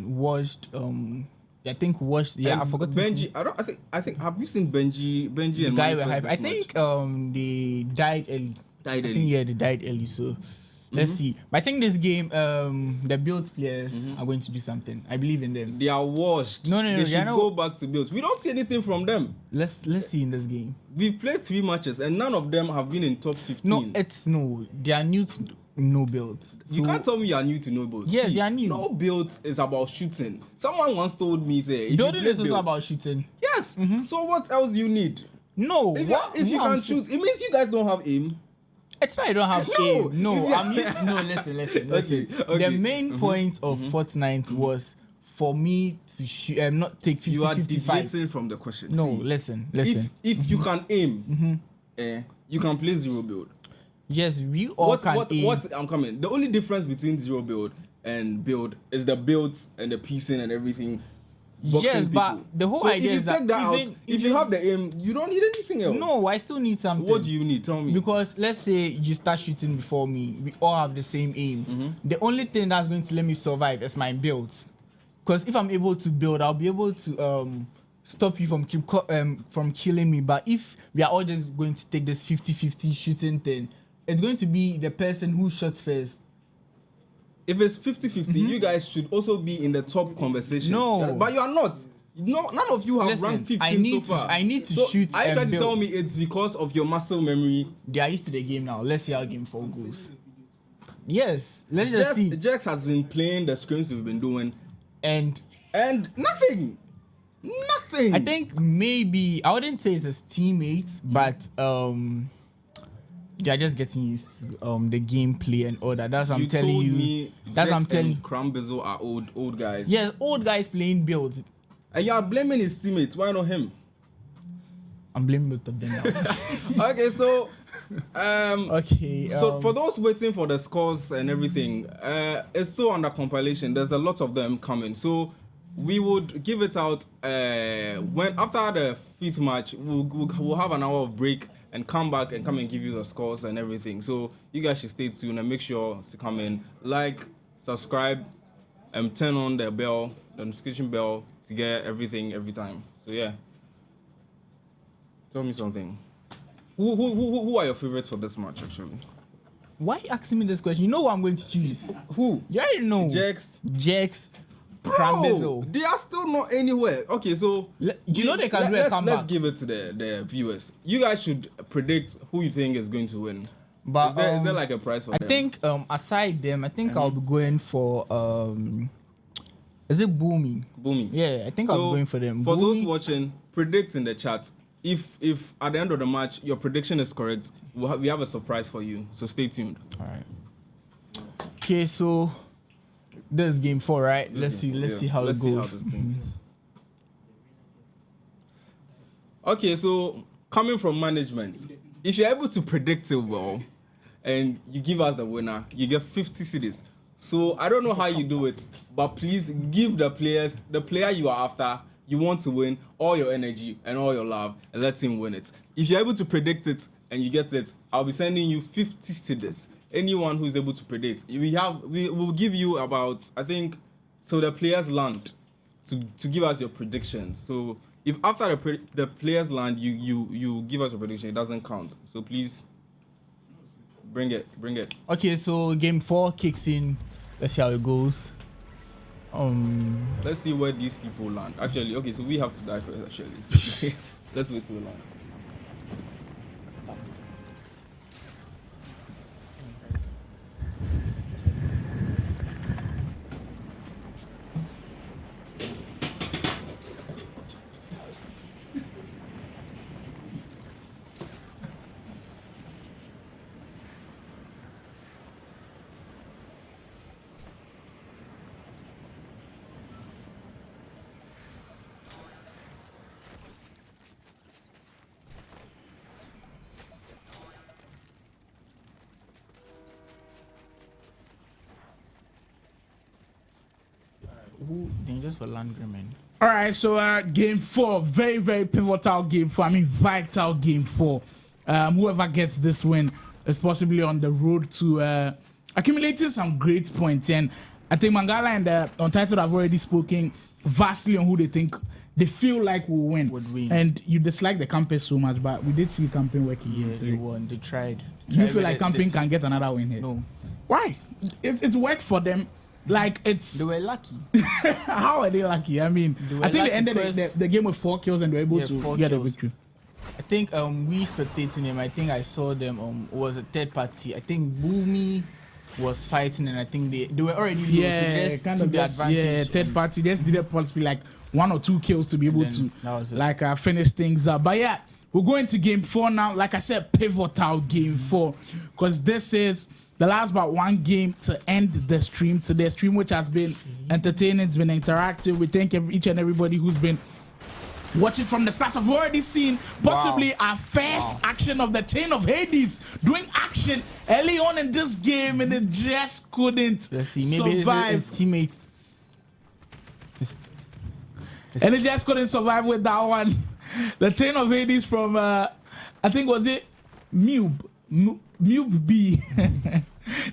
watched. I think watched. Yeah, I forgot. Benji. I think. Have you seen Benji? Benji the and guy. I think they died early. I think they died early. So. Let's see. But I think this game, the build players are going to do something. I believe in them. They are washed. No. They should go back to builds. We don't see anything from them. Let's see in this game. We've played 3 matches and none of them have been in top 15. They are new to no builds. You can't tell me you are new to no builds. Yes, they are new. No builds is about shooting. Someone once told me, say, building is also about shooting. Yes. So what else do you need? No. If you can shoot, it means you guys don't have aim. It's why I don't have aim. No, I'm used to, listen. Okay. The main point of Fortnite was for me to shoot, not take 50-55. You are deviating from the question. No, listen. If you can aim, you can play zero build. Yes, we all can aim. I'm coming. The only difference between zero build and build is the builds and the piecing and everything. Yes, but the whole idea is that if you have the aim, you don't need anything else. No, I still need something. What do you need? Tell me. Because let's say you start shooting before me, we all have the same aim. The only thing that's going to let me survive is my builds. Because if I'm able to build, I'll be able to stop you from killing me. But if we are all just going to take this 50-50 shooting thing, it's going to be the person who shoots first. If it's 50-50, you guys should also be in the top conversation. No. But you are not. No, none of you have ranked 15 so far. I need to shoot. Are you trying to build. tell me it's because of your muscle memory? They are used to the game now. Let's see how game 4 goes. Yes, let's just see. Jax has been playing the scrims we've been doing, and nothing. I think maybe I wouldn't say it's his teammates, but they are just getting used to the gameplay and all that. That's what I'm telling you. That's what I'm telling you. Krambizo are old guys. Yes, old guys playing builds. And you are blaming his teammates. Why not him? I'm blaming both of them now. Okay, so so for those waiting for the scores and everything, it's still under compilation. There's a lot of them coming. So we would give it out when after the 5th match. We'll have an hour of break and come back and come and give you the scores and everything. So you guys should stay tuned and make sure to come in, like, subscribe, and turn on the bell, the notification bell, to get everything every time. So yeah, tell me something. Who are your favorites for this match actually? Why are you asking me this question? You know who I'm going to choose. Who? You already know. Jax. Bro, they are still not anywhere. Okay, so you know they can do a comeback. Let's give it to the viewers. You guys should predict who you think is going to win. But is there like a prize for them? I think aside them, I think I'll be going for is it Boomy? Boomy. Yeah, I think I'll be going for them. For those watching, predict in the chat. If at the end of the match your prediction is correct, we have a surprise for you. So stay tuned. All right. Okay, so this is game 4, right? Let's see how it goes. See how this thing is. Okay, so coming from management, if you're able to predict it well and you give us the winner, you get 50 cedis. So I don't know how you do it, but please give the player you are after, you want to win, all your energy and all your love, and let him win it. If you're able to predict it and you get it, I'll be sending you 50 cedis. Anyone who's able to predict, we will give you about, I think, so the players land to give us your predictions. So if after the players land, you give us a prediction, it doesn't count. So please bring it. Okay, so game 4 kicks in. Let's see how it goes. Let's see where these people land. Actually, okay, so we have to die first. Actually, let's wait till we land. Dangerous for Landgren, man. All right, so game 4, very, very pivotal game 4. I mean, vital game 4. Whoever gets this win is possibly on the road to accumulating some great points. And I think Mangala and Untitled have already spoken vastly on who they feel like will win. Would win. And you dislike the campaign so much, but we did see campaign working. Yeah, they won. They tried. Do you feel like campaign can get another win here? No. Why? It's worked for them. Like they were lucky. How are they lucky? I mean, I think they ended the game with 4 kills and they were able to get a victory. I think we spectating them. I think I saw them. Was a third party. I think Boomy was fighting, and I think they were already low. Yeah, so kind of the advantage. Yeah, third party. Just needed possibly like 1 or 2 kills to be able to finish things up. But yeah, we're going to game 4 now. Like I said, pivotal game 4, because this is the last but one game to end the stream today. Stream which has been entertaining, it's been interactive. We thank each and everybody who's been watching from the start. I've already seen possibly our first action of the Chain of Hades doing action early on in this game, and it just couldn't survive. His teammates. And it just couldn't survive with that one. The Chain of Hades from, I think, was it Mube B.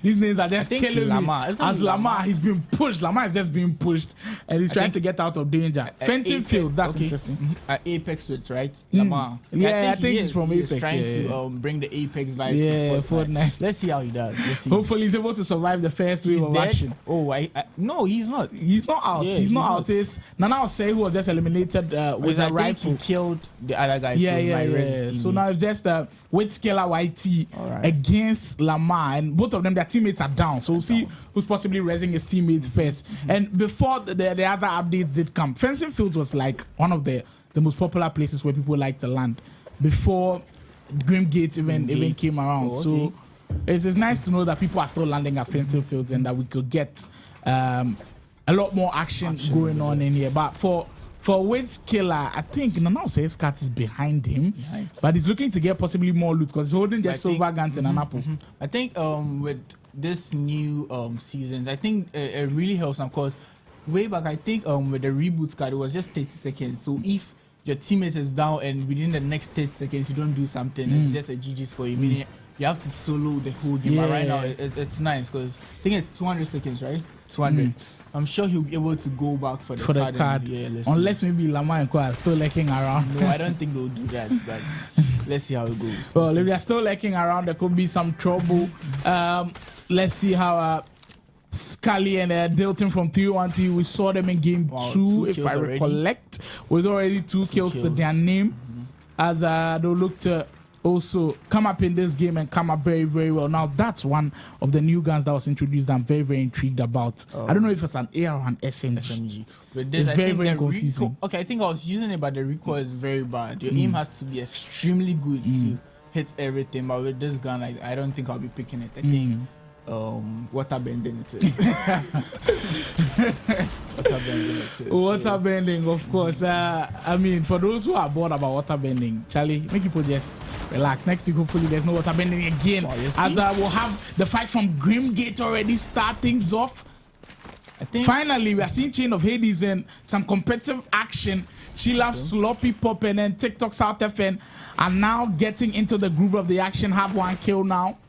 These names are just I think killing Lamar. me. As Lamar, he's being pushed. Lamar is just being pushed, and he's trying to get out of danger. Fenton Fields, that's interesting. Apex Switch, right? Lamar. Yeah, I think he's from Apex. He's trying to bring the Apex vibes to Fortnite. Let's see how he does. Hopefully he's able to survive the first wave of action. Oh, no, he's not. He's not out. He's not out. It's Nana say who was just eliminated with a rifle. He killed the other guy. Yeah. So now it's just with Scalar YT against Lamar, and both of them, their teammates are down. So we'll see who's possibly raising his teammates first. And before the other updates did come, Fencing Fields was like one of the most popular places where people like to land before Grimgate even came around. So it's nice to know that people are still landing at Fencing Fields and that we could get a lot more action going on in here. But for Wiz Killer, I think Nana says Cat is behind him, but he's looking to get possibly more loot because he's holding just silver guns and an apple. I think with this new season, I think it really helps them because way back, I think with the reboot card, it was just 30 seconds. So if your teammate is down and within the next 30 seconds you don't do something, it's just a GG's for you. Meaning you have to solo the whole game. But right now, it's nice because I think it's 200 seconds, right? 200. I'm sure he'll be able to go back for the card. Unless maybe Lamar and Co are still lurking around. No, I don't think they'll do that, but let's see how it goes. Well, if they're still lurking around, there could be some trouble. Let's see how Scully and Dilton from 3-1-3, we saw them in game 2, if I recollect, with already 2 kills to their name, as they'll look to also come up in this game and come up very, very well. Now, that's one of the new guns that was introduced that I'm very, very intrigued about. I don't know if it's an AR or an SMG. But this, it's very, very confusing. I think I was using it, but the recoil is very bad. Your aim has to be extremely good to hit everything. But with this gun, I don't think I'll be picking it. I think water bending it is. Water bending, of course. I mean, for those who are bored about water bending, Charlie, make people just relax. Next week, hopefully, there's no water bending again. As we'll have the fight from Grimgate already start things off. I think finally we are seeing Chain of Hades and some competitive action. Sheila, Sloppy Pop, and then TikTok South FN are now getting into the groove of the action. Have 1 kill now.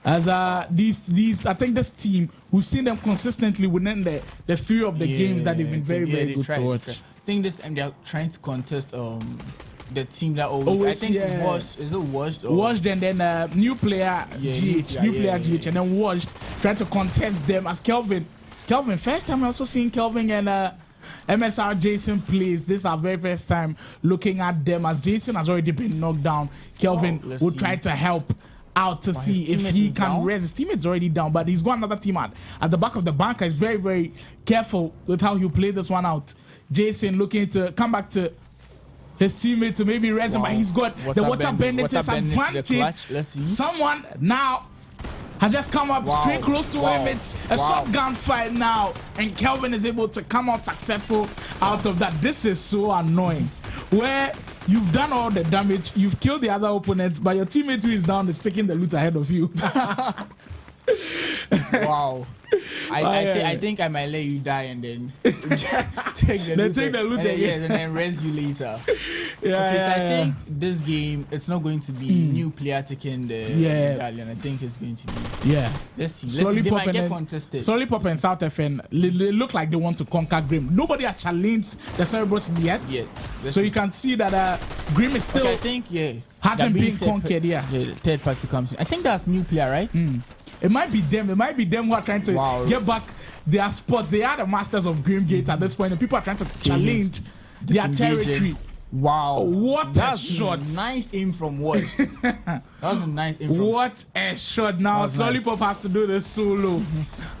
As these, I think this team, we've seen them consistently within the 3 of the games that they've been very, very good to watch. I think this time they're trying to contest the team that always I think Washed, is it Washed? Washed and then new player GH, GH, and then Washed trying to contest them as Kelvin, first time I also seeing Kelvin and MSR Jason plays. This is our very first time looking at them as Jason has already been knocked down. Kelvin will try to help out to see if he can raise. His teammate's already down, but he's got another team at the back of the bunker. He's very, very careful with how he'll play this one out. Jason looking to come back to his teammate to maybe raise him, but he's got the water bending advantage. Let's see. Someone now has just come up straight close to him. It's a shotgun fight now, and Kelvin is able to come out successful out of that. This is so annoying. Where you've done all the damage, you've killed the other opponents, but your teammate who is down is picking the loot ahead of you. Wow. I think I might let you die and then take the loot and then res you later. So I think this game, it's not going to be new player taking the medallion. I think it's going to be let's see. They might get contested. Solly Pop and South FN, they look like they want to conquer Grim. Nobody has challenged the Cerebros yet. So you can see that Grim is still hasn't been conquered. The third party comes in. I think that's new player, right? It might be them. It might be them who are trying to get back their spot. They are the masters of Grimgate at this point, and people are trying to challenge their territory. Wow. What a shot. Nice aim from Watch. That was a nice aim from What a shot. Now, Lollipop has to do this solo.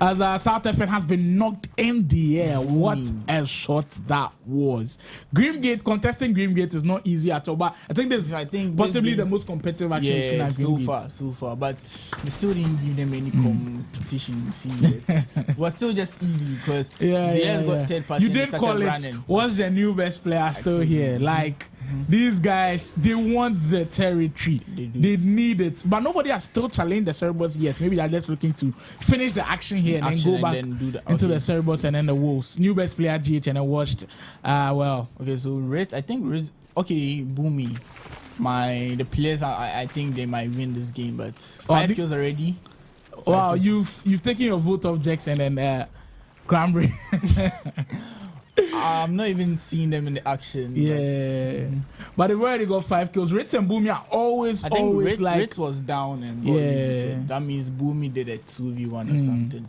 As South FN has been knocked in the air. What a shot that was. Grimgate, contesting Grimgate is not easy at all. But I think this is possibly the most competitive action at Grimgate. So far. But they still didn't give them any competition. See it was still just easy because they just got third party. You didn't call it. Running. What's the new best player still here? Like, these guys, they want the territory. They need it. But nobody has still challenged the Cerebros yet. Maybe they're just looking to finish the action here and then go back into the Cerebros and then the Wolves. New best player GH and then watched. Okay, so Red, I think Red, Boomy. The players, I think they might win this game, but 5 kills already. Wow, you've taken your vote of Jackson and Cranberry. I'm not even seeing them in the action. Yeah, but they've already got 5 kills. Ritz and Boomy are always Ritz was down and got limited. That means Boomy did a 2v1 or something.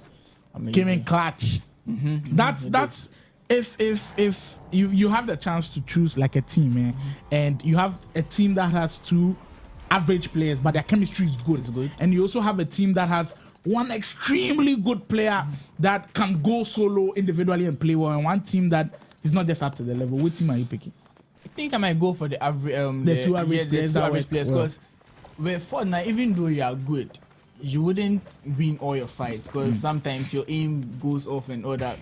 Amazing. Came in clutch. That's if you have the chance to choose like a team, and you have a team that has 2 average players, but their chemistry is good. It's good. And you also have a team that has one extremely good player that can go solo individually and play well, and one team that is not just up to the level. What team are you picking? I think I might go for the average. The two average players. Because with Fortnite, even though you are good, you wouldn't win all your fights because sometimes your aim goes off and all that.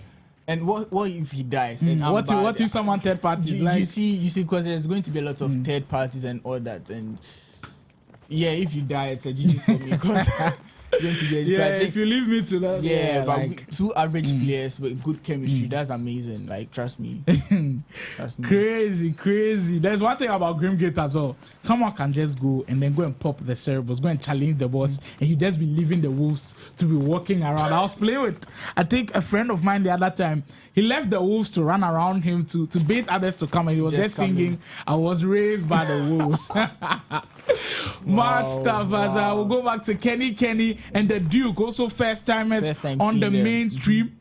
And what if he dies? And what if someone third party? You see, because there's going to be a lot of third parties and all that. And yeah, if you die, it's a GG for me because. If you leave me to that, but like, 2 average players with good chemistry, that's amazing. Like, trust me. Crazy. There's one thing about Grimgate as well. Someone can just go and then go and pop the cerebrals, go and challenge the boss, and you just be leaving the wolves to be walking around. I was playing with, I think, a friend of mine the other time. He left the wolves to run around him to bait others to come, and he was just singing, "I was raised by the wolves." Mad stuff. As I will go back to Kenny and the Duke, also first timers on the mainstream.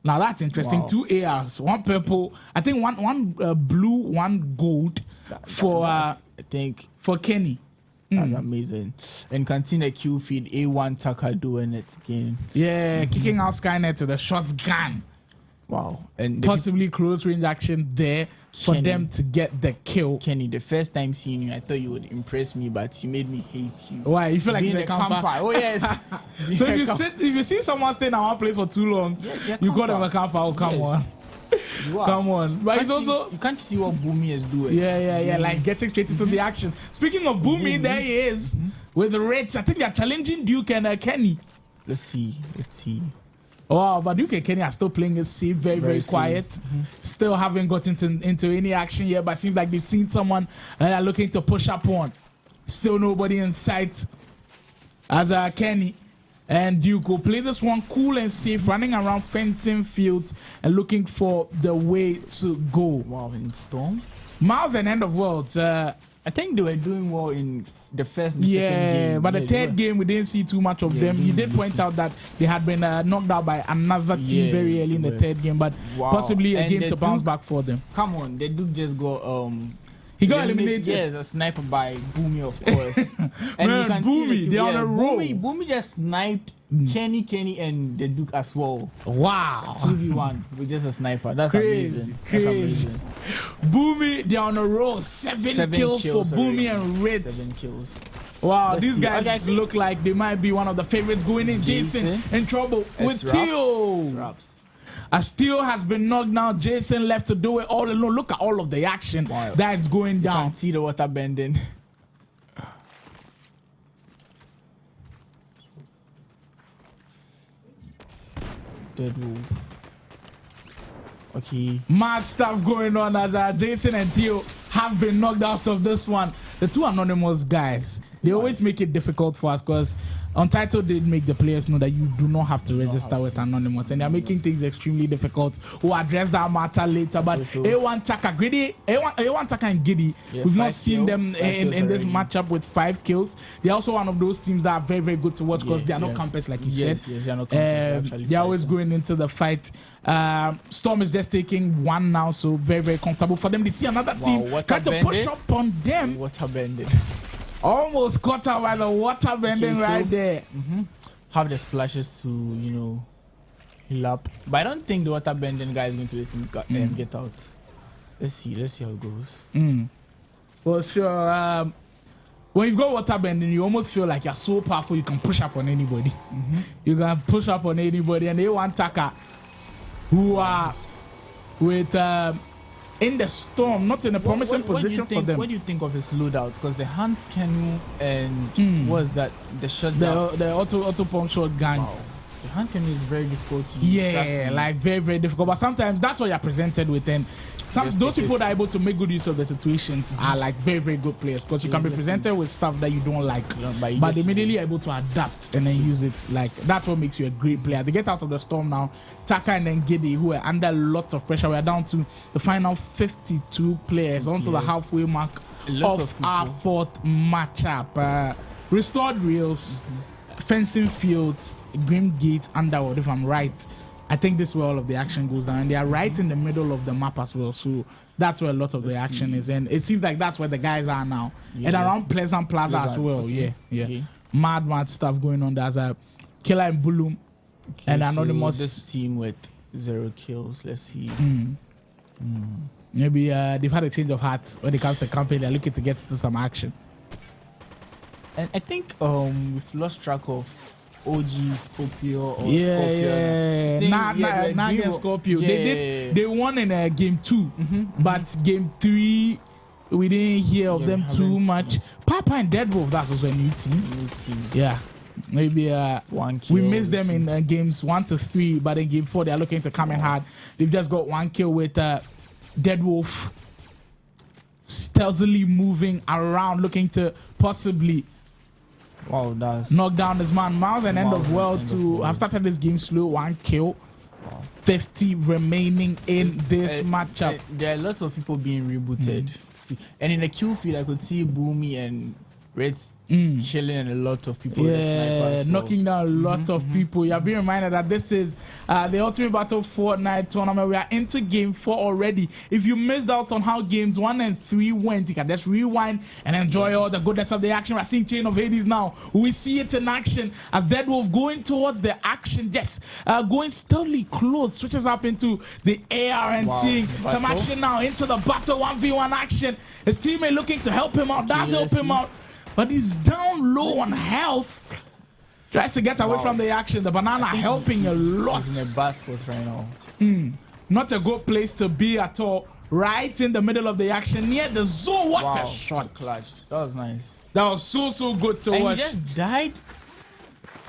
Now that's interesting. 2 ARs, 1 purple, I think one blue, 1 gold for I think for Kenny. That's amazing. And continue Q feed A1 Tucker doing it again. Yeah, kicking out Skynet to the shotgun. Wow. And possibly close range action there for them to get the kill. Kenny, the first time seeing you, I thought you would impress me, but you made me hate you. Why? You feel like you're a camper? Oh, yes. So if you see someone staying at one place for too long, you got them a camper. Oh, come on. Come on. But it's also... You can't see what Boomy is doing. Yeah. Like getting straight into the action. Speaking of Boomy, there he is. With the Reds. I think they're challenging Duke and Kenny. Let's see. Oh, but Duke and Kenny are still playing it safe, very quiet. Still haven't got into any action yet, but it seems like they've seen someone that are looking to push up on. Still nobody in sight. As Kenny and Duke will play this one cool and safe, running around fencing fields and looking for the way to go. Wow, in Storm? Miles and End of Worlds. I think they were doing well in the first and second game. But the third game, we didn't see too much of them. You did point out that they had been knocked out by another team very early in the third game, but possibly a game to bounce back for them. Come on, the Duke just got... he got eliminated. Yes, a sniper by Boomy, of course. And man, Boomy, they're on a roll. Boomy just sniped Kenny, and the Duke as well. Wow. 2v1 with just a sniper. That's amazing. That's amazing. Boomy, they're on a roll. 7 kills for Boomy and Ritz. 7 kills. Wow, these guys look like they might be one of the favorites going in. Jason in trouble with Theo. As Theo has been knocked down, Jason left to do it all alone. Look at all of the action that's going down. You can see the water bending. Dead wolf. Okay. Mad stuff going on as Jason and Theo have been knocked out of this one. The 2 anonymous guys, they always make it difficult for us because Untitled did make the players know that you do not have to register with Anonymous, and they're making things extremely difficult. We'll address that matter later. But A1 Taka, A1 Taka and Giddy, we've not seen them in this matchup with 5 kills. They're also one of those teams that are very, very good to watch because they are not campers, like you said. Yes, they are not campers. They're always going into the fight. Storm is just taking 1 now, so very, very comfortable for them. They see another team try to push up on them. Water bending. Almost caught out by the water bending right there. Have the splashes to, heal up. But I don't think the water bending guy is going to let him get out. Let's see how it goes. For sure. When you've got water bending, you almost feel like you're so powerful you can push up on anybody. You can push up on anybody. And they want Taka, who are with... in the Storm, not in a promising position for them. What do you think of his loadouts? Because the hand canoe and what's that? The shotgun, the auto pump shotgun. Wow. The hand canoe is very difficult to use. Yeah, like very, very difficult. But sometimes that's what you're presented with, and those people that are able to make good use of the situations are like very, very good players, because you can be presented with stuff that you don't like, but immediately able to adapt and then use it. Like, that's what makes you a great player. They get out of the storm now. Taka and then Giddy, who are under lots of pressure. We are down to the final 52 players onto the halfway mark of our fourth matchup. Restored rails, fencing fields, Grim Gate, Underworld, if I'm right. I think this is where all of the action goes down, and they are right in the middle of the map as well. So that's where a lot of the action is, and it seems like that's where the guys are now, and around Pleasant Plaza as well. Okay. Yeah. Mad stuff going on. There's a Killer and Bulum, and Anonymous. This team with 0 kills. Let's see. Maybe they've had a change of heart when it comes to campaign. They're looking to get into some action. And I think we've lost track of OG Scorpio or Scorpio. Scorpio. Scorpio. They won in game 2, but game 3 we didn't hear of them too much. Papa and Deadwolf, that's also a new team. Yeah. Maybe we missed them in games 1 to 3, but in game 4 they're looking to come in hard. They've just got 1 kill with Deadwolf stealthily moving around, looking to possibly knock down this man. Miles and End of World to have started this game slow. 1 kill. 50 remaining in this matchup. There are lots of people being rebooted. And in the kill field, I could see Boomy and Red chilling and a lot of people. Knocking down a lot of people. You have been reminded that this is the Ultimate Battle Fortnite tournament. We are into game 4 already. If you missed out on how games 1 and 3 went, you can just rewind and enjoy all the goodness of the action. We're seeing Chain of Hades now. We see it in action as Deadwolf going towards the action. Yes, going steadily close, switches up into the AR and seeing some action now into the battle. 1v1 action. His teammate looking to help him out. Does help him out, but he's down low on health. Tries to get away from the action. The banana helping a lot. He's in a bad spot right now. Not a good place to be at all. Right in the middle of the action, near the zone. What a shot! Clutch. That was nice. That was so good to watch. He just died.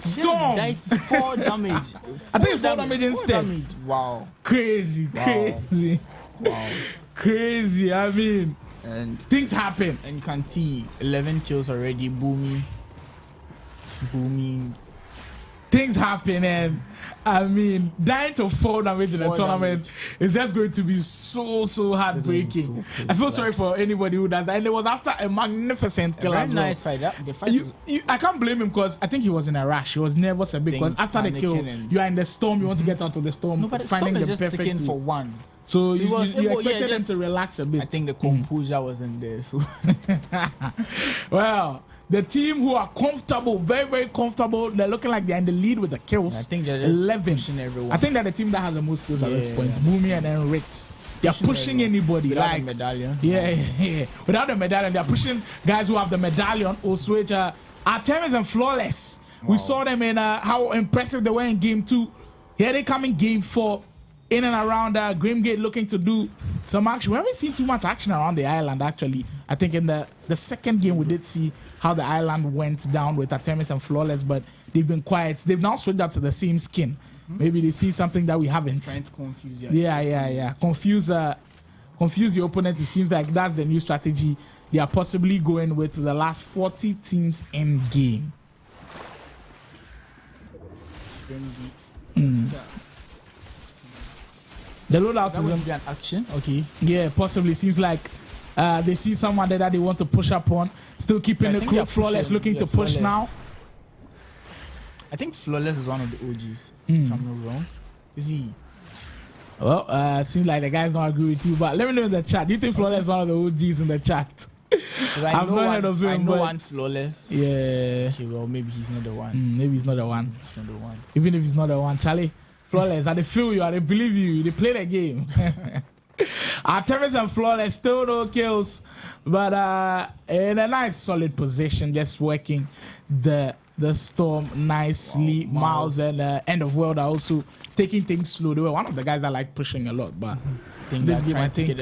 Storm. He just died 4 damage. I think 4 damage instead. Wow. Crazy. Wow. Crazy. I mean, and things happen. And you can see 11 kills already. Booming. Things happen, and I mean, dying to 4 damage in a tournament is just going to be so heartbreaking. I feel sorry for anybody who does that. And it was after a magnificent kill as well. Nice fight. I can't blame him, because I think he was in a rush. He was nervous a bit, because after the kill, you are in the storm. You want to get out of the storm. No, but finding the storm is the just perfect for one. So you expected them to relax a bit. I think the composure wasn't there. So well, the team who are comfortable, very comfortable, they're looking like they're in the lead with the kills. I think they're just 11. pushing everyone. I think they're the team that has the most kills at this point. Boomy and then Ritz. They're pushing anybody. Without like the medallion. Yeah. Without the medallion, they're pushing guys who have the medallion. Oswich, Artemis and Flawless. We saw them in how impressive they were in game 2. Here they come in game 4. In and around Grimgate, looking to do some action. We haven't seen too much action around the island, actually. I think in the second game we did see how the island went down with Artemis and Flawless, but they've been quiet. They've now switched up to the same skin. Maybe they see something that we haven't. Trying to confuse you. Yeah. Confuse the opponent. It seems like that's the new strategy they are possibly going with the last 40 teams in game. The loadout is an action. Okay. Yeah, possibly. Seems like they see someone there that they want to push up on. Still keeping it close. Flawless looking to push now. I think Flawless is one of the OGs. If I'm not wrong. Is he? Well, seems like the guys don't agree with you, but let me know in the chat. Do you think Flawless is one of the OGs in the chat? I've not heard of him. I know one Flawless. Yeah. Okay, well, maybe he's not the one. Maybe he's not the one. Even if he's not the one, Charlie. Flawless, they feel you, they believe you, they play the game. Artemis and Flawless still no kills, but in a nice solid position, just working the storm nicely. Miles and End of World are also taking things slow. They were one of the guys that like pushing a lot, but this game I think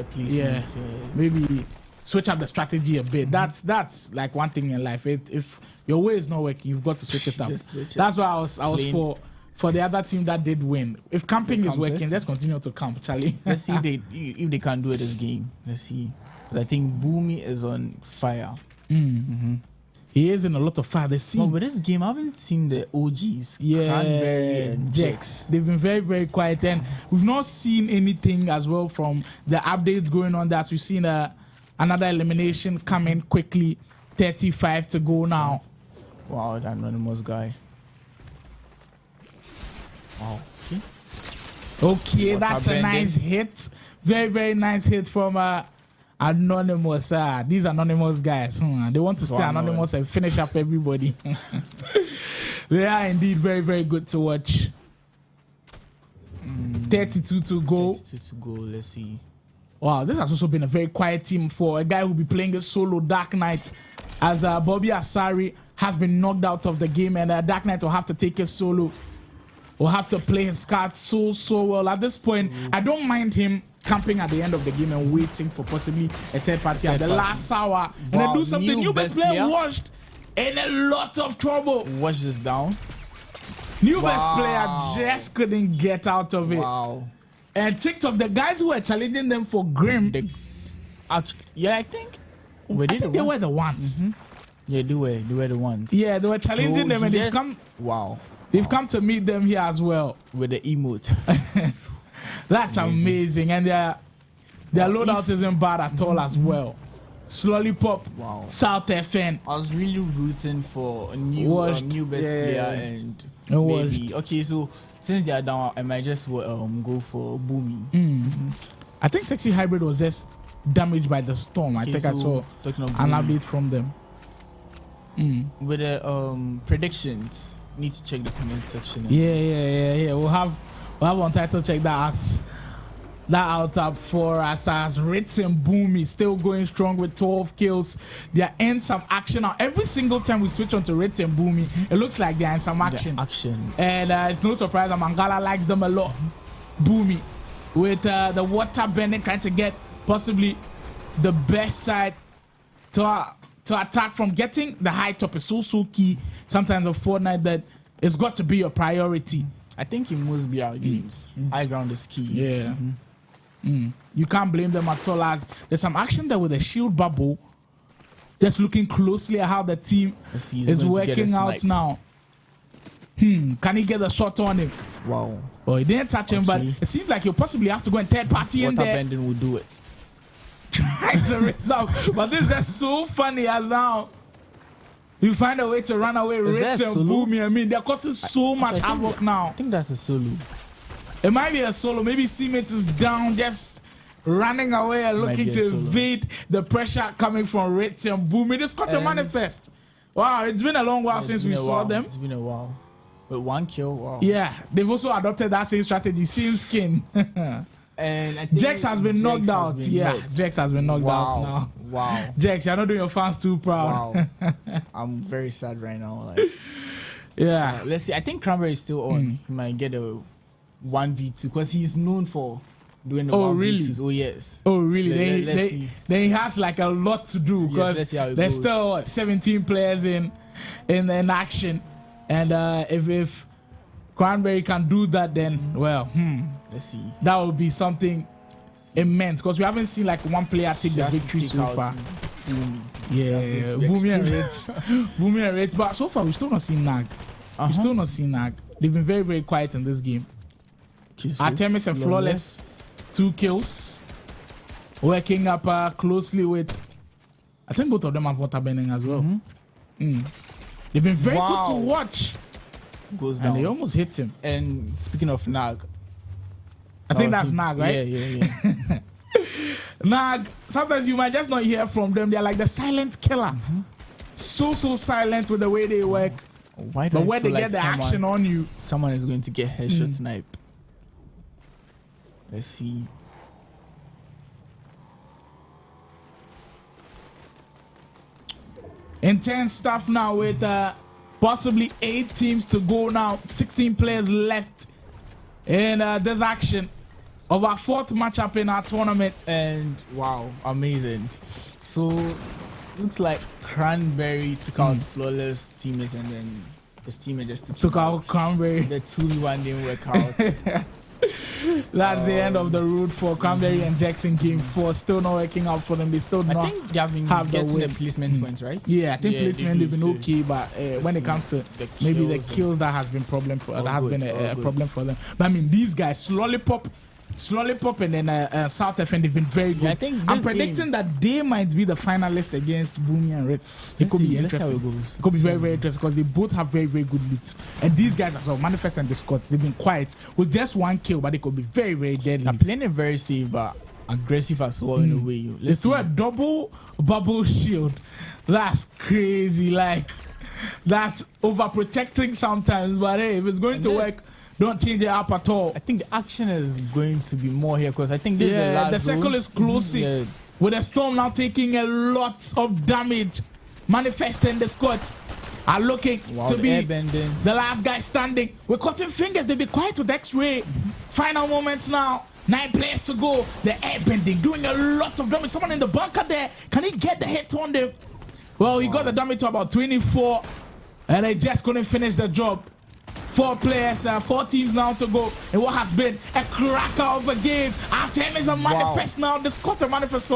maybe switch up the strategy a bit. That's like one thing in life. If your way is not working, you've got to switch it up. That's why I was for for the other team that did win. If camping is camp, working, let's continue to camp, Charlie. Let's see if they can do it this game. Let's see. Because I think Boomy is on fire. He is in a lot of fire. No, but this game, I haven't seen the OGs. Cranberry and Jex. They've been very, very quiet. And we've not seen anything as well from the updates going on. That we've seen another elimination coming quickly. 35 to go now. Wow, that anonymous guy. Wow. Okay, that's a nice hit. Very, very nice hit from anonymous. These anonymous guys, they want to stay anonymous and finish up everybody. They are indeed very, very good to watch. 32 to go. 32 to go. Let's see. Wow, this has also been a very quiet team for a guy who will be playing a solo Dark Knight, as Bobby Asari has been knocked out of the game, and Dark Knight will have to take a solo. Will have to play his cards so well. At this point, I don't mind him camping at the end of the game and waiting for possibly a third party at the last hour. And then do something. New best player washed in a lot of trouble. Watch this down. New best player just couldn't get out of it. Wow. And TikTok, the guys who were challenging them for Grim. Yeah, I think. I think they were the ones. Yeah, they were the ones. Yeah, they were challenging them, and they've come. Wow. They've come to meet them here as well with the emote. That's amazing. And their loadout isn't bad at all as well. Slowly Pop, South FN. I was really rooting for a new best player and maybe. Okay, so since they are down, I might just go for Boomy. I think Sexy Hybrid was just damaged by the storm. I think I saw an update from them. With the predictions. Need to check the comment section. Yeah. We'll have on title check that out for us as Ritz and Boomy still going strong with 12 kills. They are in some action now. Every single time we switch on to Ritz and Boomy, it looks like they are in some action. And it's no surprise that Mangala likes them a lot. Boomy with the water bending, trying to get possibly the best side to attack from. Getting the high top is so key sometimes of Fortnite that it's got to be a priority. I think it must be our games. High ground is key. Yeah. You can't blame them at all, as there's some action there with a shield bubble. Just looking closely at how the team is working out now. Can he get a shot on him? Wow. Oh, he didn't touch him, but it seems like he'll possibly have to go and third party in there. Water bending will do it. Trying to raise up, but this is just so funny as now you find a way to run away. Ritz and Boomy, I mean, they're causing so much havoc now. I think that's a solo. It might be a solo. Maybe his teammate is down, just running away and looking to evade the pressure coming from Ritz and Boomy. They got to manifest. Wow, it's been a long while since we saw them. It's been a while. With one kill, wow. Yeah, they've also adopted that same strategy, same skin. And I think Jex has been knocked out. Jex has been knocked out now. Wow. Jex, you're not doing your fans too proud. Wow. I'm very sad right now. Yeah. Let's see. I think Cranberry is still on. He might get a 1v2 because he's known for doing the 1v2s. Really? Oh, yes. Oh, really? Then he has like a lot to do because there's still 17 players in action. And if Cranberry can do that, then well, let's see. That would be something immense because we haven't seen like one player take the victory so far. Boomy and Ritz. Boomy and Ritz. But so far, we've still not seen Nag. We've still not seen Nag. They've been very, very quiet in this game. Artemis and Flawless, 2 kills. Working up closely with, I think both of them have water bending as well. They've been very good to watch. Goes down. And they almost hit him. And speaking of Nag, I think that's Nag, right? Yeah. Nag, sometimes you might just not hear from them. They're like the silent killer. So silent with the way they work. Why do but when they get the action on you, someone is going to get headshot snipe. Let's see. Intense stuff now with possibly 8 teams to go now. 16 players left in this action of our 4th matchup in our tournament. And wow, amazing. So looks like Cranberry took out Flawless teammates, and then his teammate just took out Cranberry. The 2v1 didn't work out. That's the end of the road for Cranberry and Jackson game 4. Still not working out for them. They still I not think they have been getting the placement points, right? Yeah, I think placement they've been okay, but when it comes to maybe the kills, that has been problem for that has been a problem for them. But I mean, these guys Lollipop, and then South FM, they've been very good. Yeah, I think I'm predicting that they might be the finalist against Boomy and Ritz. It could be interesting. It could be very, very interesting because they both have very, very good loot. And these guys as well, Manifest and the Scots, they've been quiet with just one kill, but they could be very, very deadly. They're playing it very safe, but aggressive as well in a way. They threw a double bubble shield. That's crazy. Like, that's overprotecting sometimes, but hey, if it's going to work, don't change it up at all. I think the action is going to be more here because I think this is the last the circle is closing. With the Storm now taking a lot of damage. Manifest and the Squad are looking to be the last guy standing. We're cutting fingers. They'll be quiet with X-Ray. Final moments now. 9 players to go. The airbending doing a lot of damage. Someone in the bunker there. Can he get the hit on them? Well, he got the damage to about 24. And they just couldn't finish the job. 4 players, 4 teams now to go in what has been a cracker of a game. Our team is a Manifest now. The Scott and Manifest,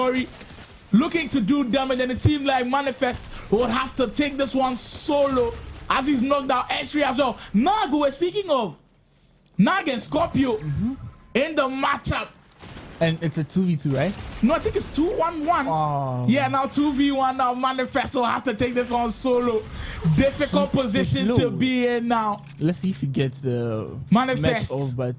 looking to do damage, and it seemed like Manifest would have to take this one solo as he's knocked out S3 as well. Nag, we're speaking of Nag and Scorpio in the matchup. And it's a 2v2, right? No, I think it's 2-1-1. Oh. Yeah, now 2v1 now. Manifest will have to take this one solo. Difficult position to be in now. Let's see if he gets the Manifest. Off, but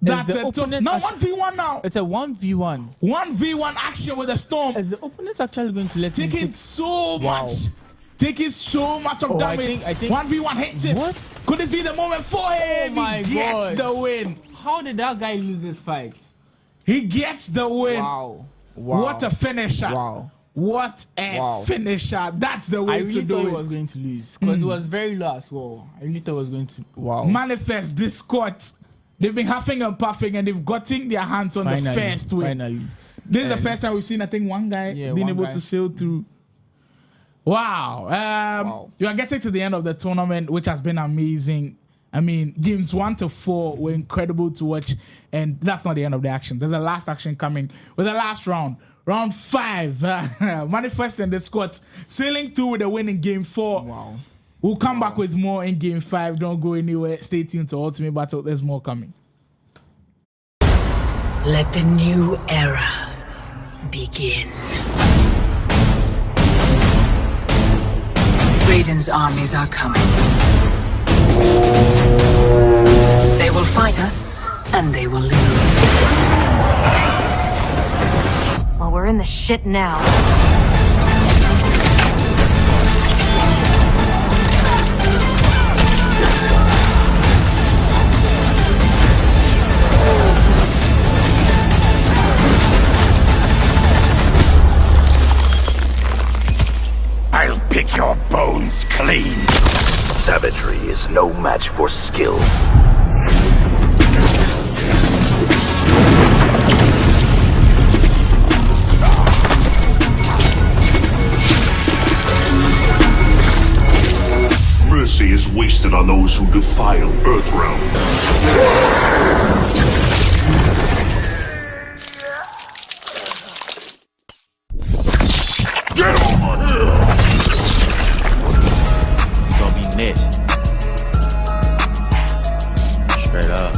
that's a tough. Now 1v1 now. It's a 1v1. 1v1 action with the Storm. Is the opponent actually going to let him take so much? Taking so much of damage. I think 1v1 hits him. What? Could this be the moment for him? He gets the win. How did that guy lose this fight? He gets the win. Wow. What a finisher. Wow. What a finisher. That's the way to do it. I really thought he was going to lose because it was very low as well. I really thought he was going to. Wow. Manifest this Scott. They've been huffing and puffing and they've gotten their hands on the first win. Finally. This is the first time we've seen, I think, one guy being able to sail through. Wow. You are getting to the end of the tournament, which has been amazing. I mean, games 1 to 4 were incredible to watch, and that's not the end of the action. There's a last action coming with the last round. Round 5, Manifest and the Squad sailing through with a win in game 4. Wow. We'll come back with more in game 5. Don't go anywhere. Stay tuned to Ultimate Battle. There's more coming. Let the new era begin. Raiden's armies are coming. They will fight us, and they will lose. Well, we're in the shit now. I'll pick your bones clean. Savagery is no match for skill. Mercy is wasted on those who defile Earthrealm. Straight up.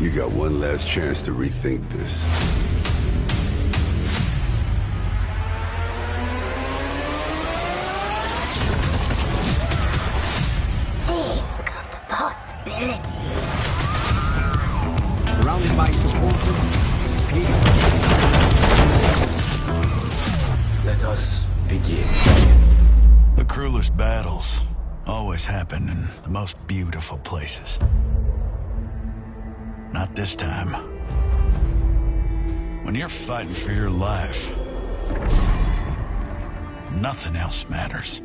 You got one last chance to rethink this. Think of the possibilities. Surrounded by supporters. Let us begin. The cruelest battles always happen in the most beautiful places. Not this time. When you're fighting for your life, nothing else matters.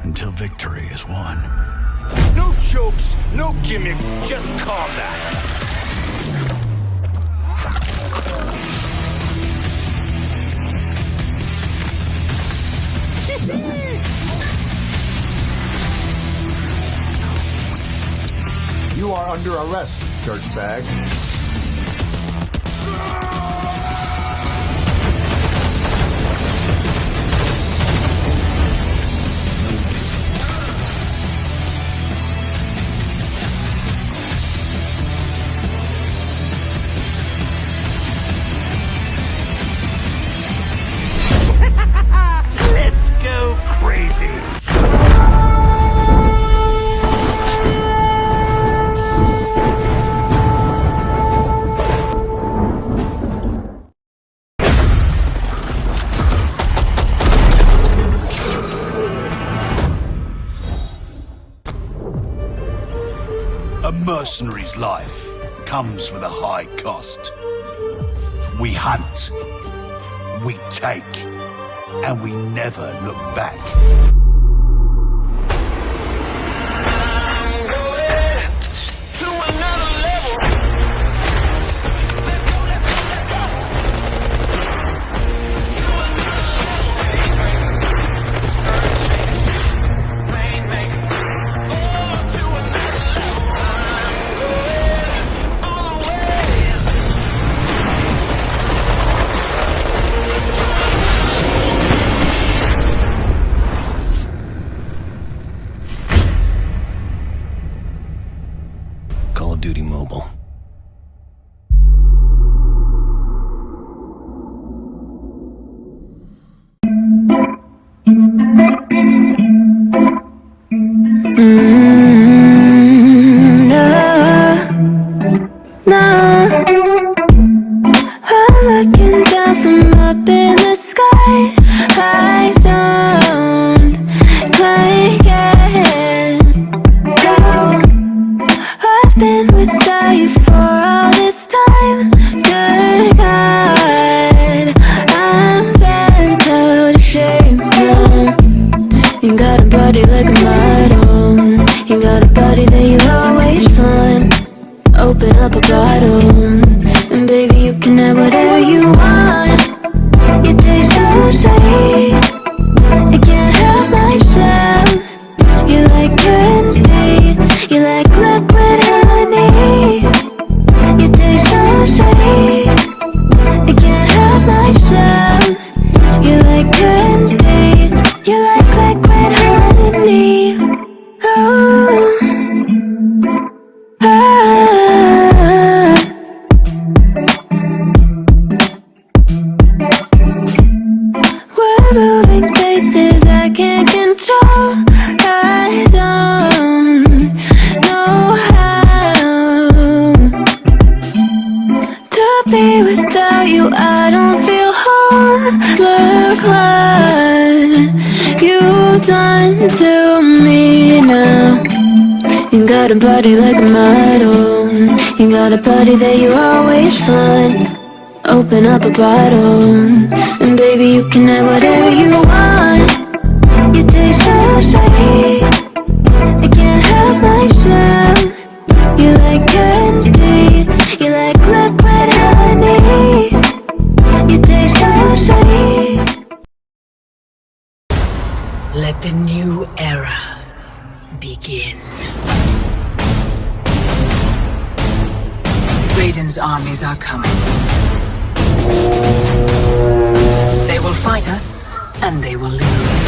Until victory is won. No jokes, no gimmicks, just combat. You are under arrest, dirtbag. Let's go crazy. A mercenary's life comes with a high cost. We hunt, we take, and we never look back. Call of Duty Mobile. I'm looking down from up in the sky. I don't quite get how I've been without you for all this time. Good God, I'm bent out of shape now. You got a body like a model. You got a body that you always find. Open up a bottle, and baby you can have whatever you want. You taste so sweet, I can't help myself. You like candy, you like liquid honey. You taste so sweet, I can't help myself. You like candy, you like liquid honey. Oh. We're moving places I can't control. I don't know how to be without you. I don't feel whole. Look what you've done to me now. You got a body like a model. You got a body that you always find. Open up a bottle, and baby you can have whatever you want. You taste so sweet, I can't help myself. You like candy, you like liquid honey. You taste so sweet. Let the new era begin. Raiden's armies are coming. They will fight us, and they will lose.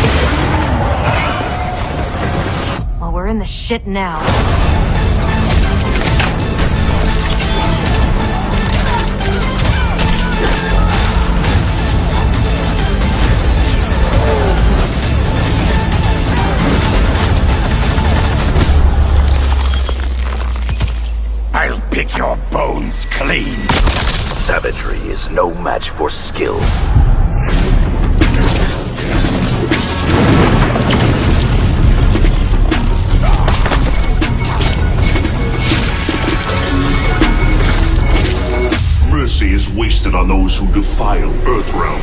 Well, we're in the shit now. I'll pick your bones clean. Savagery is no match for skill. Mercy is wasted on those who defile Earthrealm.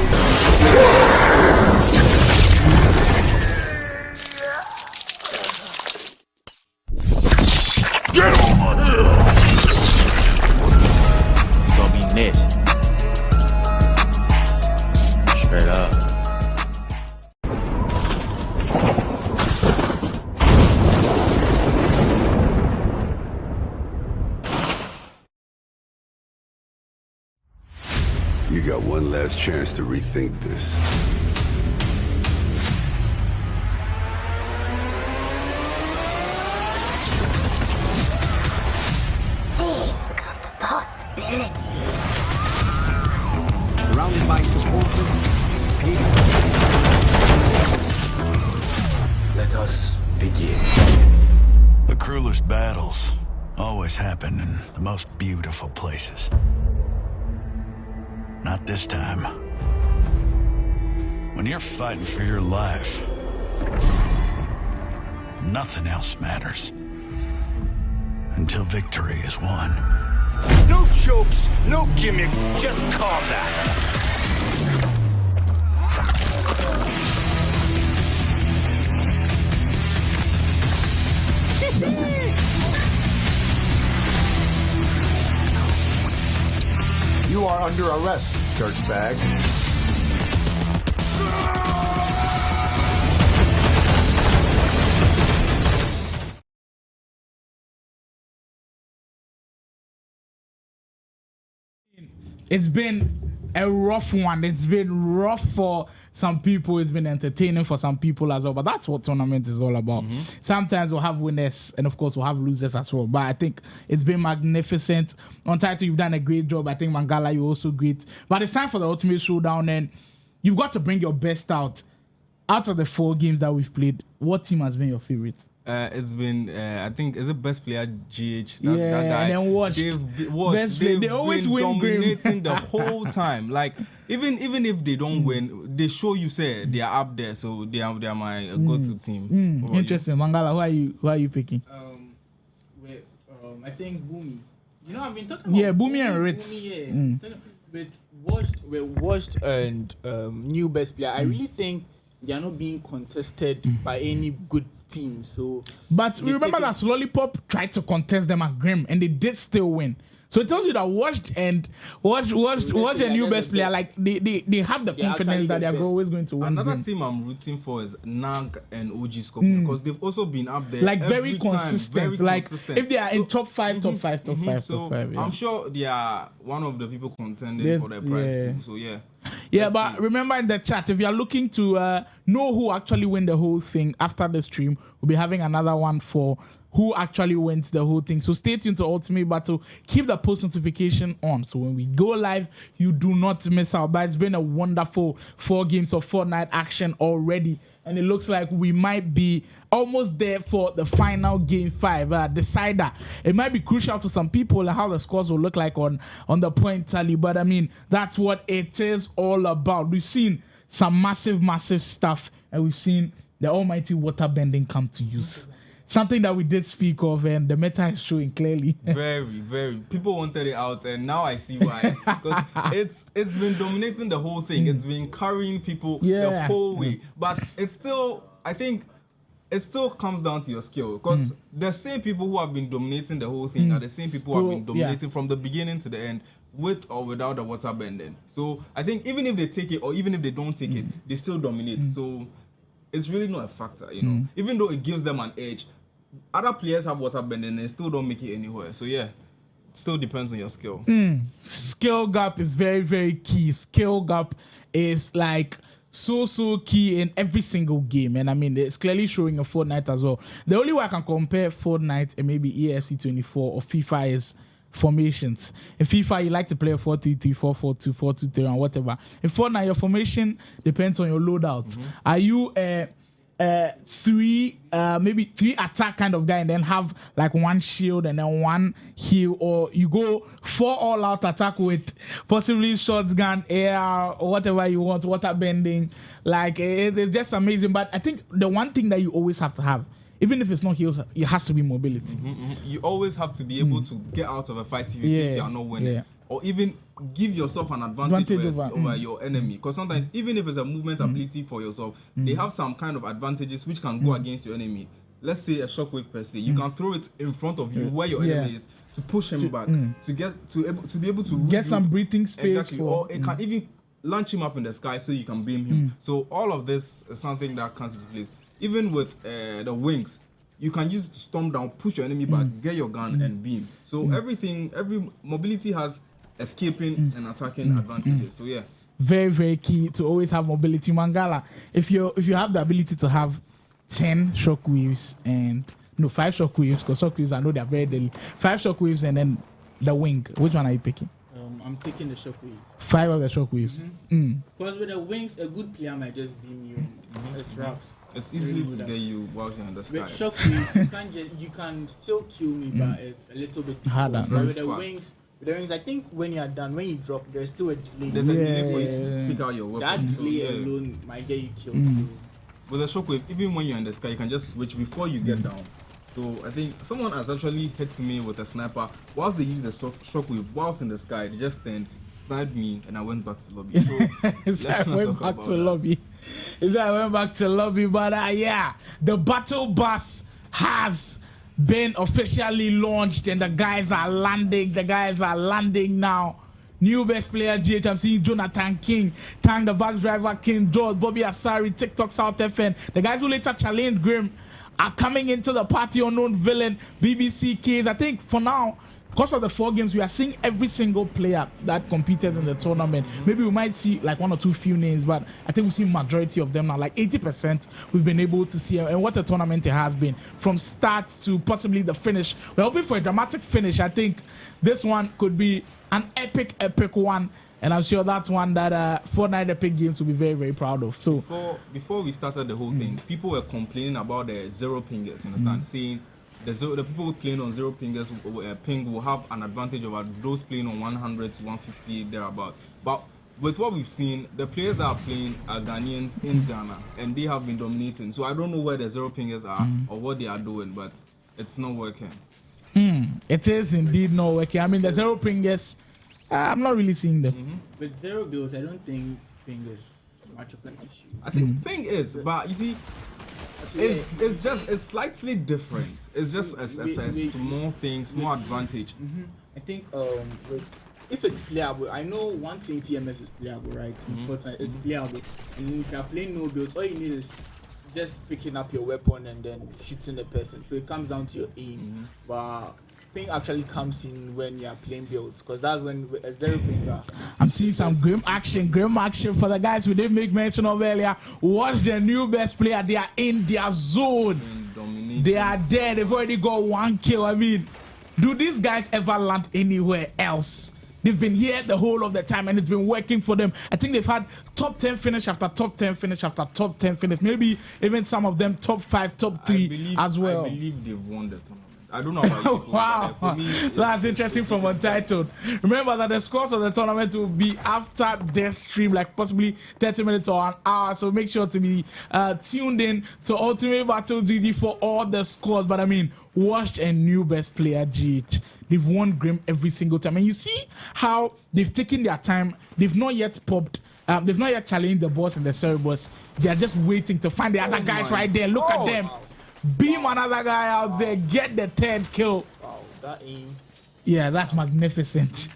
Snitch. Straight up. You got one last chance to rethink this. Think of the possibilities. Surrounded by supporters. Let us begin. The cruelest battles always happen in the most beautiful places. Not this time. When you're fighting for your life, nothing else matters. Until victory is won. No jokes, no gimmicks, just combat. You are under arrest, dirtbag. It's been a rough one. It's been rough for some people. It's been entertaining for some people as well. But that's what tournament is all about. Sometimes we'll have winners and of course we'll have losers as well. But I think it's been magnificent. On Title, you've done a great job. I think Mangala, you're also great. But it's time for the Ultimate Showdown and you've got to bring your best out. Out of the 4 games that we've played, what team has been your favorite? It's been, I think, is it best player GH? And then watched. They've always been win dominating the whole time. Like even if they don't win, they show you say they are up there, so they are my go-to team. Interesting, Mangala. Who are you picking? I think Boomy. You know, I've been talking Boomy about and Ritz. We watched and new best player. I really think they are not being contested by any good team. So, but remember that Lollipop tried to contest them at Grim and they did still win. So it tells you that watch a new best player. Like they have the confidence that they are always going to win. Another team I'm rooting for is Nag and OG Scorpion because they've also been up there. Like very consistent. If they are in top 5. So I'm sure they are one of the people contending for the prize pool. So but remember in the chat, if you are looking to know who actually win the whole thing after the stream, we'll be having another one for who actually wins the whole thing. So stay tuned to Ultimate Battle. Keep the post notification on. So when we go live, you do not miss out. But it's been a wonderful 4 games of Fortnite action already. And it looks like we might be almost there for the final game 5 decider. It might be crucial to some people and how the scores will look like on the point tally. But I mean, that's what it is all about. We've seen some massive stuff. And we've seen the almighty water bending come to use. Something that we did speak of, and the meta is showing clearly. Very. People wanted it out, and now I see why. Because it's been dominating the whole thing. It's been carrying people the whole way. But it's still, I think, it still comes down to your skill. Because the same people who have been dominating the whole thing are the same people who have been dominating from the beginning to the end, with or without the water bending. So I think even if they take it, or even if they don't take it, they still dominate. So it's really not a factor, you know. Even though it gives them an edge, other players have water bending and still don't make it anywhere. So it still depends on your skill. Skill gap is very key. Skill gap is like so key in every single game, and I mean it's clearly showing a Fortnite as well. The only way I can compare Fortnite and maybe EFC 24 or FIFA is formations. In FIFA, you like to play a 4-3-3, 4-4-2, 4-2-3, and whatever. In Fortnite, your formation depends on your loadout. Are you maybe 3 attack kind of guy and then have like 1 shield and then 1 heal, or you go 4 all-out attack with possibly shotgun, AR, or whatever you want, water bending. Like it's just amazing. But I think the one thing that you always have to have, even if it's not heals, it has to be mobility. You always have to be able to get out of a fight if you think you are not winning. Or even give yourself an advantage over your enemy. Because sometimes, even if it's a movement ability for yourself, they have some kind of advantages which can go against your enemy. Let's say a shockwave per se. You can throw it in front of you where your enemy is. to push him back, to be able to get some breathing space. Exactly, or it can even launch him up in the sky so you can beam him. So all of this is something that comes into place. Even with the wings, you can use it to storm down, push your enemy back, get your gun and beam. So every mobility has escaping and attacking advantages. So yeah. Very, very key to always have mobility. Mangala, if you have the ability to have 10 shockwaves and 5 shockwaves, because shockwaves I know they're very deadly. 5 shockwaves and then the wing. Which one are you picking? I'm taking the shockwave. 5 of the shockwaves. Because with the wings, a good player might just beam you. It's rough. It's easy to get you whilst you're in the sky. With shockwaves, you can still kill me, but it's a little bit harder. But with the wings, I think when you're done, when you drop, there's still a delay. There's a delay for you to take out your weapon. That delay alone might get you killed too. With the shockwave, even when you're in the sky, you can just switch before you get down. So I think someone has actually hit me with a sniper whilst they used the shockwave whilst in the sky. They just sniped me and I went back to lobby. So I went back to lobby. But yeah, the battle bus has been officially launched and the guys are landing now. New best player GH, I'm seeing Jonathan King, Tang the Bucks driver, King George, Bobby Asari, TikTok South FN. The guys who later challenged Grim are coming into the party. Unknown Villain, BBC Kids. I think for now, because of the 4 games, we are seeing every single player that competed in the tournament. Maybe we might see like 1 or 2 few names, but I think we see majority of them now, like 80% we've been able to see. And what a tournament it has been from start to possibly the finish. We're hoping for a dramatic finish. I think this one could be an epic one. And I'm sure that's one that Fortnite Epic Games will be very, very proud of. So before we started the whole thing, people were complaining about the zero pingers, you understand? Saying the people playing on zero pingers ping will have an advantage over those playing on 100 to 150 thereabout. But with what we've seen, the players that are playing are Ghanaians in Ghana, and they have been dominating. So I don't know where the zero pingers are or what they are doing, but it's not working. It is indeed not working. I mean, the zero pingers, I'm not really seeing them. With zero builds, I don't think ping is much of an issue. I think ping is, but you see, it's slightly different. It's just a small thing, small advantage. I think if it's playable, I know one thing TMS is playable, right? It's playable, and if you're playing no builds, all you need is just picking up your weapon and then shooting the person. So it comes down to your aim. But ping actually comes in when you're playing builds, because that's when a zero pinger. I'm seeing some grim action for the guys we didn't make mention of earlier. Watch the new best player. They are in their zone. They are there. They've already got 1 kill. I mean, do these guys ever land anywhere else? They've been here the whole of the time and it's been working for them. I think they've had top 10 finish after top 10 finish after top 10 finish. Maybe even some of them top 5, top 3 as well. I believe they've won the tournament. I don't know about you. Wow, for me, that's interesting from Untitled. Remember that the scores of the tournament will be after this stream, like possibly 30 minutes or an hour. So make sure to be tuned in to Ultimate Battle GD for all the scores. But I mean, watch a new best player GH. They've won Grim every single time, and you see how they've taken their time. They've not yet popped. They've not yet challenged the boss and the Cerebus. They are just waiting to find the other guys right there. Look at them. Wow. Beam another guy out there, get the 3rd kill. Wow, that aim. Yeah, that's magnificent.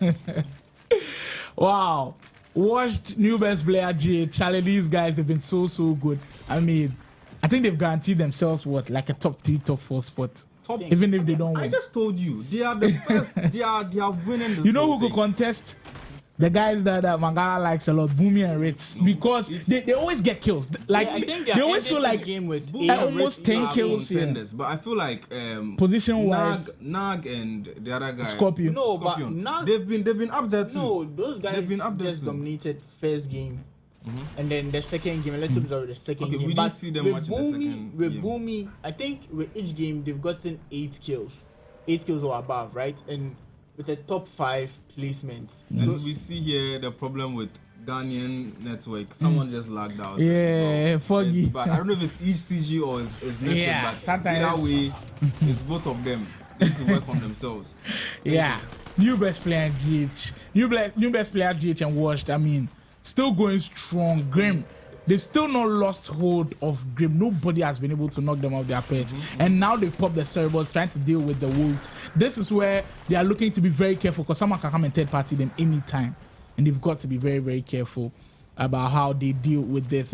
Wow. Watched new best player G challenge these guys. They've been so good. I mean, I think they've guaranteed themselves what, like a top 3, top 4 spot. Even if they don't win. I just told you, they are the first. they are winning this. You know who could contest? The guys that Mangala likes a lot, Boomy and Ritz, because they always get kills. Like I think they always feel like game with almost 10 kills. But I feel like position wise, Nag and the other guy, Scorpion. No, Scorpion. but Nag, they've been up there too. No, those guys just dominated first game. And then the second game, a little bit of the second game. We didn't see them much in the second game. With Boomy, I think with each game they've gotten 8 kills. 8 kills or above, right? And with a top 5 placement. So we see here the problem with Ghanaian network. Someone just lagged out. Yeah, foggy. But I don't know if it's ECG or it's network. Yeah, but sometimes either way, it's both of them. They need to work on themselves. Yeah. New best player GH. New best player GH and Washed. I mean, still going strong. Grim. they've still not lost hold of grip. Nobody has been able to knock them off their perch. And now they've popped the cerebrals trying to deal with the Wolves. This is where they are looking to be very careful because someone can come and third party them anytime. And they've got to be very, very careful about how they deal with this.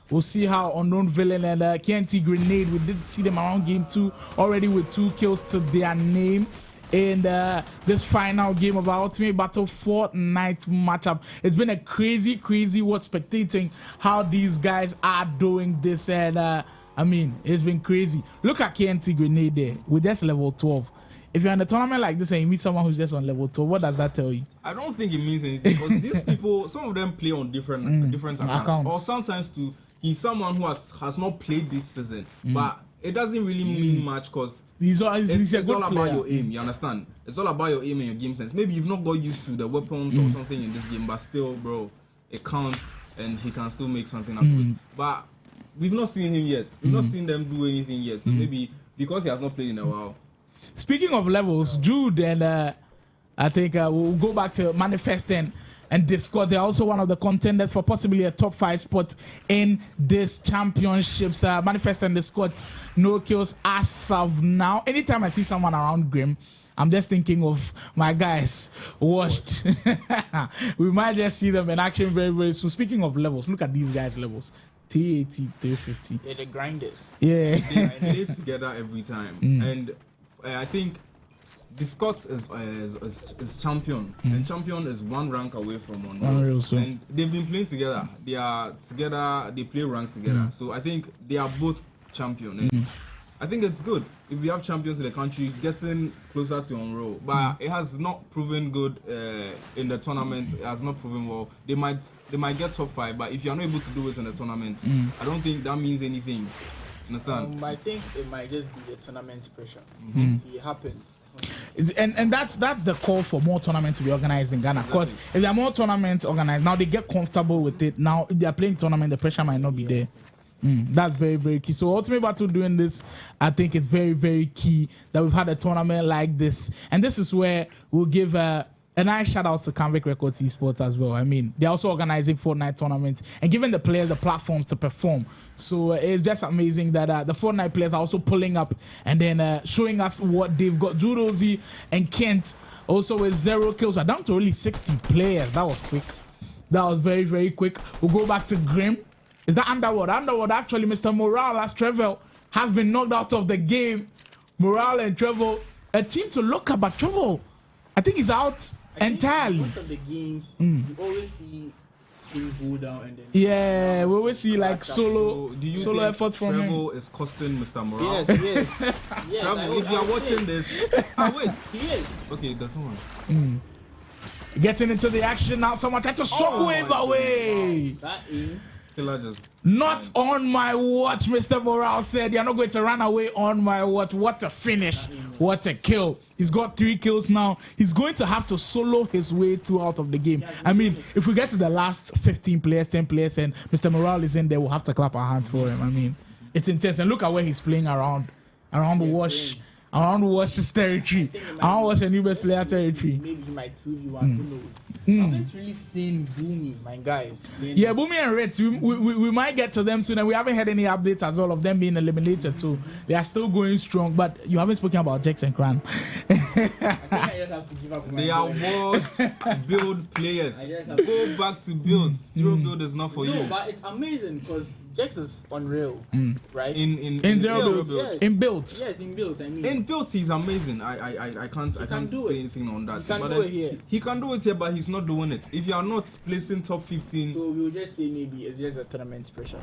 We'll see how Unknown Villain and KNT Grenade, we did see them around game 2 already with 2 kills to their name in this final game of our Ultimate Battle Fortnite matchup. It's been a crazy spectating how these guys are doing this. And I mean, it's been crazy. Look at KNT Grenade there with just level 12. If you're in a tournament like this and you meet someone who's just on level 12, what does that tell you? I don't think it means anything because these people, some of them play on different accounts. Or sometimes he's someone who has not played this season, but it doesn't really mean much because it's all about your aim. You understand? It's all about your aim and your game sense. Maybe you've not got used to the weapons or something in this game, but still, bro, it counts and he can still make something out of it. But we've not seen him yet. We've not seen them do anything yet. So maybe because he has not played in a while. Speaking of levels, Jude and I think we'll go back to Manifest and Discord. They're also one of the contenders for possibly a top 5 spot in this championships. Manifest and Discord, no kills as of now. Anytime I see someone around Grim, I'm just thinking of my guys washed. We might just see them in action very, very soon. Speaking of levels, look at these guys' levels. 380, 350. Yeah, the grinders. Yeah. They play together every time. And I think Discord is champion, and champion is 1 rank away from Unreal. And they've been playing together. They are together. They play rank together. So I think they are both champion. And I think it's good if we have champions in the country getting closer to Unreal. But it has not proven good in the tournament. It has not proven well. They might get top 5, but if you are not able to do it in the tournament, I don't think that means anything. Understand? I think it might just be the tournament pressure. It happens. And that's the call for more tournaments to be organized in Ghana. Because if there are more tournaments organized, now they get comfortable with it. Now if they are playing tournament, the pressure might not be there. That's very, very key. So Ultimate Battle doing this, I think it's very, very key that we've had a tournament like this. And this is where we'll give a nice shout out to Convict Records Esports as well. I mean, they're also organizing Fortnite tournaments and giving the players the platforms to perform. So it's just amazing that the Fortnite players are also pulling up and then showing us what they've got. Judozi and Kent also with 0 kills. We're down to only 60 players. That was quick. That was very, very quick. We'll go back to Grim. Is that Underworld? Underworld, actually, Mr. Morale as Trevor has been knocked out of the game. Morale and Trevor, a team to look at, but Trevor, I think he's out entirely. Most of the games, you always see him go down and then. Yeah, we always see like solo efforts from him. Trevor is costing Mr. Morale. Yes. Trevor, if you are watching this, wait. He is. Okay, there's someone. Getting into the action now. Someone tried to shockwave away. That is. Not on my watch, Mr. Morale said. You're not going to run away on my watch. What a finish. What a kill. He's got 3 kills now. He's going to have to solo his way through out of the game. I mean, if we get to the last 15 players, 10 players, and Mr. Morale is in there, we'll have to clap our hands for him. I mean, it's intense. And look at where he's playing around the wash. Around Wash's territory. Around Wash and Ubers player territory. Maybe he might 2v1. Who knows? I haven't really seen Boomy, my guys. Yeah, Boomy and Ritz, we might get to them soon, and we haven't had any updates as well of them being eliminated, so they are still going strong. But you haven't spoken about Jax and Cran. I think I just have to give up. They are world build players. Go back to builds. Zero build is not for you. No, but it's amazing because Jax is Unreal, right? In zero builds. Yes. In builds. Yes, in builds. I mean, in builds he's amazing. I can't say anything on that. He can do it here. He can do it here, but he's not doing it. If you are not placing top 15, so we'll just say maybe it's just a tournament pressure.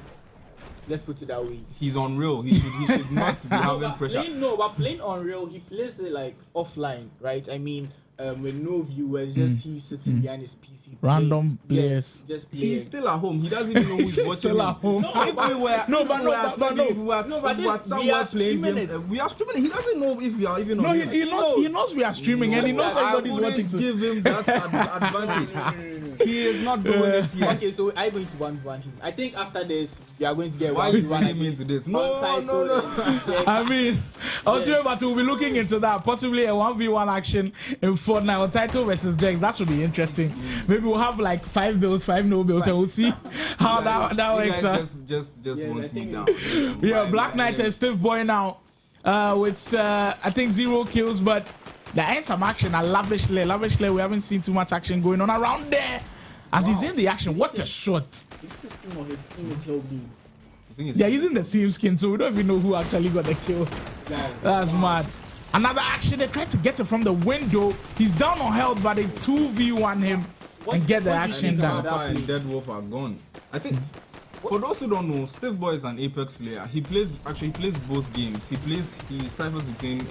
Let's put it that way. He's Unreal. He should not be having pressure. But playing Unreal, he plays it like offline, right? I mean, with no viewers, just he sitting behind his PC. Random players. Just he's still at home. He doesn't even know who's watching. Still at home. If we were somewhere playing games, we are streaming. He doesn't know if we are even on. He knows we are streaming, and he knows everybody's watching. Give him that advantage. He is not doing it yet. Okay, so I'm going to 1v1 him. I think after this, we are going to get why you running me into this? No. I mean, ultimately, but we'll be looking into that. Possibly a 1v1 action in Fortnite on Title versus Jax. That should be interesting. Maybe we'll have like 5 builds, 5 no builds, and we'll see how that works out. Just wants me down. Yeah, Black Knight and Stiff Boy now with I think 0 kills, but there ain't some action at Lavishly. We haven't seen too much action going on around there. As he's in the action, what a shot! They're using the same skin, so we don't even know who actually got the kill. That's mad. Another action, they tried to get it from the window. He's down on health, but they 2v1 him and get the action down. And Dead Wolf are gone. I think, for those who don't know, Stiff Boy is an Apex player. He plays both games. He ciphers between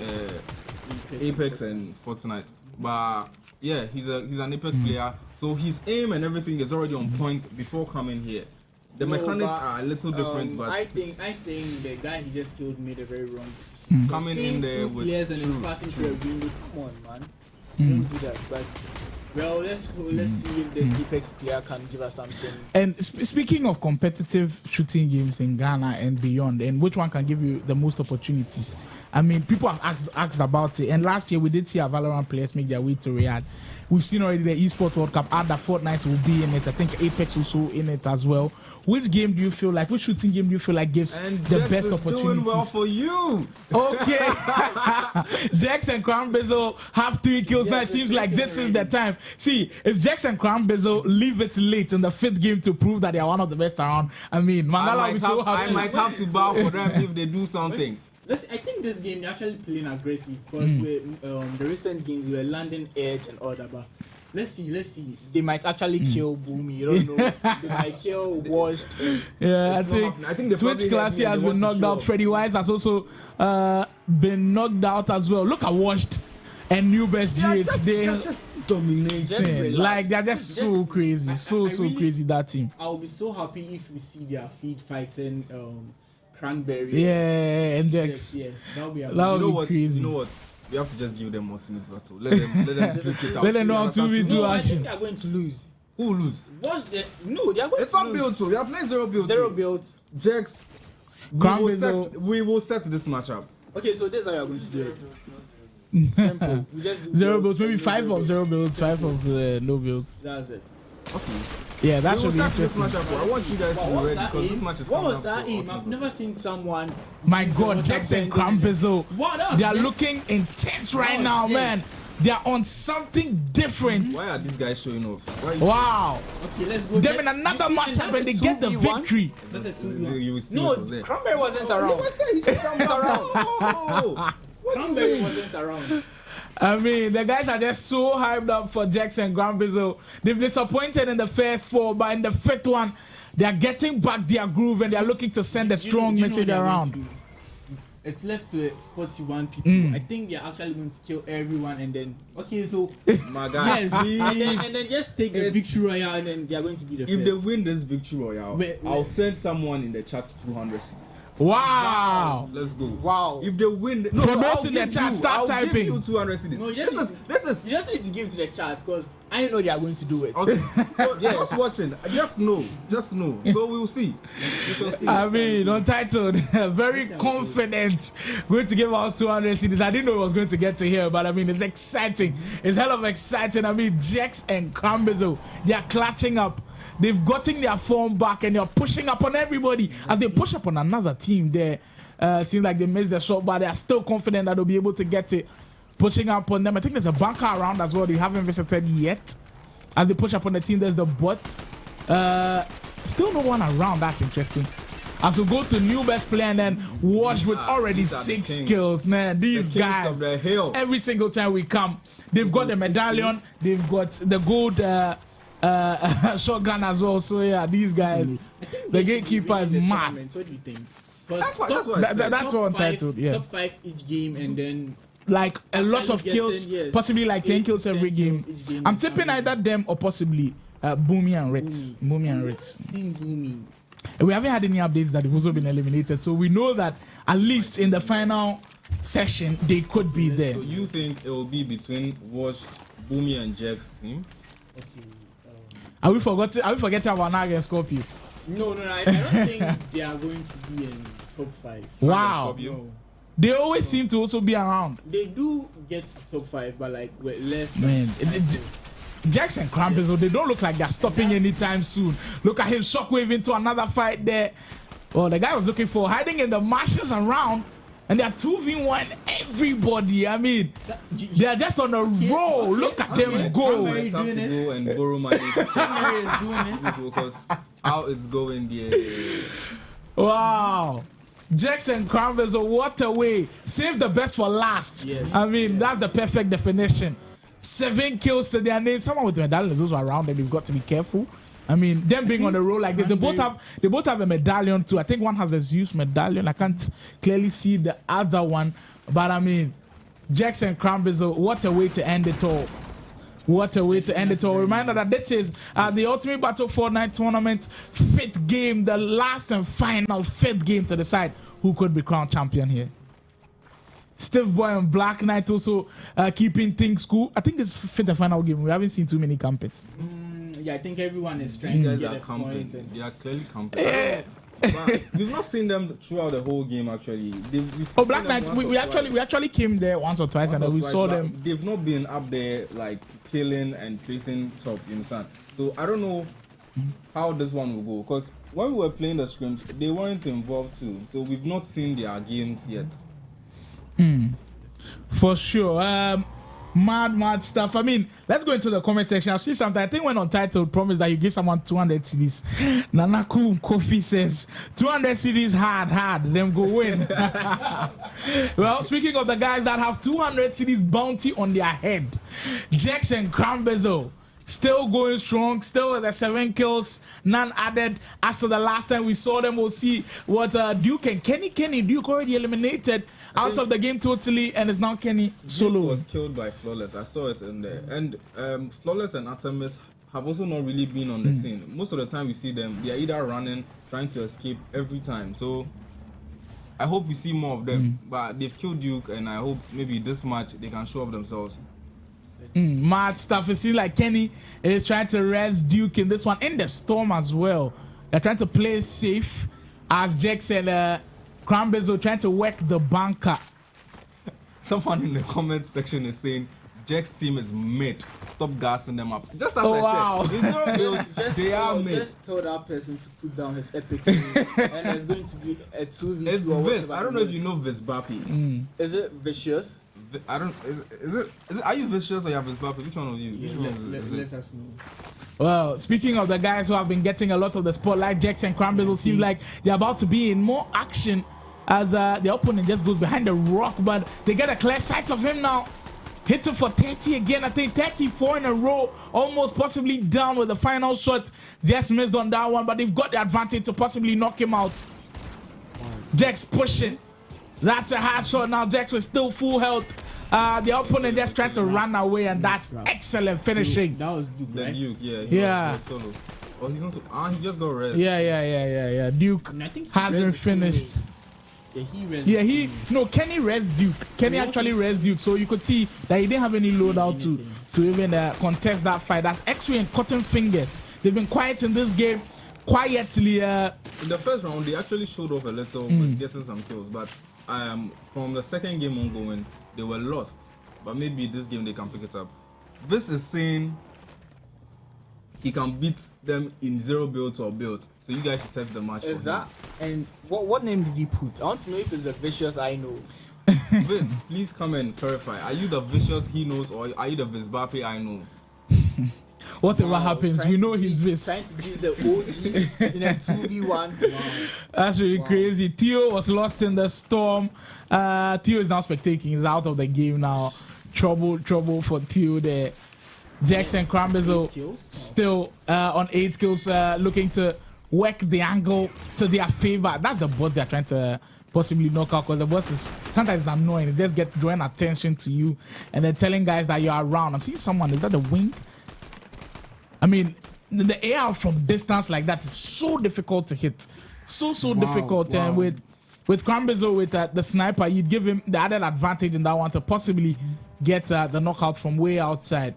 Apex and Fortnite. But yeah, he's an Apex player. So his aim and everything is already on point before coming here. The mechanics are a little different, but I think the guy he just killed made a very wrong. Coming in there with players and then passing through a window. Come on, man. Don't do that. But well, let's see if this Apex player can give us something. And speaking of competitive shooting games in Ghana and beyond, and which one can give you the most opportunities? I mean, people have asked about it, and last year we did see our Valorant players make their way to Riyadh. We've seen already the Esports World Cup. Other Fortnite will be in it. I think Apex also in it as well. Which game do you feel like? Which shooting game do you feel like gives the best opportunities? Doing well for you. Okay. Jax and Crown Bezel have 3 kills now. It seems like this is the time. See, if Jax and Crown Bezel leave it late in the 5th game to prove that they are one of the best around, I mean, Mangala will be so happy. I might have to bow for them if they do something. I think this game they're actually playing aggressive because the recent games we were landing edge and all that. But let's see. They might actually kill Boomy. You don't know. They might kill Washed. Yeah, I think Twitch Classy has been knocked out. Freddy Wise has also been knocked out as well. Look at Washed and New Best GH. They just dominating. Like they're just so crazy, so crazy, that team. I'll be so happy if we see their feed fighting. Cranberry. Yeah, and Jax. Yeah, that'll be crazy. You know what? We have to just give them ultimate battle. Let them take it out. Let them know how 2v2 I action. think they are going to lose. Who lose? They are going to lose. It's not build to. We are playing 0 build. 0 build. Jax. We will set this matchup. Okay, so this is how we are going to do it. Simple. We just do 0 builds, maybe 5 of 0 builds, 5 of no builds. That's it. Okay. Yeah, that should be interesting. I want you guys to be ready because this match is coming up. What was that aim? I've never seen someone. My God, Jax and Crampizo. They are looking intense right now, man. They are on something different. Why are these guys showing off? Wow. Okay, let's go. Them in another matchup and they get the victory. No, Cranberry wasn't around. Cranberry wasn't around. I mean, the guys are just so hyped up for Jax and Grambizo. They've disappointed in the first 4, but in the 5th one, they are getting back their groove and they are looking to send a strong message around. It's left to 41 people. I think they are actually going to kill everyone and then so my God, yes, and then just take the victory royale and then they are going to be the If they win this victory royale, I'll send someone in the chat 200 cities. Wow. Let's go. Wow. If they win, for those in the chat, start typing. I'll give you 200 cities. No, you just need to give to the chat because I know they are going to do it. Okay. So just watching, just know. So we'll see. We shall see. I mean, Untitled, very confident, going to give out 200 cities. I didn't know it was going to get to here, but I mean, it's exciting. It's hell of exciting. I mean, Jax and Crambizo, they are clutching up. They've gotten their form back and they're pushing up on everybody. As they push up on another team there, seems like they missed the shot, but they are still confident that they'll be able to get it. Pushing up on them. I think there's a bunker around as well. They haven't visited yet. As they push up on the team, there's the bot. Still no one around. That's interesting. As we go to new best player and then Wash with already 6 kills. Man, these guys, every single time we come, they've got the medallion. They've got the gold shotgun as well. So yeah, these guys, the gatekeeper is mad. What do you think? That's what Untitled. Yeah, top 5 each game and then like a lot of kills, possibly like 10 kills every game. I'm tipping either them or possibly Boomy and Ritz. Boomy. We haven't had any updates that they've also been eliminated, so we know that at least in the final session they could be there. So you think it will be between Washed, Boomy and Jax team? Okay. Are we forgetting about Naga and Scorpio? No, I don't think they are going to be in top 5. Wow. No. They always seem to also be around. They do get to top 5, but like with less. Man, Jackson Crambizo, they don't look like they're stopping anytime soon. Look at him shockwave into another fight there. Well, the guy was looking for hiding in the marshes around, and they're 2v1 everybody. I mean, they're just on a roll. Look at them go. I have to go and borrow money because how it's going there. Wow. Jackson Crambizo, what a way. Save the best for last. Yes. I mean, that's the perfect definition. 7 kills to their name. Someone with medallion is also around them. They've got to be careful. I mean, them being on the roll like this, they both have a medallion too. I think one has a Zeus medallion. I can't clearly see the other one, but I mean, Jackson Crambizo, what a way to end it all. What a way to end it all. Reminder that this is the Ultimate Battle Fortnite Tournament 5th game, the last and final 5th game to decide who could be crowned champion here. Steve Boy and Black Knight also keeping things cool. I think this is 5th and final game. We haven't seen too many campers. Yeah, I think everyone is trying to get a point. They are clearly camping. But we've not seen them throughout the whole game actually. Black Knight, we actually came there once or twice and we saw them. They've not been up there like killing and placing top, you understand? So I don't know how this one will go, because when we were playing the scrims, they weren't involved too. So we've not seen their games yet. For sure. Mad stuff. I mean, let's go into the comment section. I'll see something. I think when Untitled promised that you give someone 200 CDs. Nanaku Kofi says 200 CDs hard. Them go win. Well, speaking of the guys that have 200 CDs bounty on their head, Jackson Crambizo still going strong, still with the 7 kills, none added. As to the last time we saw them, we'll see what Duke and Kenny Duke already eliminated out of the game totally, and it's now Kenny solo. Duke was killed by Flawless. I saw it in there. And Flawless and Artemis have also not really been on the scene. Most of the time we see them, they are either running, trying to escape every time. So I hope we see more of them. But they've killed Duke, and I hope maybe this match they can show off themselves. Mad stuff. It seems like Kenny is trying to res Duke in this one, in the storm as well. They're trying to play safe, as Jack said. Crambizo trying to work the bunker. Someone in the comment section is saying Jack's team is mid. Stop gassing them up. Just as I said, they are mid. Just tell that person to put down his epic and there's going to be a 2v2. It's Viz. I don't know if you know Viz Bappy. Is it Vicious? I don't. Is it? Are you Vicious or you have Viz Bappy? Which one of you? Let us know. Well, speaking of the guys who have been getting a lot of the spotlight, Jackson Crambizo seems like they're about to be in more action as the opponent just goes behind the rock, but they get a clear sight of him now. Hit him for 30 again. I think 34 in a row, almost possibly down with the final shot. Just missed on that one, but they've got the advantage to possibly knock him out. Jax pushing. That's a hard shot now. Jax was still full health. The opponent just tried to run away, and that's excellent finishing. That was Duke, right? Duke, yeah. Yeah. Was solo. Oh, he's also. He just got red. Yeah. Duke has been finished. Kenny res Duke. Kenny actually res Duke, so you could see that he didn't have any loadout to even contest that fight. That's X-Ray and Cotton Fingers. They've been quiet in this game, quietly. In the first round, they actually showed off a little with getting some kills, but from the second game ongoing, they were lost. But maybe this game they can pick it up. This is saying he can beat them in 0 builds or builds. So you guys should set the match. Is that? And what name did he put? I want to know if it's the Vicious I know. Viz, please come and clarify. Are you the Vicious he knows, or are you the Vizbape I know? Whatever happens, we know he's Viz. Trying to beat the OG in a 2v1. Wow. That's really crazy. Theo was lost in the storm. Theo is now spectating. He's out of the game now. Trouble for Theo there. Jackson Crambizo still on 8 kills, looking to work the angle to their favor. That's the boss they're trying to possibly knock out, because the boss is sometimes annoying. It just gets drawing attention to you and then telling guys that you're around. I'm seeing someone. Is that the wing? I mean, the AR from distance like that is so difficult to hit. So difficult. And with Crambizo, with the sniper, you'd give him the added advantage in that one to possibly get the knockout from way outside.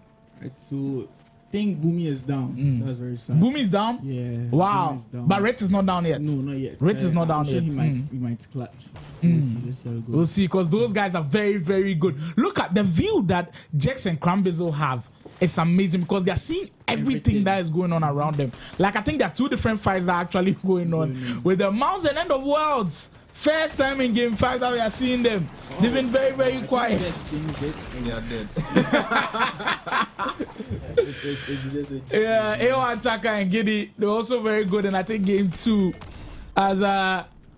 So think Boomy is down. That's very sad. Boomy is down? Yeah. Wow. Down. But Ritz is not down yet. No, not yet. Ritz is not down sure yet. He might clutch. We'll see, because those guys are very, very good. Look at the view that Jex and Crambizo have. It's amazing because they're seeing everything that is going on around them. Like, I think there are 2 different fights that are actually going on with the Mouse and End of Worlds. First time in game 5 that we are seeing them. They've been very, very quiet. They are dead. Yeah, AO Attacker and Giddy, they're also very good. And I think game 2, as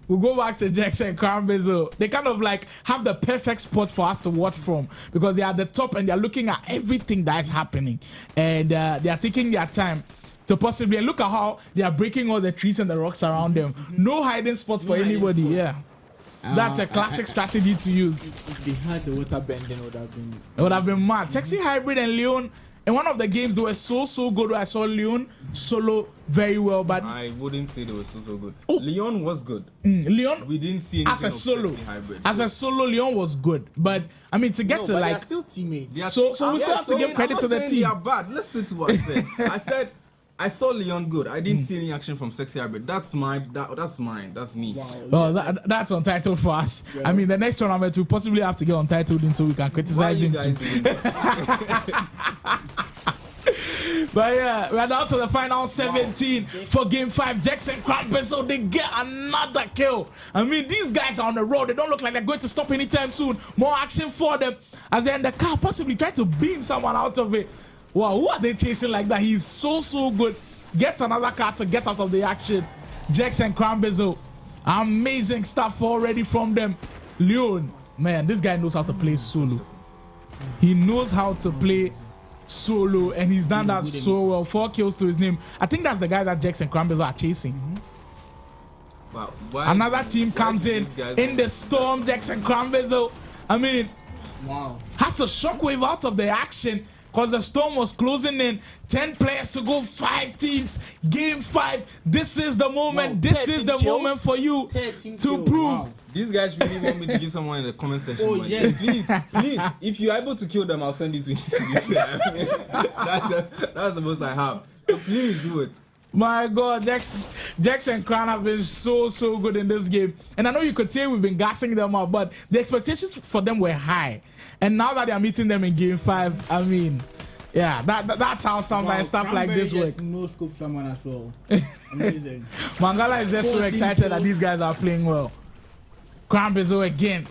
we'll go back to Jackson and Crambizo, they kind of like have the perfect spot for us to watch from, because they are at the top and they're looking at everything that is happening. And they are taking their time to possibly, and look at how they are breaking all the trees and the rocks around them. No hiding spot for anybody. Yeah, that's a classic strategy to use. If they had the water bending, it would have been mad. Sexy Hybrid and Leon, in one of the games, they were so good. I saw Leon solo very well, but I wouldn't say they were so good. Leon was good. Leon, we didn't see anything as a solo. Sexy Hybrid. As a solo, Leon was good, but I mean, to get to like, they're still teammates. So we still have to give credit to the team. They are bad. Listen to what I said. I saw Leon good. I didn't see any action from Sexy Hybrid. That's mine. That's mine. That's me. Wow. Well, that's untitled for us. Yeah. I mean, the next tournament we possibly have to get untitled in so we can criticize him too. But yeah, we're down to the final 17 for game 5. Jackson Crambizo, so they get another kill. I mean, these guys are on the road. They don't look like they're going to stop anytime soon. More action for them as they're in the car, possibly trying to beam someone out of it. Wow, who are they chasing like that? He's so good. Gets another car to get out of the action. Jackson Crambizo, amazing stuff already from them. Leon, man, this guy knows how to play solo. He knows how to play solo, and he's done that so well. 4 kills to his name. I think that's the guy that Jackson Crambizo are chasing. Wow. Another team comes in the storm. Jackson Crambizo, I mean, has to shockwave out of the action, because the storm was closing in. 10 players to go, 5 teams. Game 5. This is the moment. This is the moment for you to prove. Wow. These guys really want me to give someone in the comment section. Oh, yeah. Please. If you're able to kill them, I'll send you 20 CDs. That's the most I have. So please do it. My God, Jax and Crown have been so good in this game. And I know you could say we've been gassing them up, but the expectations for them were high. And now that they are meeting them in game 5, I mean, yeah, that's how stuff like this work. No scope someone as well. Amazing. Mangala is just so excited that these guys are playing well. Cranberry again.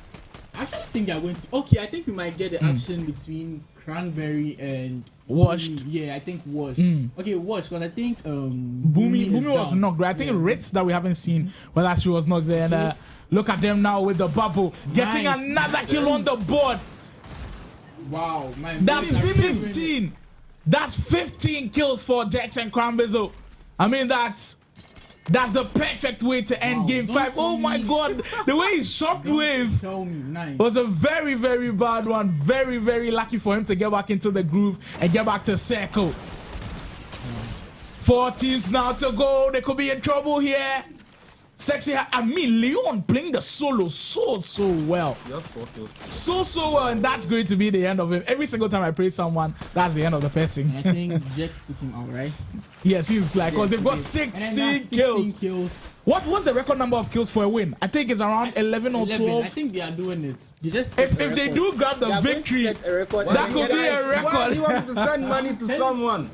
I actually think they're going to. Okay, I think we might get the action between Cranberry and Washed. Yeah, I think Washed. Okay, Washed, but I think Boomy was not great. I think Ritz that we haven't seen, but she was not there. And look at them now with the bubble, getting another kill on the board. Wow, man. That's 15. That's 15 kills for Jackson Crambizo. I mean, that's the perfect way to end game 5. Oh my God, the way he shockwave was a very bad one. Very lucky for him to get back into the groove and get back to circle. 4 teams now to go. They could be in trouble here. Sexy, I mean, Leon playing the solo so well. So well, and that's going to be the end of him. Every single time I praise someone, that's the end of the person. I think Jax took him out, right? Yeah, seems like, because they've got 16 kills. What's the record number of kills for a win? I think it's around 11 or 12. I think they are doing it. If they do grab the victory, that could be a record. Why do you want me to send money to someone?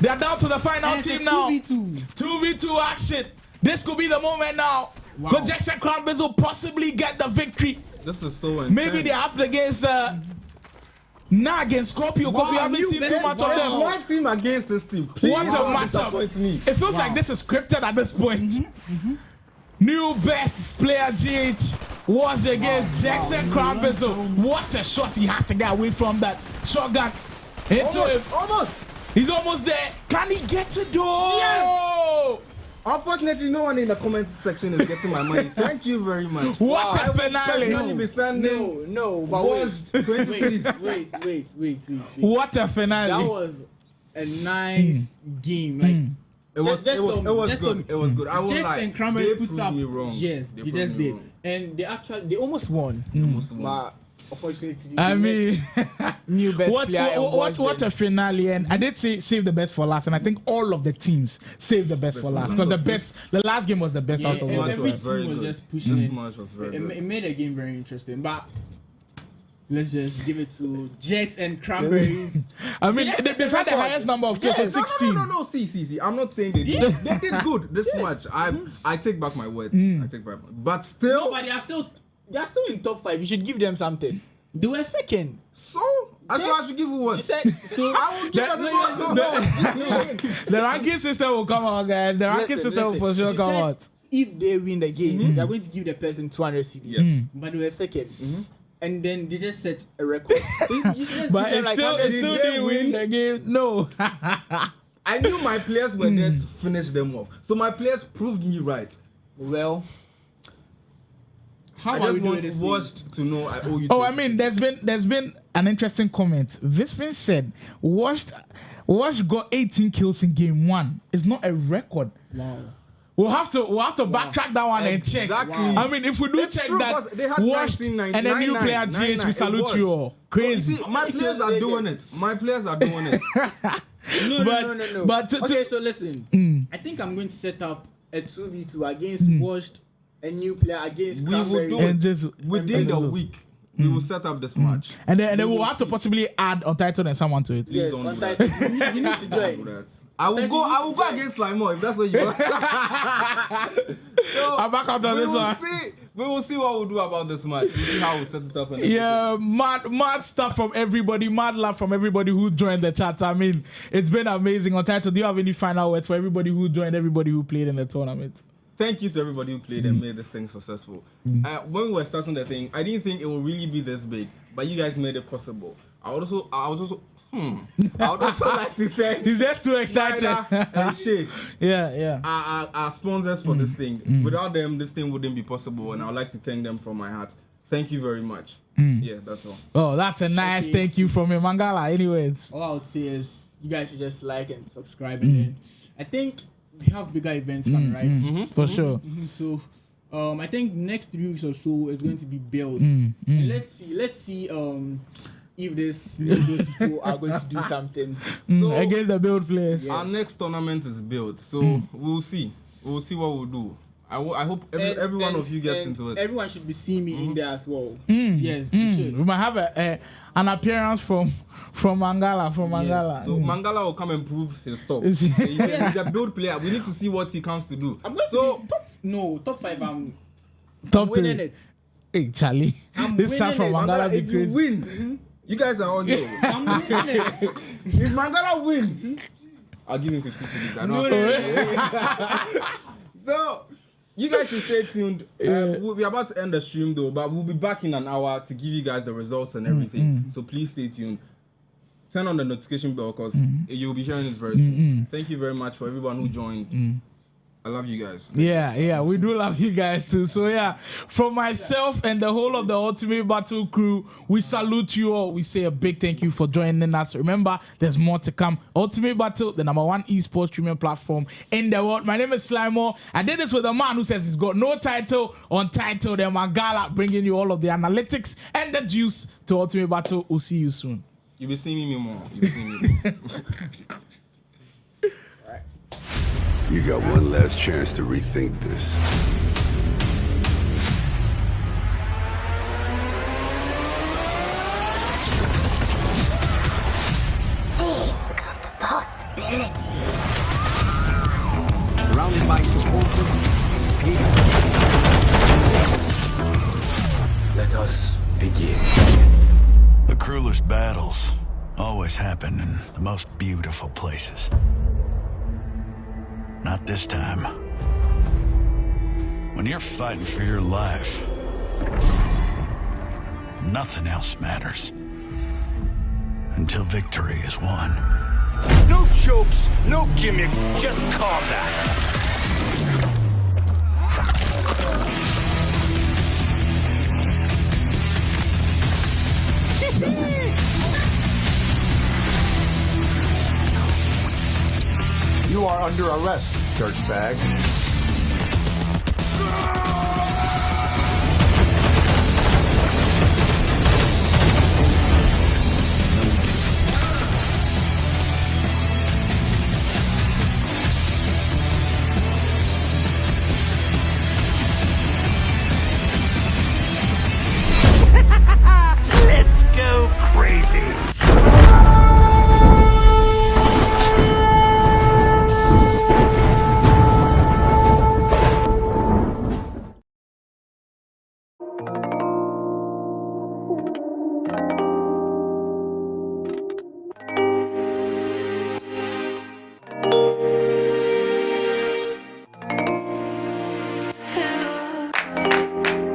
They are down to the final team now. 2v2 action. This could be the moment now. But Jackson Cranbiz will possibly get the victory. This is so intense. Maybe they're up against Nag and Scorpio, because we haven't seen too much of them. One team against this team. Please, what a matchup. It feels like this is scripted at this point. New best player GH was against Jackson Cranbiz. What a shot he had to get away from that shotgun. Into him. Almost. He's almost there. Can he get to do? Yes. Unfortunately, no one in the comment section is getting my money. Thank you very much. What a finale! No, but wait. 20 cities. Wait. What a finale! That was a nice game. Like it was good. It was good. I won't lie. And Kramer they put proved up. Me wrong. Yes, they just did. And they almost won. Almost won. I mean, new best player. What a finale! And I did say save the best for last, and I think all of the teams saved the best for last because the last game was the best out of all. Every team was just pushing. This match was very good. It made the game very interesting, but. Let's just give it to Jax and Cranberry. I mean, they've had the highest number of kills, 16. No. See. I'm not saying they did. They did good this match. I take back my words. I take back. But still, but they are still in top 5. You should give them something. They were second. So I should give you what? You said so. I will give them the ranking system will come out, guys. The ranking system will for sure come out. If they win the game, they are going to give the person 200 CDs. Yes. But they were second. And then they just set a record. So you just but it still didn't win the game. No. I knew my players were there to finish them off. So my players proved me right. Well, I just want Washed to know I owe you. I mean, there's been an interesting comment. Vispin said Washed got 18 kills in game 1. It's not a record. Wow. We'll have to backtrack that one and check. Exactly. I mean, if we do check that, Washed and a new player GH, we salute you all. Crazy. So, see, my players are doing it. No. But so listen. I think I'm going to set up a 2v2 against Washed, a new player against Cranberry. We will do it within the week. We will set up this match. And then we'll have to possibly add Untitled and someone to it. Yes, Untitled. You need to join. I will go against Slimo if that's what you want. So I'm back out on this one. We will see what we'll do about this match. We'll see how we set it up. Mad stuff from everybody. Mad love from everybody who joined the chat. I mean, it's been amazing. Untitled, do you have any final words for everybody who joined, everybody who played in the tournament? Thank you to everybody who played and made this thing successful. When we were starting the thing, I didn't think it would really be this big, but you guys made it possible. I would also like to thank He's just too excited. and Shay. Yeah. Our sponsors for this thing. Without them, this thing wouldn't be possible, and I would like to thank them from my heart. Thank you very much. Yeah, that's all. Oh, that's a nice thank you from Mangala. Anyways, all I would say is you guys should just like and subscribe. And I think we have bigger events coming, right? For sure. So I think next 3 weeks or so it's going to be built. And let's see if this people are going to do something. So against the build players. Yes. Our next tournament is built, so we'll see. We'll see what we'll do. I hope every one of you gets into it. Everyone should be seeing me in there as well. Yes, they should. We might have an appearance from Mangala. Yes. So Mangala will come and prove his top. He's a build player. We need to see what he comes to do. I'm going to be top 5. I'm winning it. Hey, Charlie. This shot from Mangala if you win, you guys are on your. I'm winning it. If Mangala wins, I'll give him 50 CDs. I know. So you guys should stay tuned. We're about to end the stream though, but we'll be back in an hour to give you guys the results and everything. So please stay tuned. Turn on the notification bell because you'll be hearing it very soon. Thank you very much for everyone who joined. I love you guys. Yeah, we do love you guys too. So yeah, from myself and the whole of the Ultimate Battle crew, we salute you all. We say a big thank you for joining us. Remember, there's more to come. Ultimate Battle, the #1 esports streaming platform in the world. My name is Slimo. I did this with a man who says he's got no title, untitled, and Mangala, bringing you all of the analytics and the juice to Ultimate Battle. We'll see you soon. You'll be seeing me more. You'll be seeing me more. You got one last chance to rethink this. Think of the possibilities. Surrounded by supporters. Let us begin. The cruelest battles always happen in the most beautiful places. Not this time. When you're fighting for your life, nothing else matters. Until victory is won. No jokes, no gimmicks, just combat. You are under arrest, dirtbag.